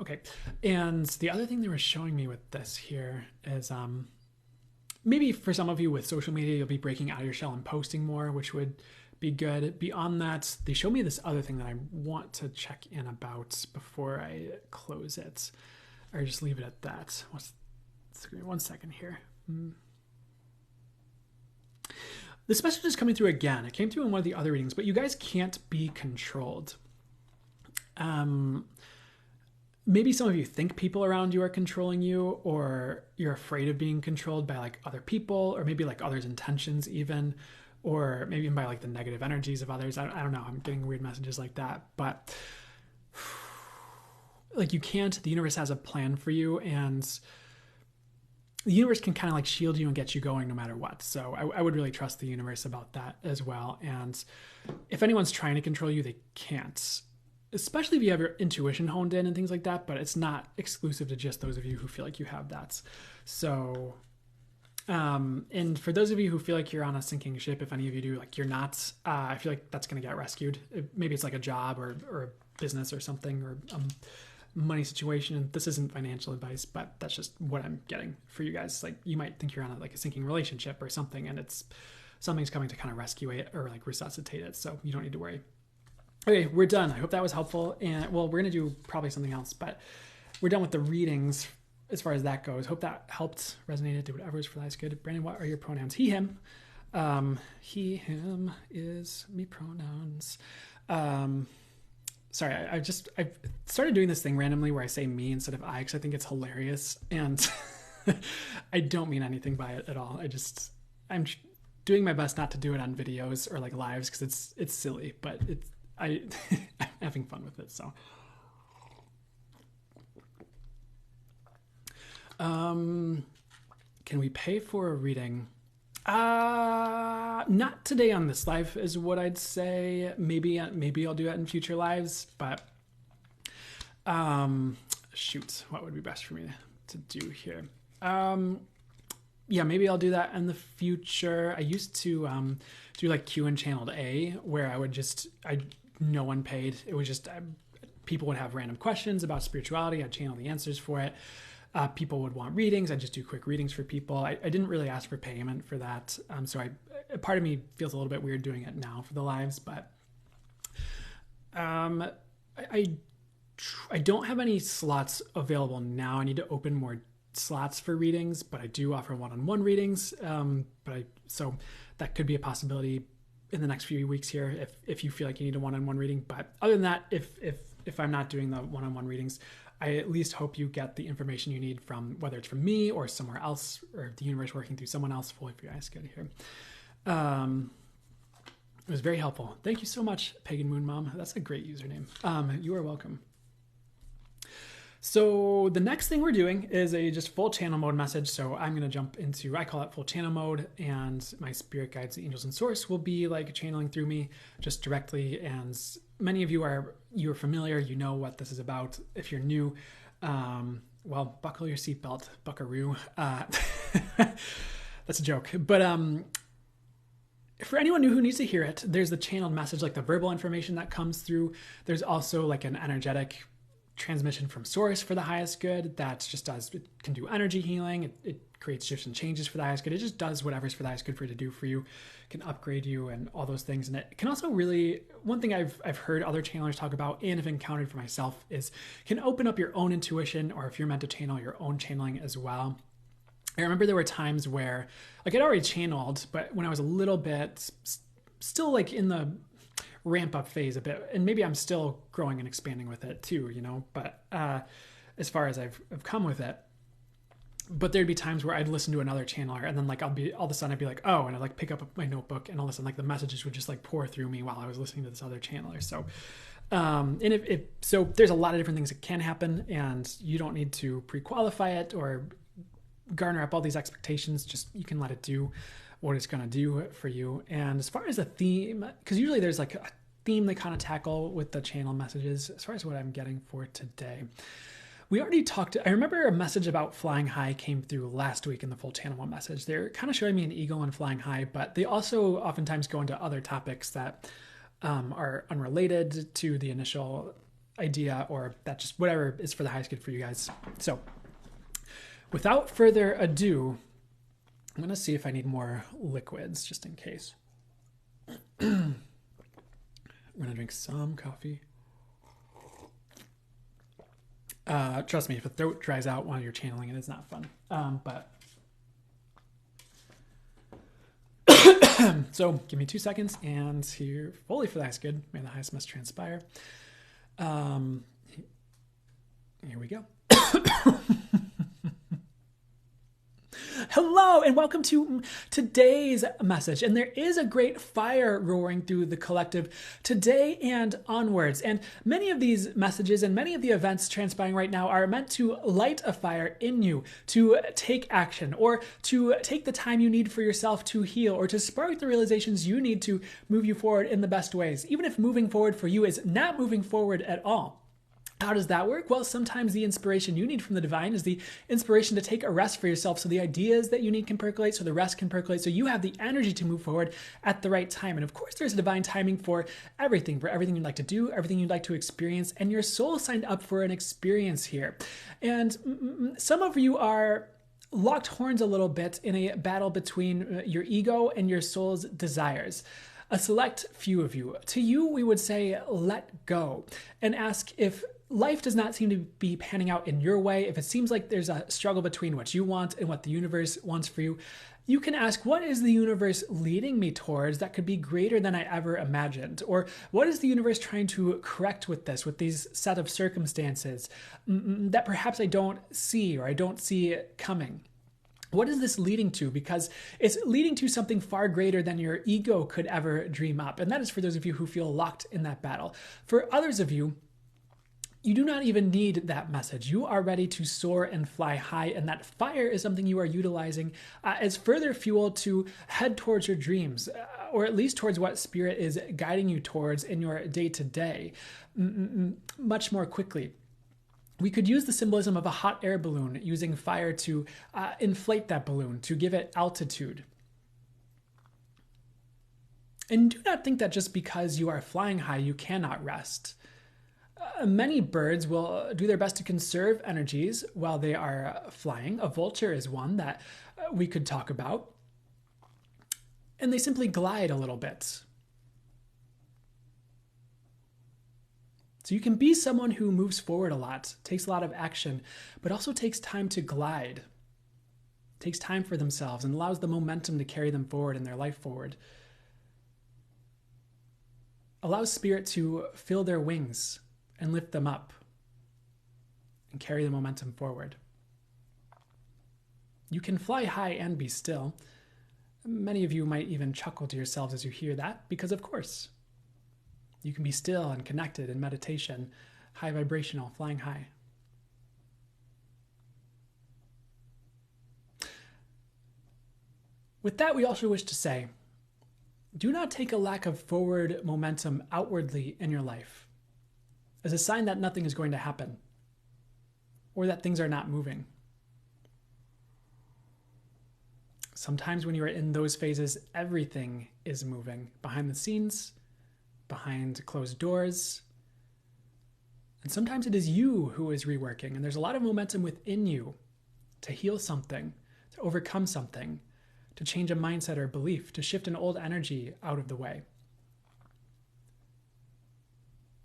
okay. And the other thing they were showing me with this here is maybe for some of you with social media, you'll be breaking out of your shell and posting more, which would be good. Beyond that, they show me this other thing that I want to check in about before I close it, or just leave it at that. One second here. This message is coming through again. It came through in one of the other readings, but you guys can't be controlled. Maybe some of you think people around you are controlling you, or you're afraid of being controlled by like other people, or maybe like others' intentions even, or maybe even by like the negative energies of others. I don't know. I'm getting weird messages like that, but like you can't, the universe has a plan for you, and the universe can kind of like shield you and get you going no matter what. So I would really trust the universe about that as well. And if anyone's trying to control you, they can't, especially if you have your intuition honed in and things like that, but it's not exclusive to just those of you who feel like you have that. So, and for those of you who feel like you're on a sinking ship, if any of you do, like you're not, I feel like that's going to get rescued. Maybe it's like a job or a business or something, or money situation. And this isn't financial advice, but that's just what I'm getting for you guys. Like you might think you're on like a sinking relationship or something, and it's something's coming to kind of rescue it or like resuscitate it. So you don't need to worry. Okay, we're done. I hope that was helpful. And well, we're going to do probably something else, but we're done with the readings as far as that goes. Hope that helped, resonated, did whatever is for the highest good. Brandon, what are your pronouns? He, him. He, him is me pronouns. Sorry, I started doing this thing randomly where I say me instead of I, because I think it's hilarious. And I don't mean anything by it at all. I'm doing my best not to do it on videos or like lives because it's silly, but I'm having fun with it. So, can we pay for a reading? Not today on this live is what I'd say. Maybe I'll do that in future lives, but, shoot, what would be best for me to do here? Yeah, maybe I'll do that in the future. I used to, do like Untitled.ee where no one paid. It was just, people would have random questions about spirituality. I'd channel the answers for it. People would want readings. I'd just do quick readings for people. I didn't really ask for payment for that. So part of me feels a little bit weird doing it now for the lives, but I don't have any slots available now. I need to open more slots for readings, but I do offer one-on-one readings. So that could be a possibility in the next few weeks here if you feel like you need a one-on-one reading. But other than that, if I'm not doing the one-on-one readings, I at least hope you get the information you need from, whether it's from me or somewhere else, or the universe working through someone else, fully for your eyes good here. It was very helpful. Thank you so much, Pagan Moon Mom. That's a great username. You are welcome. So the next thing we're doing is a just full channel mode message. So I'm going to jump into, I call it full channel mode, and my spirit guides, the angels and source will be like channeling through me just directly. And many of you're familiar, you know what this is about. If you're new, well, buckle your seatbelt, buckaroo. That's a joke. But for anyone new who needs to hear it, there's the channeled message, like the verbal information that comes through. There's also like an energetic transmission from source for the highest good that just it can do energy healing. It creates shifts and changes for the highest good. It just does whatever's for the highest good for it to do for you. It can upgrade you and all those things. And it can also really, one thing I've heard other channelers talk about and have encountered for myself is can open up your own intuition, or if you're meant to channel, your own channeling as well. I remember there were times where like I'd already channeled, but when I was a little bit still like in the ramp up phase a bit, and maybe I'm still growing and expanding with it too, but as far as I've come with it, but there'd be times where I'd listen to another channeler, and then like all of a sudden I'd be like, oh, and I'd like pick up my notebook, and all of a sudden like the messages would just like pour through me while I was listening to this other channeler. So so there's a lot of different things that can happen, and you don't need to pre-qualify it or garner up all these expectations. Just you can let it do what it's going to do for you. And as far as a theme, because usually there's like a theme they kind of tackle with the channel messages, as far as what I'm getting for today, we already talked. I remember a message about flying high came through last week in the full channel one message. They're kind of showing me an eagle and flying high, but they also oftentimes go into other topics that are unrelated to the initial idea, or that just whatever is for the highest good for you guys. So without further ado, I'm going to see if I need more liquids just in case. I'm going to drink some coffee. Trust me, if a throat dries out while you're channeling it, it's not fun. But so give me 2 seconds, and here, fully for the highest good, may the highest must transpire. Here we go. Hello and welcome to today's message. And there is a great fire roaring through the collective today and onwards. And many of these messages and many of the events transpiring right now are meant to light a fire in you, to take action, or to take the time you need for yourself to heal, or to spark the realizations you need to move you forward in the best ways, even if moving forward for you is not moving forward at all. How does that work? Well, sometimes the inspiration you need from the divine is the inspiration to take a rest for yourself so the ideas that you need can percolate, so the rest can percolate, so you have the energy to move forward at the right time. And of course, there's a divine timing for everything you'd like to do, everything you'd like to experience, and your soul signed up for an experience here. And some of you are locked horns a little bit in a battle between your ego and your soul's desires. A select few of you. To you, we would say, let go, and ask if life does not seem to be panning out in your way, if it seems like there's a struggle between what you want and what the universe wants for you, you can ask, what is the universe leading me towards that could be greater than I ever imagined? Or what is the universe trying to correct with these set of circumstances that perhaps I don't see or I don't see coming? What is this leading to? Because it's leading to something far greater than your ego could ever dream up. And that is for those of you who feel locked in that battle. For others of you, you do not even need that message. You are ready to soar and fly high, and that fire is something you are utilizing as further fuel to head towards your dreams, or at least towards what spirit is guiding you towards in your day-to-day much more quickly. We could use the symbolism of a hot air balloon, using fire to inflate that balloon, to give it altitude. And do not think that just because you are flying high, you cannot rest. Many birds will do their best to conserve energies while they are flying. A vulture is one that we could talk about. And they simply glide a little bit. So you can be someone who moves forward a lot, takes a lot of action, but also takes time to glide, takes time for themselves, and allows the momentum to carry them forward in their life forward. Allows spirit to fill their wings and lift them up and carry the momentum forward. You can fly high and be still. Many of you might even chuckle to yourselves as you hear that, because of course, you can be still and connected in meditation, high vibrational, flying high. With that, we also wish to say, do not take a lack of forward momentum outwardly in your life as a sign that nothing is going to happen or that things are not moving. Sometimes when you are in those phases, everything is moving behind the scenes, behind closed doors. And sometimes it is you who is reworking, and there's a lot of momentum within you to heal something, to overcome something, to change a mindset or belief, to shift an old energy out of the way.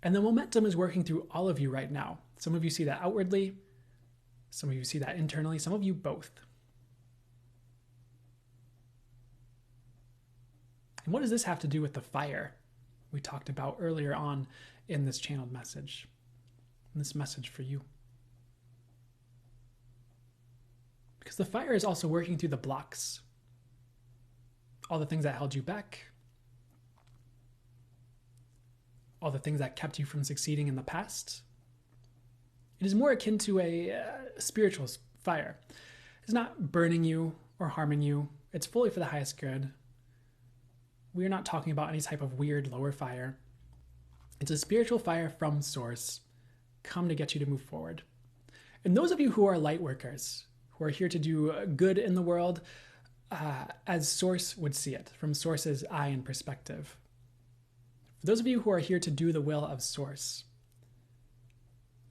And the momentum is working through all of you right now. Some of you see that outwardly, some of you see that internally, some of you both. And what does this have to do with the fire we talked about earlier on in this channeled message, in this message for you? Because the fire is also working through the blocks, all the things that held you back, all the things that kept you from succeeding in the past. It is more akin to a spiritual fire. It's not burning you or harming you. It's fully for the highest good. We are not talking about any type of weird lower fire. It's a spiritual fire from source, come to get you to move forward. And those of you who are light workers, who are here to do good in the world, as source would see it, from source's eye and perspective. For those of you who are here to do the will of source,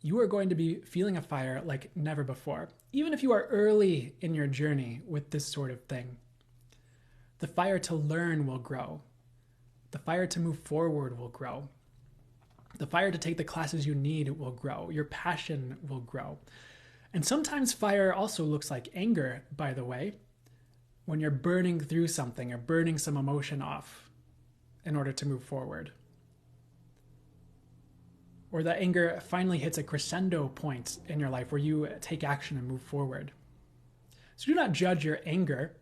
you are going to be feeling a fire like never before, even if you are early in your journey with this sort of thing. The fire to learn will grow. The fire to move forward will grow. The fire to take the classes you need will grow. Your passion will grow. And sometimes fire also looks like anger, by the way, when you're burning through something or burning some emotion off in order to move forward. or the anger finally hits a crescendo point in your life where you take action and move forward. So do not judge your anger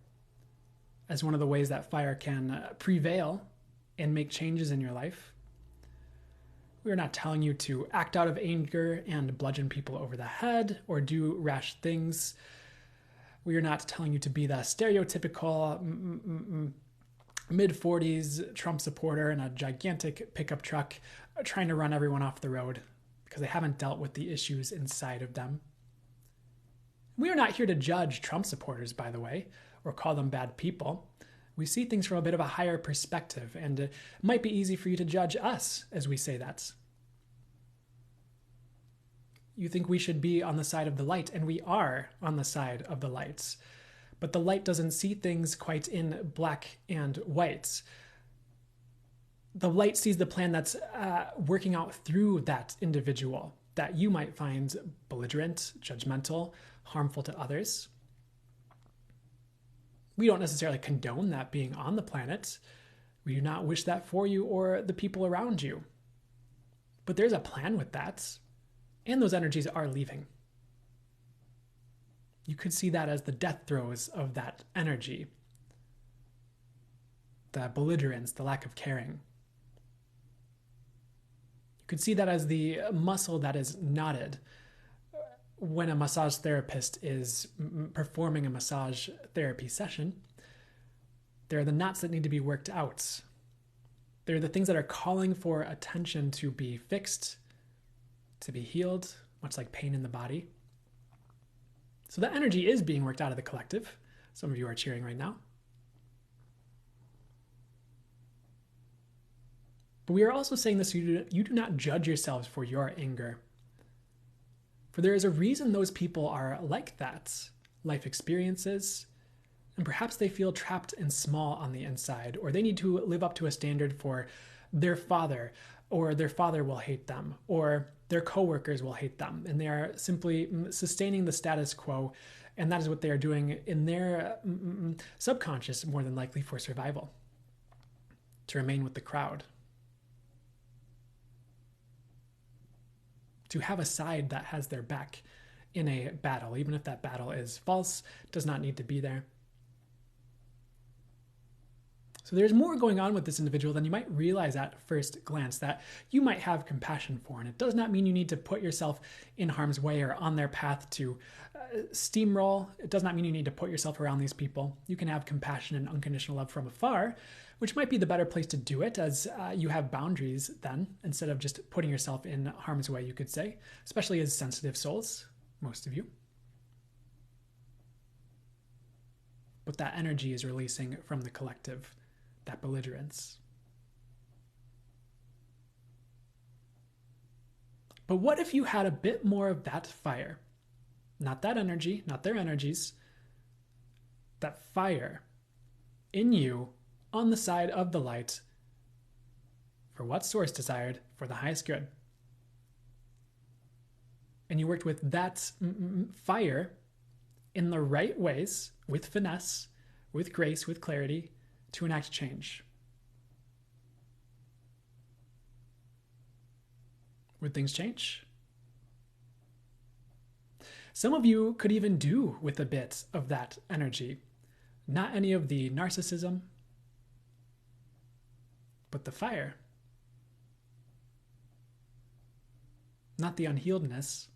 as one of the ways that fire can prevail and make changes in your life. We are not telling you to act out of anger and bludgeon people over the head or do rash things. We are not telling you to be the stereotypical mid-40s Trump supporter in a gigantic pickup truck trying to run everyone off the road because they haven't dealt with the issues inside of them. We are not here to judge Trump supporters, by the way, or call them bad people. We see things from a bit of a higher perspective, and it might be easy for you to judge us as we say that. You think we should be on the side of the light, and we are on the side of the light. But the light doesn't see things quite in black and white. The light sees the plan that's working out through that individual that you might find belligerent, judgmental, harmful to others. We don't necessarily condone that being on the planet. We do not wish that for you or the people around you. But there's a plan with that, and those energies are leaving. You could see that as the death throes of that energy, the belligerence, the lack of caring. You could see that as the muscle that is knotted when a massage therapist is performing a massage therapy session. There are the knots that need to be worked out. There are the things that are calling for attention to be fixed, to be healed, much like pain in the body. So that energy is being worked out of the collective. Some of you are cheering right now. But we are also saying this, you do not judge yourselves for your anger. For there is a reason those people are like that. Life experiences, and perhaps they feel trapped and small on the inside, or they need to live up to a standard for their father, or their father will hate them, or their coworkers will hate them, and they are simply sustaining the status quo, and that is what they are doing in their subconscious, more than likely for survival, to remain with the crowd. To have a side that has their back in a battle, even if that battle is false, does not need to be there. So there's more going on with this individual than you might realize at first glance that you might have compassion for. And it does not mean you need to put yourself in harm's way or on their path to steamroll. It does not mean you need to put yourself around these people. You can have compassion and unconditional love from afar, which might be the better place to do it, as you have boundaries then, instead of just putting yourself in harm's way, you could say, especially as sensitive souls, most of you. But that energy is releasing from the collective, that belligerence. But what if you had a bit more of that fire? Not that energy, not their energies, that fire in you on the side of the light for what source desired for the highest good. And you worked with that fire in the right ways, with finesse, with grace, with clarity, to enact change. Would things change? Some of you could even do with a bit of that energy. Not any of the narcissism, but the fire. Not the unhealedness.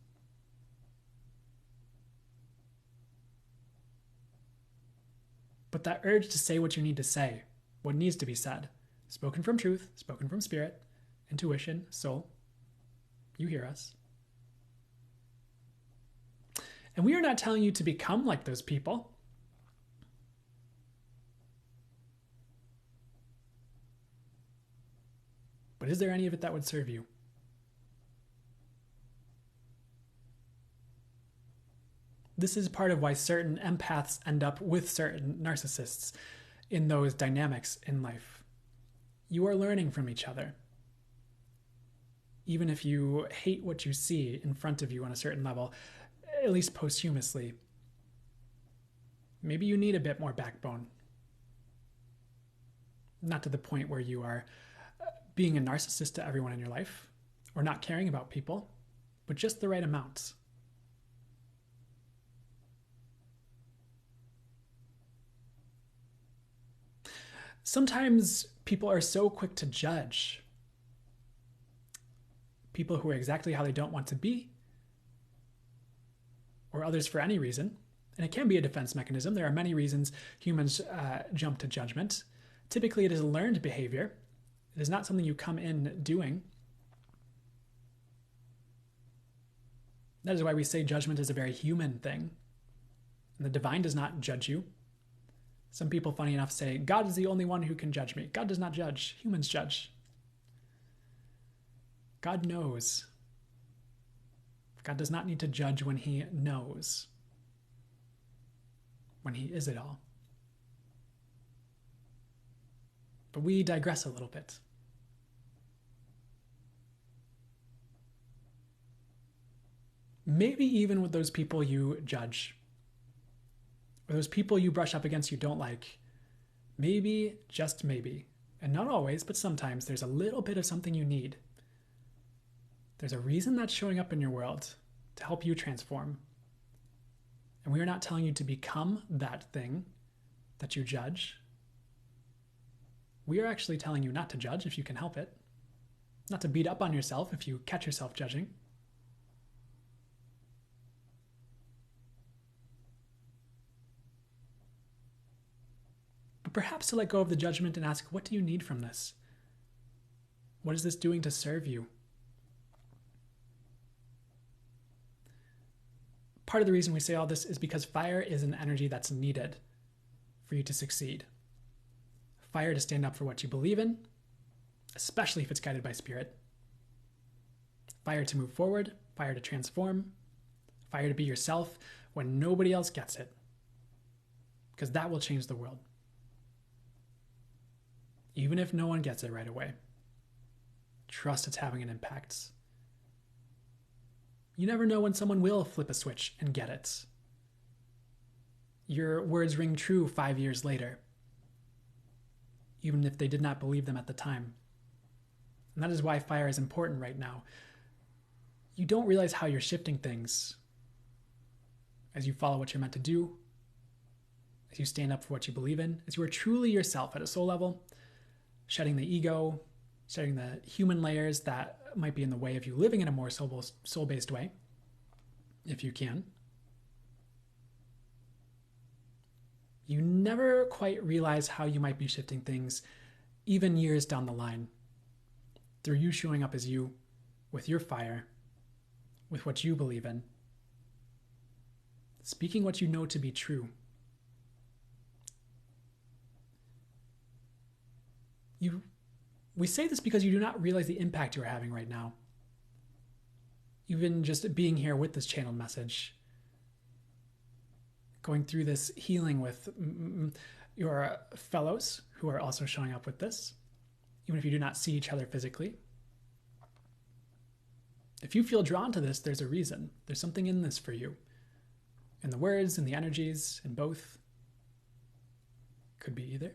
But that urge to say what you need to say, what needs to be said, spoken from truth, spoken from spirit, intuition, soul. You hear us. And we are not telling you to become like those people. But is there any of it that would serve you? This is part of why certain empaths end up with certain narcissists in those dynamics in life. You are learning from each other. Even if you hate what you see in front of you on a certain level, at least posthumously, maybe you need a bit more backbone. Not to the point where you are being a narcissist to everyone in your life, or not caring about people, but just the right amount. Sometimes people are so quick to judge people who are exactly how they don't want to be, or others for any reason. And it can be a defense mechanism. There are many reasons humans jump to judgment. Typically, it is a learned behavior. It is not something you come in doing. That is why we say judgment is a very human thing. And the divine does not judge you. Some people, funny enough, say, God is the only one who can judge me. God does not judge. Humans judge. God knows. God does not need to judge when he knows. When he is it all. But we digress a little bit. Maybe even with those people you judge, or those people you brush up against you don't like, maybe, just maybe, and not always, but sometimes there's a little bit of something you need. There's a reason that's showing up in your world to help you transform. And we are not telling you to become that thing that you judge. We are actually telling you not to judge if you can help it, not to beat up on yourself if you catch yourself judging. But perhaps to let go of the judgment and ask, what do you need from this? What is this doing to serve you? Part of the reason we say all this is because fire is an energy that's needed for you to succeed. Fire to stand up for what you believe in, especially if it's guided by spirit. Fire to move forward, fire to transform, fire to be yourself when nobody else gets it. Because that will change the world. Even if no one gets it right away. Trust it's having an impact. You never know when someone will flip a switch and get it. Your words ring true 5 years later, even if they did not believe them at the time. And that is why fire is important right now. You don't realize how you're shifting things as you follow what you're meant to do, as you stand up for what you believe in, as you are truly yourself at a soul level, shedding the ego, shedding the human layers that might be in the way of you living in a more soul-based way, if you can. You never quite realize how you might be shifting things, even years down the line, through you showing up as you, with your fire, with what you believe in, speaking what you know to be true. We say this because you do not realize the impact you are having right now. Even just being here with this channeled message, going through this healing with your fellows who are also showing up with this, even if you do not see each other physically. If you feel drawn to this, there's a reason. There's something in this for you. In the words, in the energies, in both. Could be either.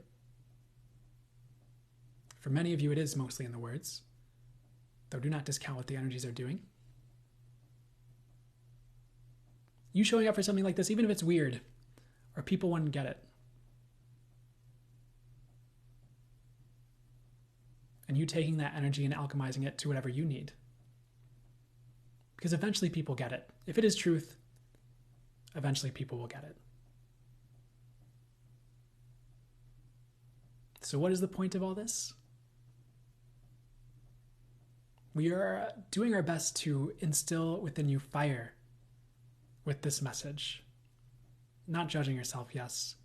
For many of you, it is mostly in the words, though do not discount what the energies are doing. You showing up for something like this, even if it's weird, or people wouldn't get it, and you taking that energy and alchemizing it to whatever you need. Because eventually people get it. If it is truth, eventually people will get it. So what is the point of all this? We are doing our best to instill within you fire with this message. Not judging yourself, yes,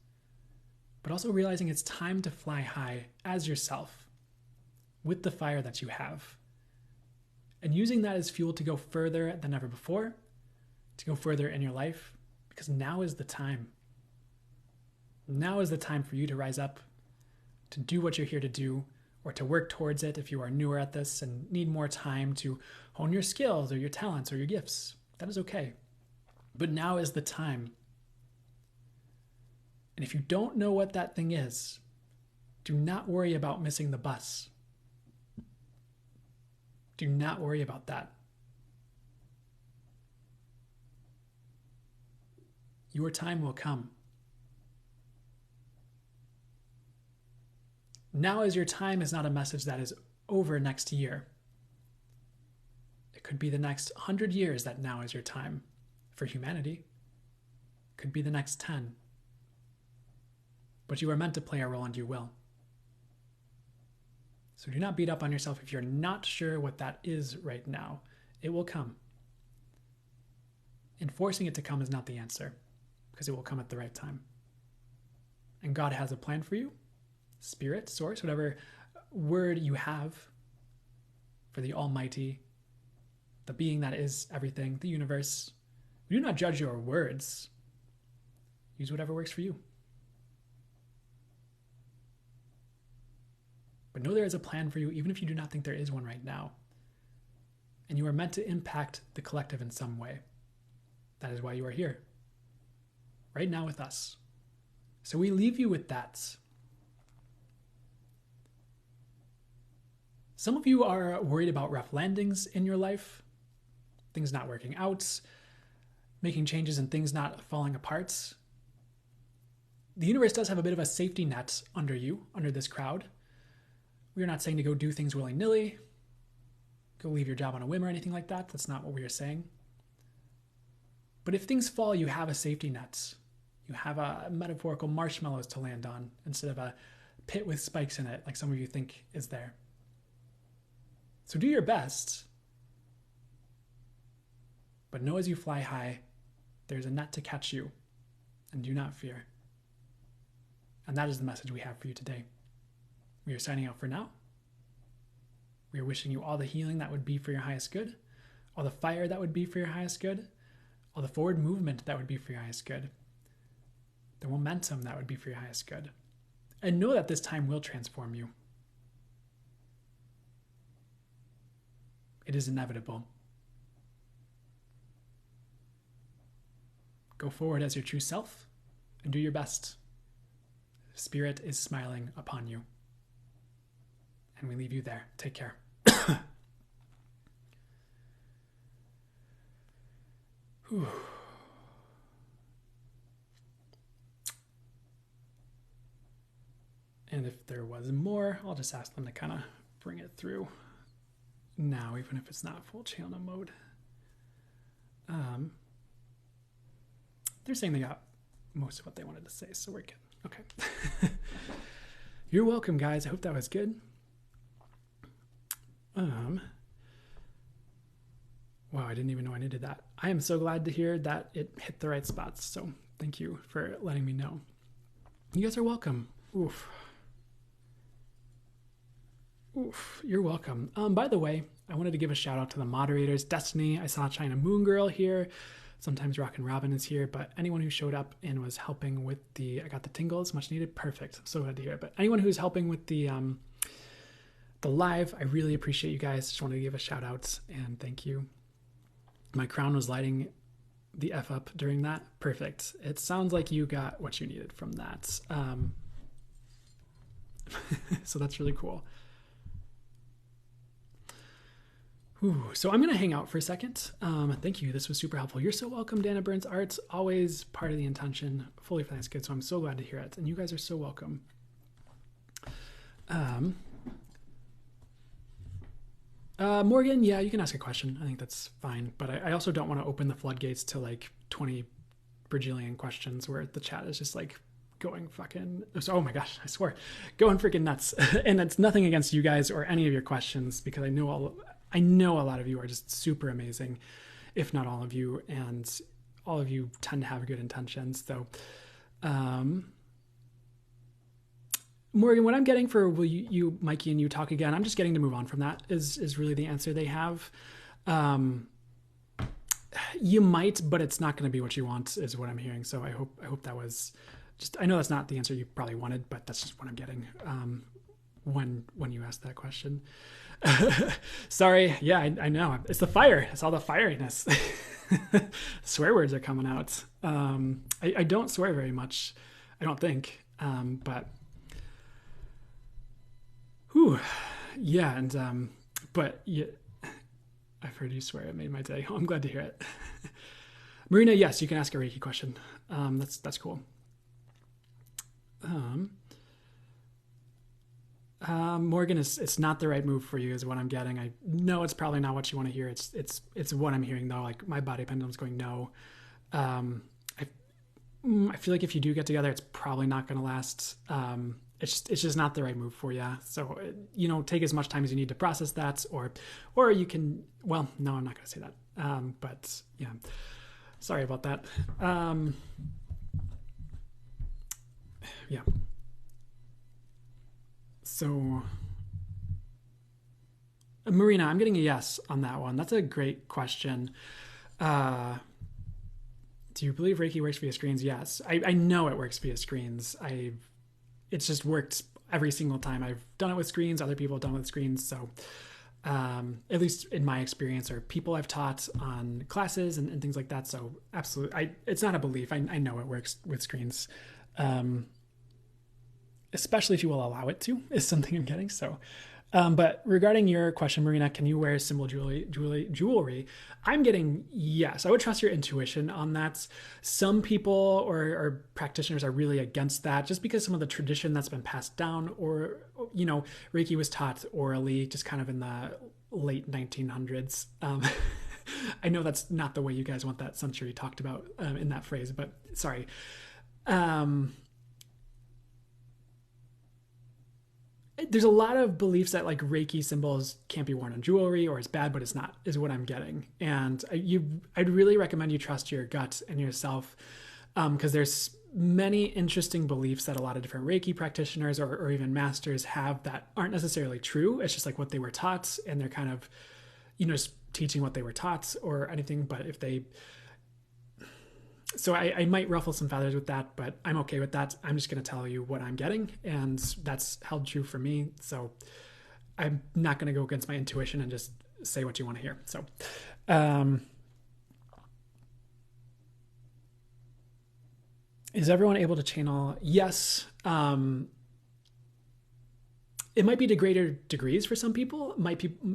but also realizing it's time to fly high as yourself with the fire that you have. And using that as fuel to go further than ever before, to go further in your life, because now is the time. Now is the time for you to rise up, to do what you're here to do, or to work towards it if you are newer at this and need more time to hone your skills or your talents or your gifts. That is okay. But now is the time. And if you don't know what that thing is, do not worry about missing the bus. Do not worry about that. Your time will come. Now is your time is not a message that is over next year. It could be the next 100 years that now is your time for humanity. It could be the next 10. But you are meant to play a role and you will. So do not beat up on yourself if you're not sure what that is right now. It will come. And forcing it to come is not the answer, because it will come at the right time. And God has a plan for you. Spirit, source, whatever word you have for the Almighty, the being that is everything, the universe. We do not judge your words. Use whatever works for you. But know there is a plan for you, even if you do not think there is one right now. And you are meant to impact the collective in some way. That is why you are here, right now with us. So we leave you with that. Some of you are worried about rough landings in your life, things not working out, making changes and things not falling apart. The universe does have a bit of a safety net under you, under this crowd. We are not saying to go do things willy-nilly, go leave your job on a whim or anything like that. That's not what we are saying. But if things fall, you have a safety net. You have a metaphorical marshmallows to land on instead of a pit with spikes in it, like some of you think is there. So do your best. But know as you fly high, there's a net to catch you, and do not fear. And that is the message we have for you today. We are signing out for now. We are wishing you all the healing that would be for your highest good, all the fire that would be for your highest good, all the forward movement that would be for your highest good, the momentum that would be for your highest good. And know that this time will transform you. It is inevitable. Go forward as your true self and do your best. Spirit is smiling upon you. And we leave you there. Take care. Whew. And if there was more, I'll just ask them to kind of bring it through now, even if it's not full channel mode. They're saying they got most of what they wanted to say, so we're good. Okay. You're welcome, guys. I hope that was good. Wow, I didn't even know I needed that. I am so glad to hear that it hit the right spots, so thank you for letting me know. You guys are welcome. Oof. You're welcome. By the way, I wanted to give a shout out to the moderators. Destiny, I saw China Moon Girl here. Sometimes Rockin' Robin is here, but anyone who showed up and was helping with I got the tingles, much needed. Perfect. I'm so glad to hear it. But anyone who's helping with the live, I really appreciate you guys. Just wanted to give a shout out and thank you. My crown was lighting the F up during that. Perfect. It sounds like you got what you needed from that. So that's really cool. So I'm going to hang out for a second. Thank you. This was super helpful. You're so welcome, Dana Burns Arts. Always part of the intention. Fully for that's good. So I'm so glad to hear it. And you guys are so welcome. Morgan, yeah, you can ask a question. I think that's fine. But I also don't want to open the floodgates to like 20 bajillion questions where the chat is just like going fucking, oh my gosh, I swear, going freaking nuts. And it's nothing against you guys or any of your questions, because I know a lot of you are just super amazing, if not all of you, and all of you tend to have good intentions. So, Morgan, what I'm getting for will you, Mikey, and you talk again, I'm just getting to move on from that is really the answer they have. You might, but it's not going to be what you want, is what I'm hearing. So I hope that was just, I know that's not the answer you probably wanted, but that's just what I'm getting when you asked that question. Sorry. Yeah, I know. It's the fire. It's all the fieriness. Swear words are coming out. I don't swear very much, I don't think. But whew, yeah. And, but yeah, I've heard you swear. It made my day. Oh, I'm glad to hear it. Marina, yes, you can ask a Reiki question. That's cool. Morgan, it's not the right move for you is what I'm getting. I know it's probably not what you want to hear. It's what I'm hearing though. Like my body pendulum's going no. I feel like if you do get together, it's probably not going to last. It's just not the right move for you. So, take as much time as you need to process that, or you can, well, no, I'm not going to say that. But yeah, sorry about that. Yeah. So, Marina, I'm getting a yes on that one. That's a great question. Do you believe Reiki works via screens? Yes. I know it works via screens. It's just worked every single time I've done it with screens. Other people have done it with screens. So, at least in my experience, or people I've taught on classes and things like that. So absolutely, it's not a belief. I know it works with screens. Especially if you will allow it to, is something I'm getting. So, but regarding your question, Marina, can you wear symbol jewelry? I'm getting yes. I would trust your intuition on that. Some people or practitioners are really against that just because some of the tradition that's been passed down, or, Reiki was taught orally just kind of in the late 1900s. I know that's not the way you guys want that century talked about in that phrase, but sorry. There's a lot of beliefs that like Reiki symbols can't be worn on jewelry or it's bad, but it's not, is what I'm getting. And I'd really recommend you trust your gut and yourself, because there's many interesting beliefs that a lot of different Reiki practitioners or even masters have that aren't necessarily true. It's just like what they were taught, and they're kind of, just teaching what they were taught or anything. But so I might ruffle some feathers with that, but I'm okay with that. I'm just going to tell you what I'm getting, and that's held true for me. So I'm not going to go against my intuition and just say what you want to hear. So, is everyone able to channel? Yes. It might be to greater degrees for some people.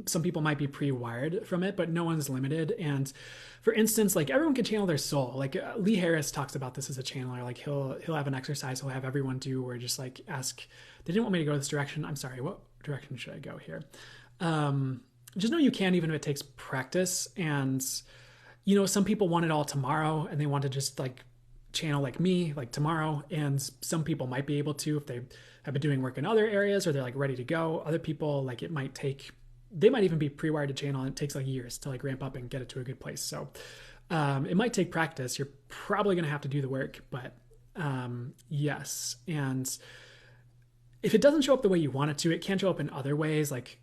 Some people might be pre-wired from it, but no one's limited. And for instance, like everyone can channel their soul. Like Lee Harris talks about this as a channeler. Like he'll have an exercise he'll have everyone do where just like ask, they didn't want me to go this direction. I'm sorry, what direction should I go here? Just know you can, even if it takes practice. And some people want it all tomorrow, and they want to just like channel like me, like tomorrow. And some people might be able to if they have been doing work in other areas, or they're like ready to go. Other people, like they might even be pre-wired to channel, and it takes like years to like ramp up and get it to a good place. So it might take practice. You're probably going to have to do the work, but yes. And if it doesn't show up the way you want it to, it can show up in other ways. Like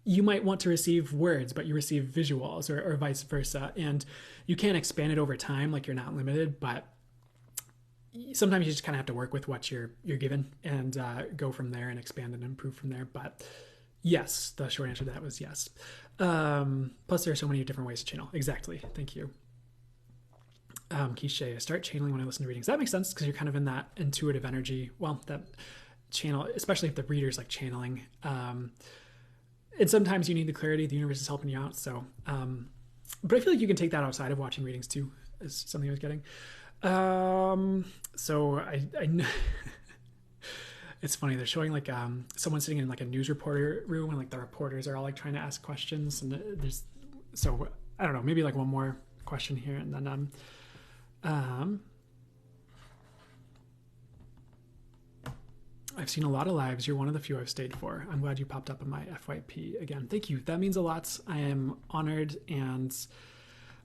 you might want to receive words, but you receive visuals, or vice versa. And you can expand it over time. Like you're not limited, but sometimes you just kind of have to work with what you're given and go from there and expand and improve from there. But yes, the short answer to that was yes. Plus there are so many different ways to channel. Exactly. Thank you. Quiche, I start channeling when I listen to readings. That makes sense, because you're kind of in that intuitive energy. Well, that channel, especially if the reader's like channeling. And sometimes you need the clarity. The universe is helping you out. So, but I feel like you can take that outside of watching readings too, is something I was getting. So I know it's funny. They're showing like, someone sitting in like a news reporter room, and like the reporters are all like trying to ask questions. And so I don't know, maybe like one more question here. And then, I've seen a lot of lives. You're one of the few I've stayed for. I'm glad you popped up in my FYP again. Thank you. That means a lot. I am honored, and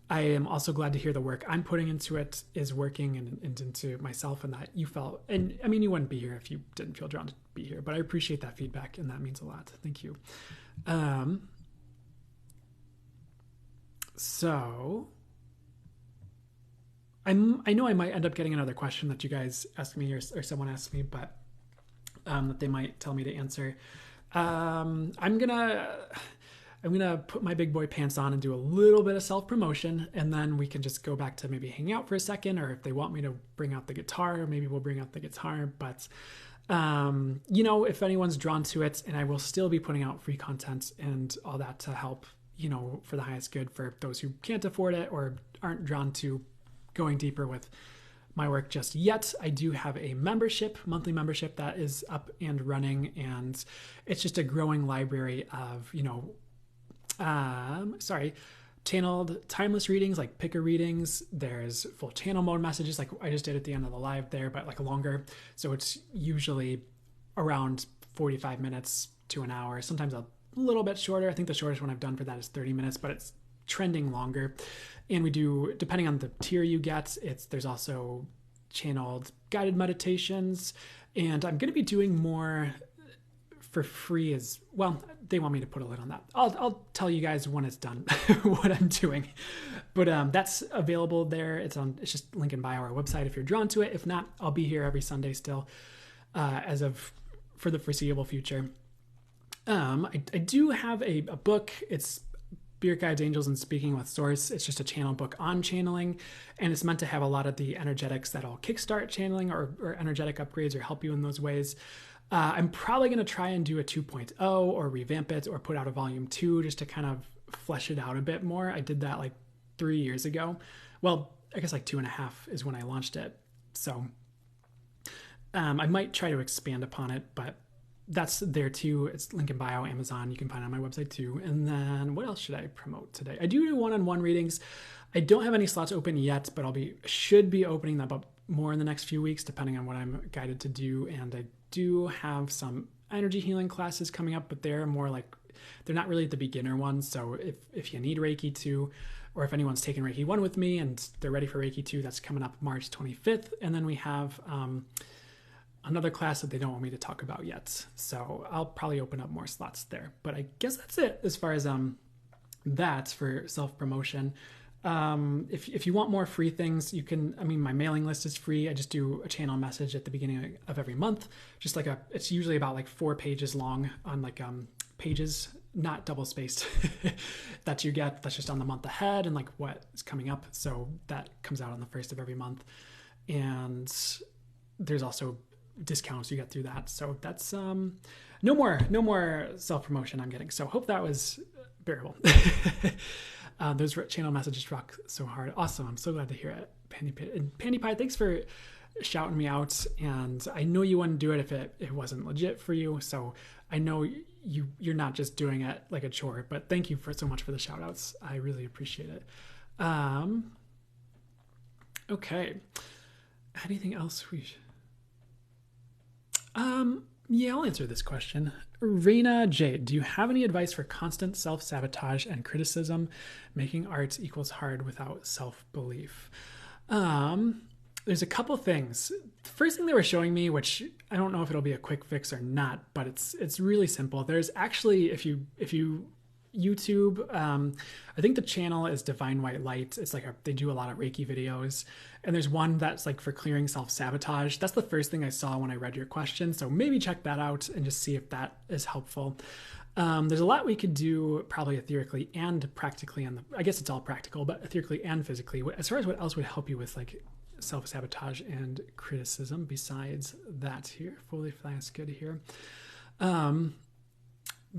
I am also glad to hear the work I'm putting into it is working, and into myself, and that you felt, and I mean, you wouldn't be here if you didn't feel drawn to be here, but I appreciate that feedback, and that means a lot. Thank you. So I know I might end up getting another question that you guys ask me, or someone asks me, but that they might tell me to answer. I'm going to put my big boy pants on and do a little bit of self-promotion, and then we can just go back to maybe hang out for a second, or if they want me to bring out the guitar, maybe we'll bring out the guitar. But, if anyone's drawn to it, and I will still be putting out free content and all that to help, for the highest good for those who can't afford it or aren't drawn to going deeper with my work just yet. I do have a monthly membership that is up and running, and it's just a growing library of, channeled timeless readings, like picker readings. There's full channel mode messages, like I just did at the end of the live there, but like longer. So it's usually around 45 minutes to an hour, sometimes a little bit shorter. I think the shortest one I've done for that is 30 minutes, but it's trending longer. And we do, depending on the tier you get, there's also channeled guided meditations, and I'm going to be doing more for free as well. They want me to put a lid on that. I'll tell you guys when it's done what I'm doing, but that's available there. It's just link in bio, our website, if you're drawn to it. If not, I'll be here every Sunday still, for the foreseeable future. I do have a book. It's Spirit Guides, Angels, and Speaking with Source. It's just a channel book on channeling, and it's meant to have a lot of the energetics that'll kickstart channeling or energetic upgrades or help you in those ways. I'm probably going to try and do a 2.0 or revamp it or put out a volume 2 just to kind of flesh it out a bit more. I did that like 3 years ago. Well, I guess like 2.5 is when I launched it. So I might try to expand upon it, but that's there too. It's link in bio, Amazon. You can find it on my website too. And then what else should I promote today? I do one-on-one readings. I don't have any slots open yet, but should be opening them up more in the next few weeks, depending on what I'm guided to do. And I do have some energy healing classes coming up, but they're more like, they're not really the beginner ones. So if you need Reiki 2, or if anyone's taken Reiki 1 with me and they're ready for Reiki 2, that's coming up March 25th. And then we have another class that they don't want me to talk about yet. So I'll probably open up more slots there. But I guess that's it as far as that for self-promotion. If you want more free things, you can, my mailing list is free. I just do a channel message at the beginning of every month. Just like it's usually about like 4 pages long on like pages, not double spaced, that you get. That's just on the month ahead and like what is coming up. So that comes out on the first of every month. And there's also discounts you get through that. So that's no more self-promotion I'm getting. So hope that was bearable. Those channel messages rock so hard. Awesome. I'm so glad to hear it. Pandy Pie, thanks for shouting me out. And I know you wouldn't do it if it wasn't legit for you. So I know you're not just doing it like a chore, but thank you so much for the shout outs. I really appreciate it. Okay. Anything else yeah, I'll answer this question. Raina Jade, do you have any advice for constant self-sabotage and criticism? Making art equals hard without self-belief. There's a couple things. The first thing they were showing me, which I don't know if it'll be a quick fix or not, but it's really simple. There's actually, if you YouTube, I think the channel is Divine White Light. It's like they do a lot of Reiki videos, and there's one that's like for clearing self-sabotage. That's the first thing I saw when I read your question, so maybe check that out and just see if that is helpful. There's a lot we could do probably etherically and practically I guess it's all practical, but etherically and physically. As far as what else would help you with like self-sabotage and criticism besides that here, fully that's good to hear.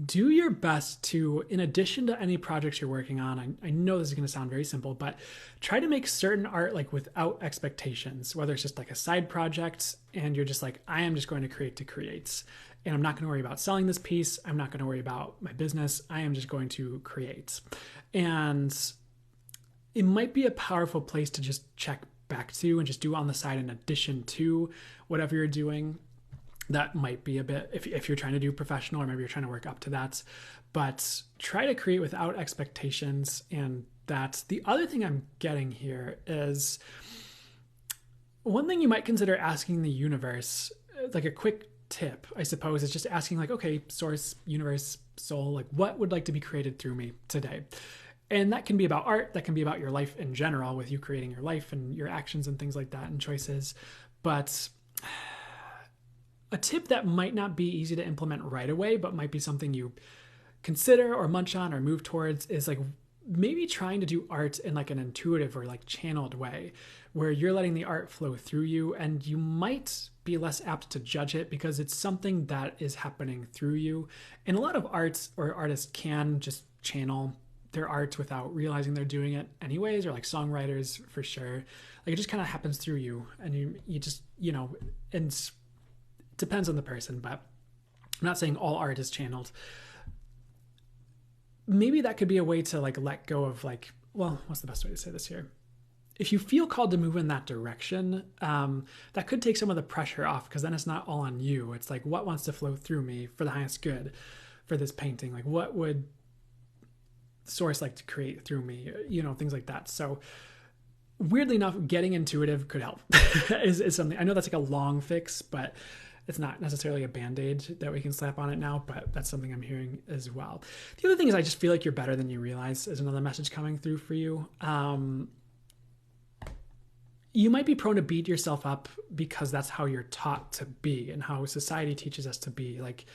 Do your best to, in addition to any projects you're working on, I know this is going to sound very simple, but try to make certain art like without expectations, whether it's just like a side project and you're just like, I am just going to create, and I'm not going to worry about selling this piece. I'm not going to worry about my business. I am just going to create. And it might be a powerful place to just check back to and just do on the side in addition to whatever you're doing. That might be a bit, if you're trying to do professional or maybe you're trying to work up to that, but try to create without expectations. And that's the other thing I'm getting here is one thing you might consider asking the universe, like a quick tip, I suppose, is just asking like, okay, source, universe, soul, like what would like to be created through me today? And that can be about art. That can be about your life in general with you creating your life and your actions and things like that and choices. But a tip that might not be easy to implement right away, but might be something you consider or munch on or move towards is like maybe trying to do art in like an intuitive or like channeled way where you're letting the art flow through you, and you might be less apt to judge it because it's something that is happening through you. And a lot of arts or artists can just channel their art without realizing they're doing it anyways, or like songwriters for sure. Like it just kind of happens through you, and you just, you know, and it depends on the person, but I'm not saying all art is channeled. Maybe that could be a way to like let go of like, well, what's the best way to say this here? If you feel called to move in that direction, that could take some of the pressure off, because then it's not all on you. It's like, what wants to flow through me for the highest good for this painting? Like what would source like to create through me? You know, things like that. So weirdly enough, getting intuitive could help is something. I know that's like a long fix, but it's not necessarily a band-aid that we can slap on it now, but that's something I'm hearing as well. The other thing is I just feel like you're better than you realize is another message coming through for you. You might be prone to beat yourself up because that's how you're taught to be and how society teaches us to be. Like,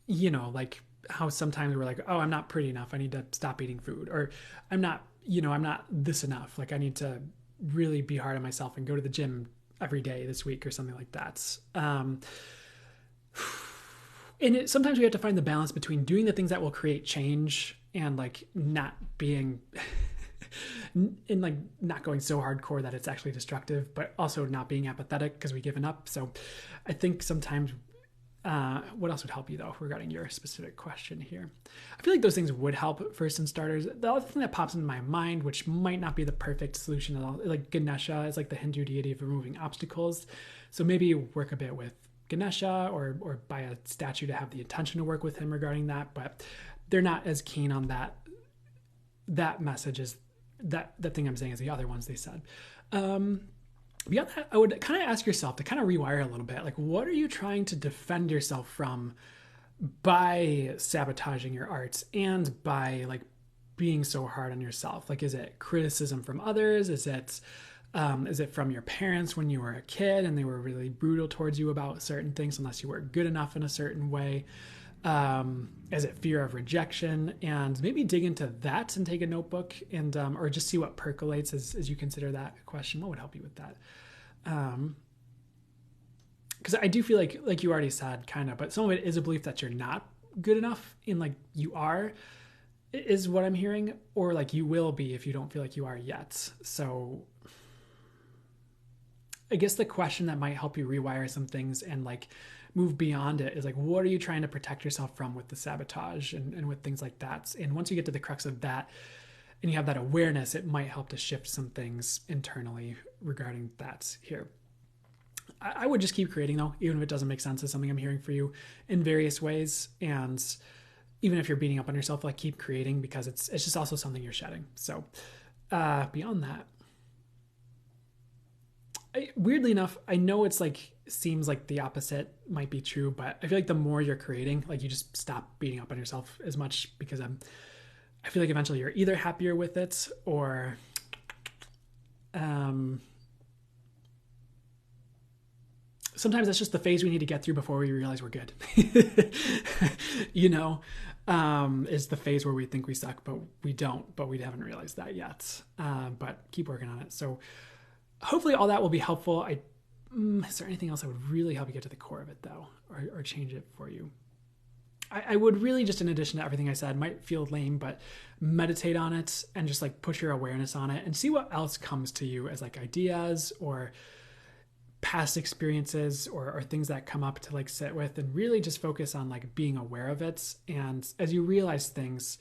you know, like how sometimes we're like, oh, I'm not pretty enough, I need to stop eating food. Or I'm not this enough. Like I need to really be hard on myself and go to the gym every day this week or something like that. And sometimes we have to find the balance between doing the things that will create change and like not being and like not going so hardcore that it's actually destructive, but also not being apathetic because we've given up. So I think sometimes what else would help you though regarding your specific question here? I feel like those things would help for some starters. The other thing that pops into my mind, which might not be the perfect solution at all, like Ganesha is like the Hindu deity of removing obstacles. So maybe work a bit with Ganesha or buy a statue to have the intention to work with him regarding that, but they're not as keen on that message as that thing I'm saying as the other ones they said. Beyond that, I would kind of ask yourself to kind of rewire a little bit. Like, what are you trying to defend yourself from by sabotaging your art and by like being so hard on yourself? Like, is it criticism from others? Is it from your parents when you were a kid and they were really brutal towards you about certain things unless you were good enough in a certain way? Is it fear of rejection? And maybe dig into that and take a notebook and or just see what percolates as you consider that question. What would help you with that? Because I do feel like you already said kind of, but some of it is a belief that you're not good enough in like you are, is what I'm hearing, or like you will be if you don't feel like you are yet. So I guess the question that might help you rewire some things and like move beyond it is like, what are you trying to protect yourself from with the sabotage and with things like that? And once you get to the crux of that and you have that awareness, it might help to shift some things internally regarding that here. I would just keep creating though, even if it doesn't make sense as something I'm hearing for you in various ways. And even if you're beating up on yourself, like keep creating because it's just also something you're shedding. So beyond that, weirdly enough, I know it's like seems like the opposite might be true, but I feel like the more you're creating, like you just stop beating up on yourself as much because I feel like eventually you're either happier with it or sometimes that's just the phase we need to get through before we realize we're good. You know, is the phase where we think we suck, but we don't, but we haven't realized that yet. But keep working on it. So hopefully all that will be helpful. Is there anything else that would really help you get to the core of it though, or change it for you? I would really just, in addition to everything I said, might feel lame, but meditate on it and just like put your awareness on it and see what else comes to you as like ideas or past experiences or things that come up to like sit with, and really just focus on like being aware of it. And as you realize things,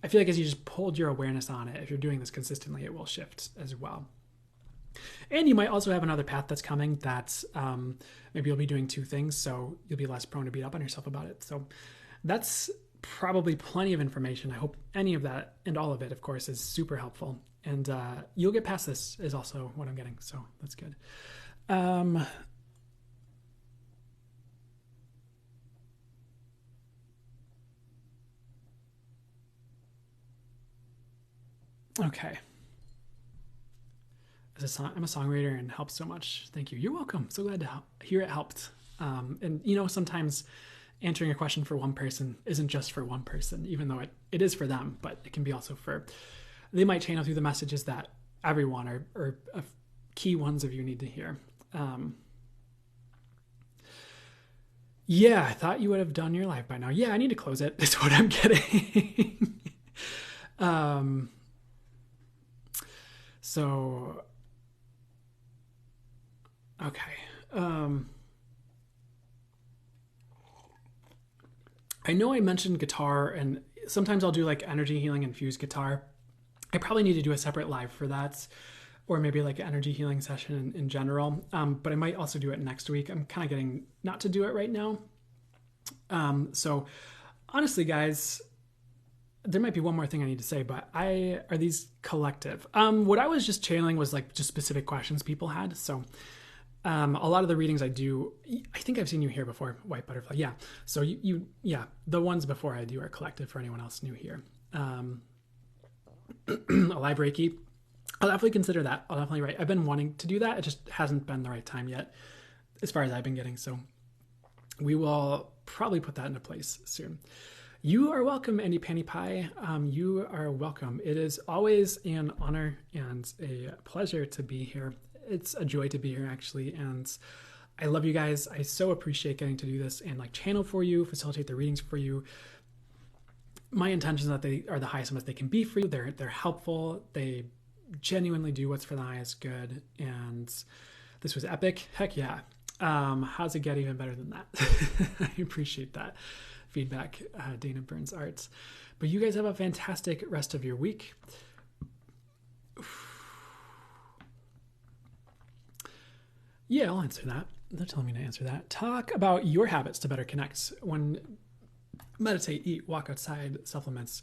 I feel like as you just pulled your awareness on it, if you're doing this consistently, it will shift as well. And you might also have another path that's coming that maybe you'll be doing two things, so you'll be less prone to beat up on yourself about it. So that's probably plenty of information. I hope any of that and all of it, of course, is super helpful. And you'll get past this is also what I'm getting. So that's good. Okay. I'm a songwriter and helps so much. Thank you. You're welcome. So glad to hear it helped. And, you know, sometimes answering a question for one person isn't just for one person, even though it is for them, but it can be also for, they might channel through the messages that everyone or key ones of you need to hear. Yeah, I thought you would have done your live by now. Yeah, I need to close it. That's what I'm getting. So, okay. I know I mentioned guitar, and sometimes I'll do like energy healing infused guitar. I probably need to do a separate live for that, or maybe like an energy healing session in general. But I might also do it next week. I'm kind of getting not to do it right now. So honestly, guys, there might be one more thing I need to say, but are these collective? What I was just channeling was like just specific questions people had. So a lot of the readings I do, I think I've seen you here before, White Butterfly. Yeah. So yeah, the ones before I do are collective for anyone else new here. A live Reiki, I'll definitely consider that. I'll definitely write. I've been wanting to do that. It just hasn't been the right time yet, as far as I've been getting. So we will probably put that into place soon. You are welcome, Andy Panty Pie. You are welcome. It is always an honor and a pleasure to be here. It's a joy to be here, actually, and I love you guys. I so appreciate getting to do this and like channel for you, facilitate the readings for you. My intention is that they are the highest that they can be for you. They're helpful. They genuinely do what's for the highest good, and this was epic. Heck yeah. How's it get even better than that? I appreciate that feedback, Dana Burns Arts. But you guys have a fantastic rest of your week. Yeah, I'll answer that. They're telling me to answer that. Talk about your habits to better connect when meditate, eat, walk outside, supplements.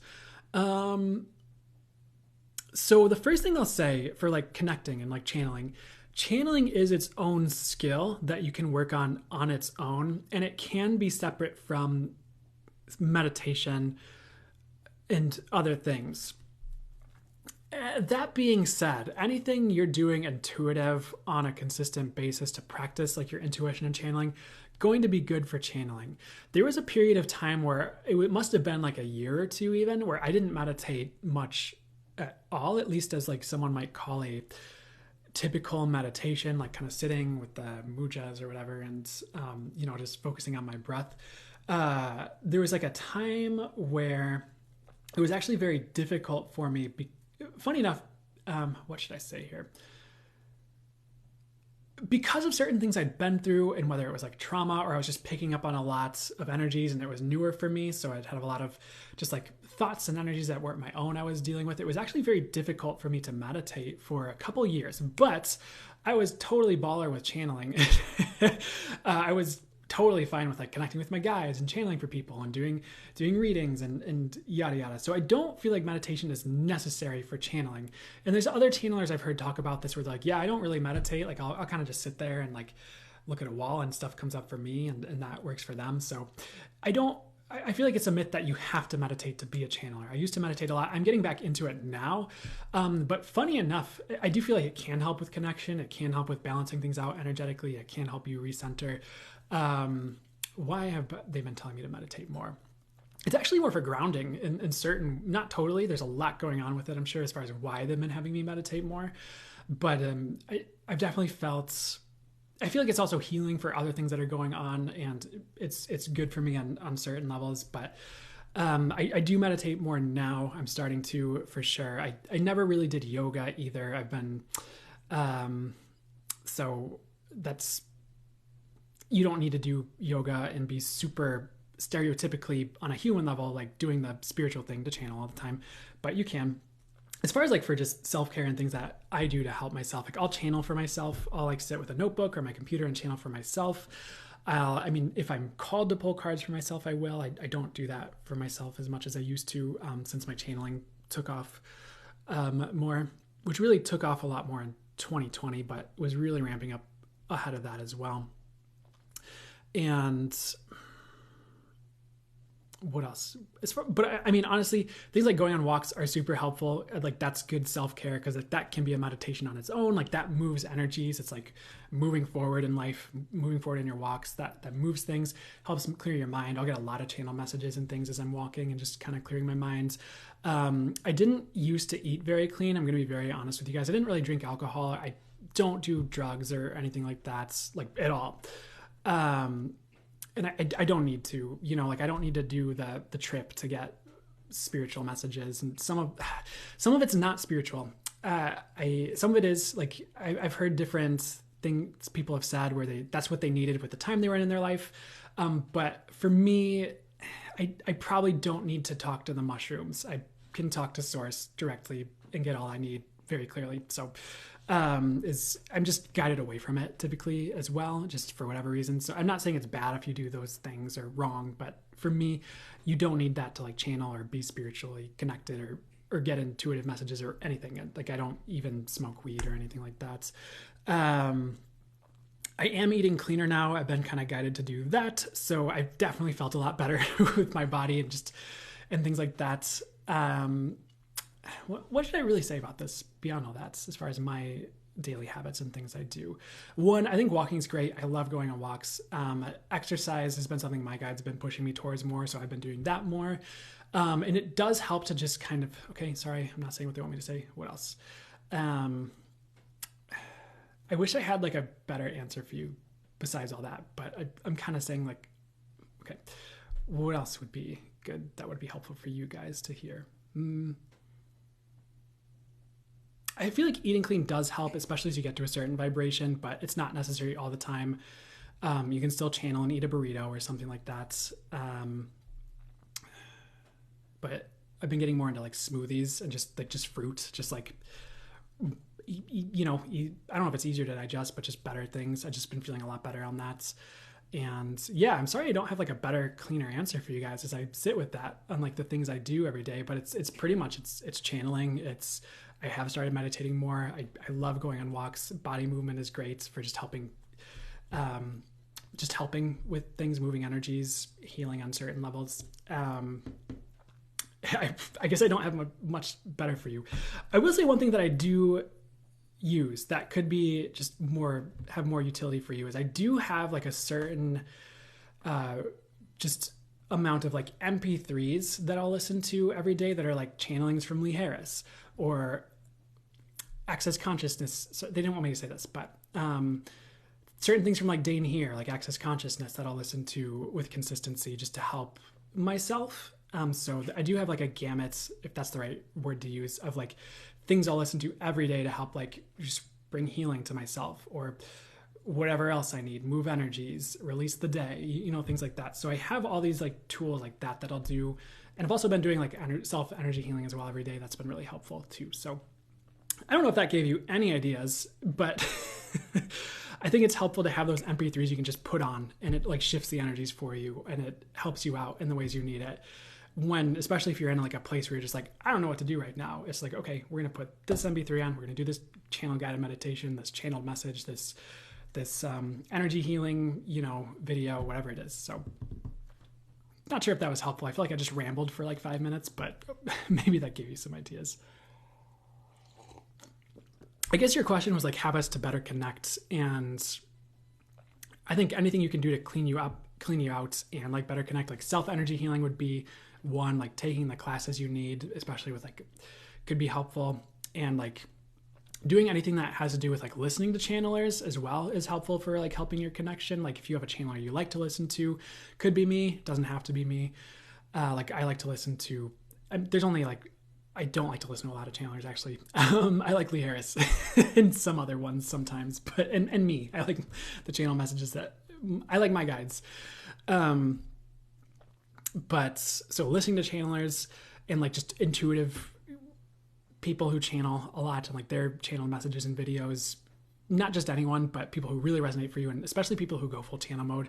So the first thing I'll say for like connecting and like channeling is its own skill that you can work on its own, and it can be separate from meditation and other things. That being said, anything you're doing intuitive on a consistent basis to practice like your intuition and channeling, going to be good for channeling. There was a period of time where it must have been like a year or two even, where I didn't meditate much at all, at least as like someone might call a typical meditation, like kind of sitting with the mujas or whatever, and just focusing on my breath. There was like a time where it was actually very difficult for me. Funny enough, what should I say here? Because of certain things I'd been through, and whether it was like trauma or I was just picking up on a lot of energies and it was newer for me, so I'd had a lot of just like thoughts and energies that weren't my own I was dealing with. It was actually very difficult for me to meditate for a couple years, but I was totally baller with channeling. I was totally fine with like connecting with my guides and channeling for people and doing readings and yada yada. So I don't feel like meditation is necessary for channeling. And there's other channelers I've heard talk about this where they're like, yeah, I don't really meditate. Like I'll kind of just sit there and like look at a wall and stuff comes up for me, and that works for them. So I feel like it's a myth that you have to meditate to be a channeler. I used to meditate a lot. I'm getting back into it now. But funny enough, I do feel like it can help with connection. It can help with balancing things out energetically. It can help you recenter. Why have they been telling me to meditate more? It's actually more for grounding in certain, not totally. There's a lot going on with it, I'm sure, as far as why they've been having me meditate more. But I've definitely felt, I feel like it's also healing for other things that are going on, and it's good for me on certain levels. But I do meditate more now. I'm starting to, for sure. I never really did yoga either. I've been, so that's, you don't need to do yoga and be super stereotypically on a human level, like doing the spiritual thing to channel all the time, but you can. As far as like for just self-care and things that I do to help myself, like I'll channel for myself. I'll like sit with a notebook or my computer and channel for myself. If I'm called to pull cards for myself, I will. I don't do that for myself as much as I used to, since my channeling took off more, which really took off a lot more in 2020, but was really ramping up ahead of that as well. And what else? But I mean, honestly, things like going on walks are super helpful. Like that's good self-care because like, that can be a meditation on its own. Like that moves energies. It's like moving forward in life, moving forward in your walks. That moves things, helps clear your mind. I'll get a lot of channel messages and things as I'm walking and just kind of clearing my mind. I didn't used to eat very clean. I'm going to be very honest with you guys. I didn't really drink alcohol. I don't do drugs or anything like that, like at all. And I don't need to, like I don't need to do the trip to get spiritual messages, and some of it's not spiritual. Some of it is like I've heard different things people have said where that's what they needed with the time they were in their life. But for me, I probably don't need to talk to the mushrooms. I can talk to source directly and get all I need very clearly. So I'm just guided away from it typically as well, just for whatever reason. So I'm not saying it's bad if you do those things or wrong, but for me, you don't need that to like channel or be spiritually connected or get intuitive messages or anything. Like I don't even smoke weed or anything like that. I am eating cleaner now. I've been kind of guided to do that. So I've definitely felt a lot better with my body and things like that. What should I really say about this beyond all that, as far as my daily habits and things I do? One, I think walking is great. I love going on walks. Exercise has been something my guide's been pushing me towards more, so I've been doing that more. And it does help to just kind of, okay, sorry, I'm not saying what they want me to say. What else? I wish I had like a better answer for you besides all that, but I'm kind of saying like, okay, what else would be good that would be helpful for you guys to hear? I feel like eating clean does help, especially as you get to a certain vibration, but it's not necessary all the time. You can still channel and eat a burrito or something like that. But I've been getting more into like smoothies and just fruit, just like, I don't know if it's easier to digest, but just better things. I've just been feeling a lot better on that. And yeah, I'm sorry I don't have like a better, cleaner answer for you guys as I sit with that on like the things I do every day, but it's pretty much, it's channeling. I have started meditating more. I love going on walks. Body movement is great for just helping with things, moving energies, healing on certain levels. I guess I don't have much better for you. I will say one thing that I do use that could be just have more utility for you is I do have like a certain just amount of like MP3s that I'll listen to every day that are like channelings from Lee Harris or Access Consciousness. So they didn't want me to say this, but certain things from like Dane Here, like Access Consciousness, that I'll listen to with consistency just to help myself. So I do have like a gamut, if that's the right word to use, of like things I'll listen to every day to help like just bring healing to myself or whatever else I need, move energies, release the day, things like that. So I have all these like tools like that I'll do. And I've also been doing like self energy healing as well every day. That's been really helpful too. So I don't know if that gave you any ideas, but I think it's helpful to have those MP3s you can just put on and it like shifts the energies for you and it helps you out in the ways you need it. Especially if you're in like a place where you're just like, I don't know what to do right now. It's like, okay, we're going to put this MP3 on. We're going to do this channel guided meditation, this channeled message, this energy healing, video, whatever it is. So not sure if that was helpful. I feel like I just rambled for like 5 minutes, but maybe that gave you some ideas. I guess your question was like habits to better connect. And I think anything you can do to clean you out and like better connect, like self energy healing would be one, like taking the classes you need, especially with like, could be helpful. And like doing anything that has to do with like listening to channelers as well is helpful for like helping your connection. Like if you have a channeler you like to listen to, could be me, doesn't have to be me. Like I like to listen to, I don't like to listen to a lot of channelers actually. I like Lee Harris and some other ones sometimes, but, and me, I like the channel messages I like my guides. But so listening to channelers and like just intuitive people who channel a lot and like their channel messages and videos, not just anyone, but people who really resonate for you. And especially people who go full channel mode,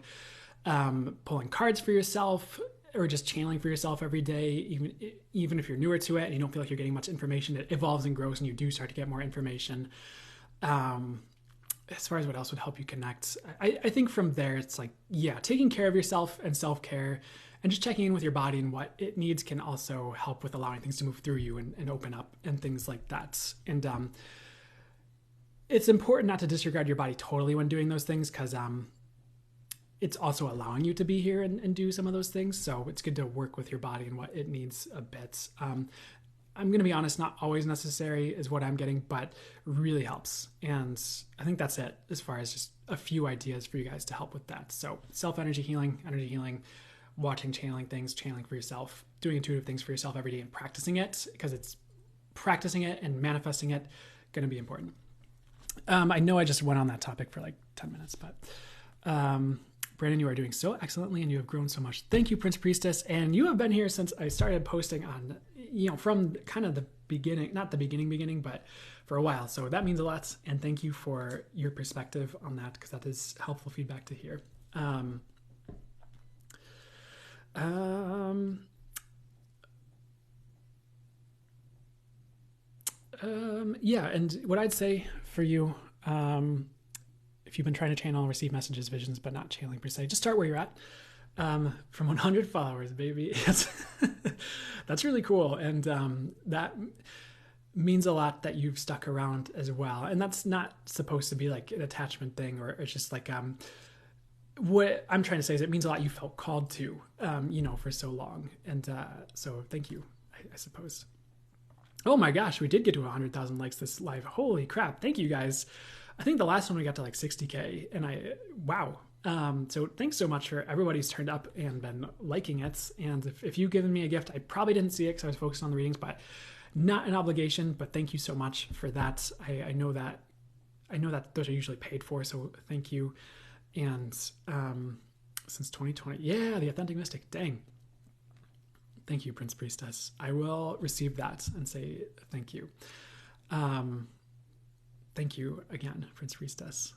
pulling cards for yourself or just channeling for yourself every day, even if you're newer to it and you don't feel like you're getting much information, it evolves and grows and you do start to get more information. As far as what else would help you connect, I think from there, it's like, yeah, taking care of yourself and self-care and just checking in with your body and what it needs can also help with allowing things to move through you and open up and things like that. And it's important not to disregard your body totally when doing those things, because it's also allowing you to be here and do some of those things. So it's good to work with your body and what it needs a bit. I'm going to be honest, not always necessary is what I'm getting, but really helps. And I think that's it as far as just a few ideas for you guys to help with that. So self-energy healing, energy healing, watching channeling things, channeling for yourself, doing intuitive things for yourself every day and practicing it, because it's practicing it and manifesting it going to be important. I know I just went on that topic for like 10 minutes, but Brandon, you are doing so excellently and you have grown so much. Thank you, Prince Priestess. And you have been here since I started posting on, from kind of the beginning, not the beginning, but for a while. So that means a lot. And thank you for your perspective on that, because that is helpful feedback to hear. Yeah. And what I'd say for you, if you've been trying to channel and receive messages, visions, but not channeling per se, just start where you're at. From 100 followers, baby. That's really cool. And that means a lot that you've stuck around as well. And that's not supposed to be like an attachment thing, or it's just like, what I'm trying to say is it means a lot you felt called to, for so long. And so thank you, I suppose. Oh my gosh, we did get to 100,000 likes this live. Holy crap. Thank you guys. I think the last one we got to like 60K, and wow. So thanks so much for everybody who's turned up and been liking it. And if you've given me a gift, I probably didn't see it because I was focused on the readings, but not an obligation, but thank you so much for that. I know that those are usually paid for. So thank you. And, since 2020, yeah, the authentic mystic, dang. Thank you, Prince Priestess. I will receive that and say thank you. Thank you again, Prince Priestess.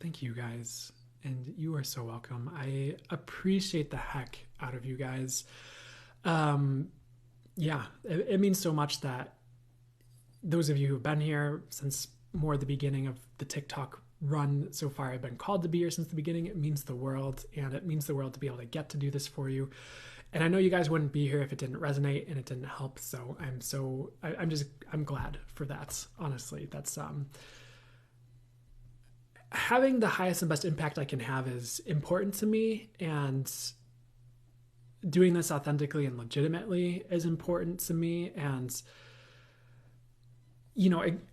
Thank you guys. And you are so welcome. I appreciate the heck out of you guys. Yeah, it means so much that those of you who have been here since more the beginning of the TikTok run so far, I've been called to be here since the beginning. It means the world, and it means the world to be able to get to do this for you. And I know you guys wouldn't be here if it didn't resonate and it didn't help. So I'm glad for that. Honestly, that's, having the highest and best impact I can have is important to me, and doing this authentically and legitimately is important to me. And,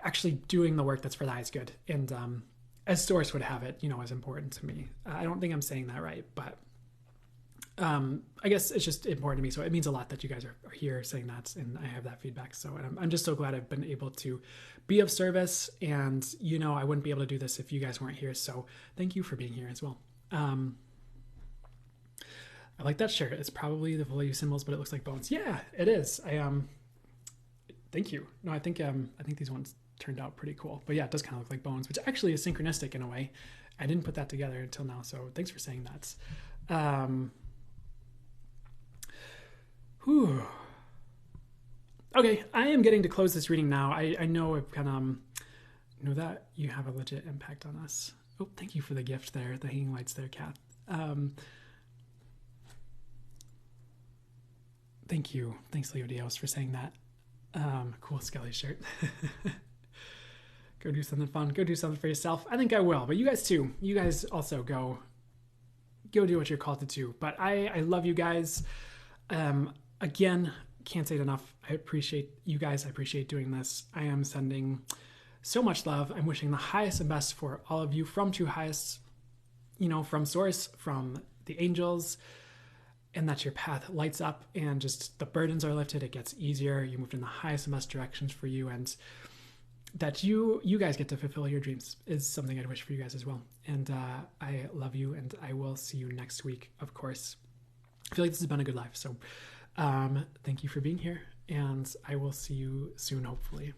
actually doing the work that's for the highest good. And, as source would have it, is important to me. I don't think I'm saying that right, but I guess it's just important to me. So it means a lot that you guys are here saying that, and I have that feedback. So I'm just so glad I've been able to be of service, and, I wouldn't be able to do this if you guys weren't here. So thank you for being here as well. I like that shirt. It's probably the value symbols, but it looks like bones. Yeah, it is. Thank you. No, I think these ones turned out pretty cool, but yeah, it does kind of look like bones, which actually is synchronistic in a way. I didn't put that together until now. So thanks for saying that. Whew. Okay, I am getting to close this reading now. I know I've kind of know that you have a legit impact on us. Oh, thank you for the gift there, the hanging lights there, Kat. Thank you. Thanks, Leo Dios, for saying that. Cool Skelly shirt. Go do something fun. Go do something for yourself. I think I will, but you guys too. You guys also go do what you're called to do. But I love you guys. Again, can't say it enough. I appreciate you guys. I appreciate doing this. I am sending so much love. I'm wishing the highest and best for all of you from True Highest, from Source, from the angels, and that your path lights up and just the burdens are lifted. It gets easier. You moved in the highest and best directions for you, and that you guys get to fulfill your dreams is something I'd wish for you guys as well. And I love you, and I will see you next week, of course. I feel like this has been a good live. So thank you for being here, and I will see you soon, hopefully.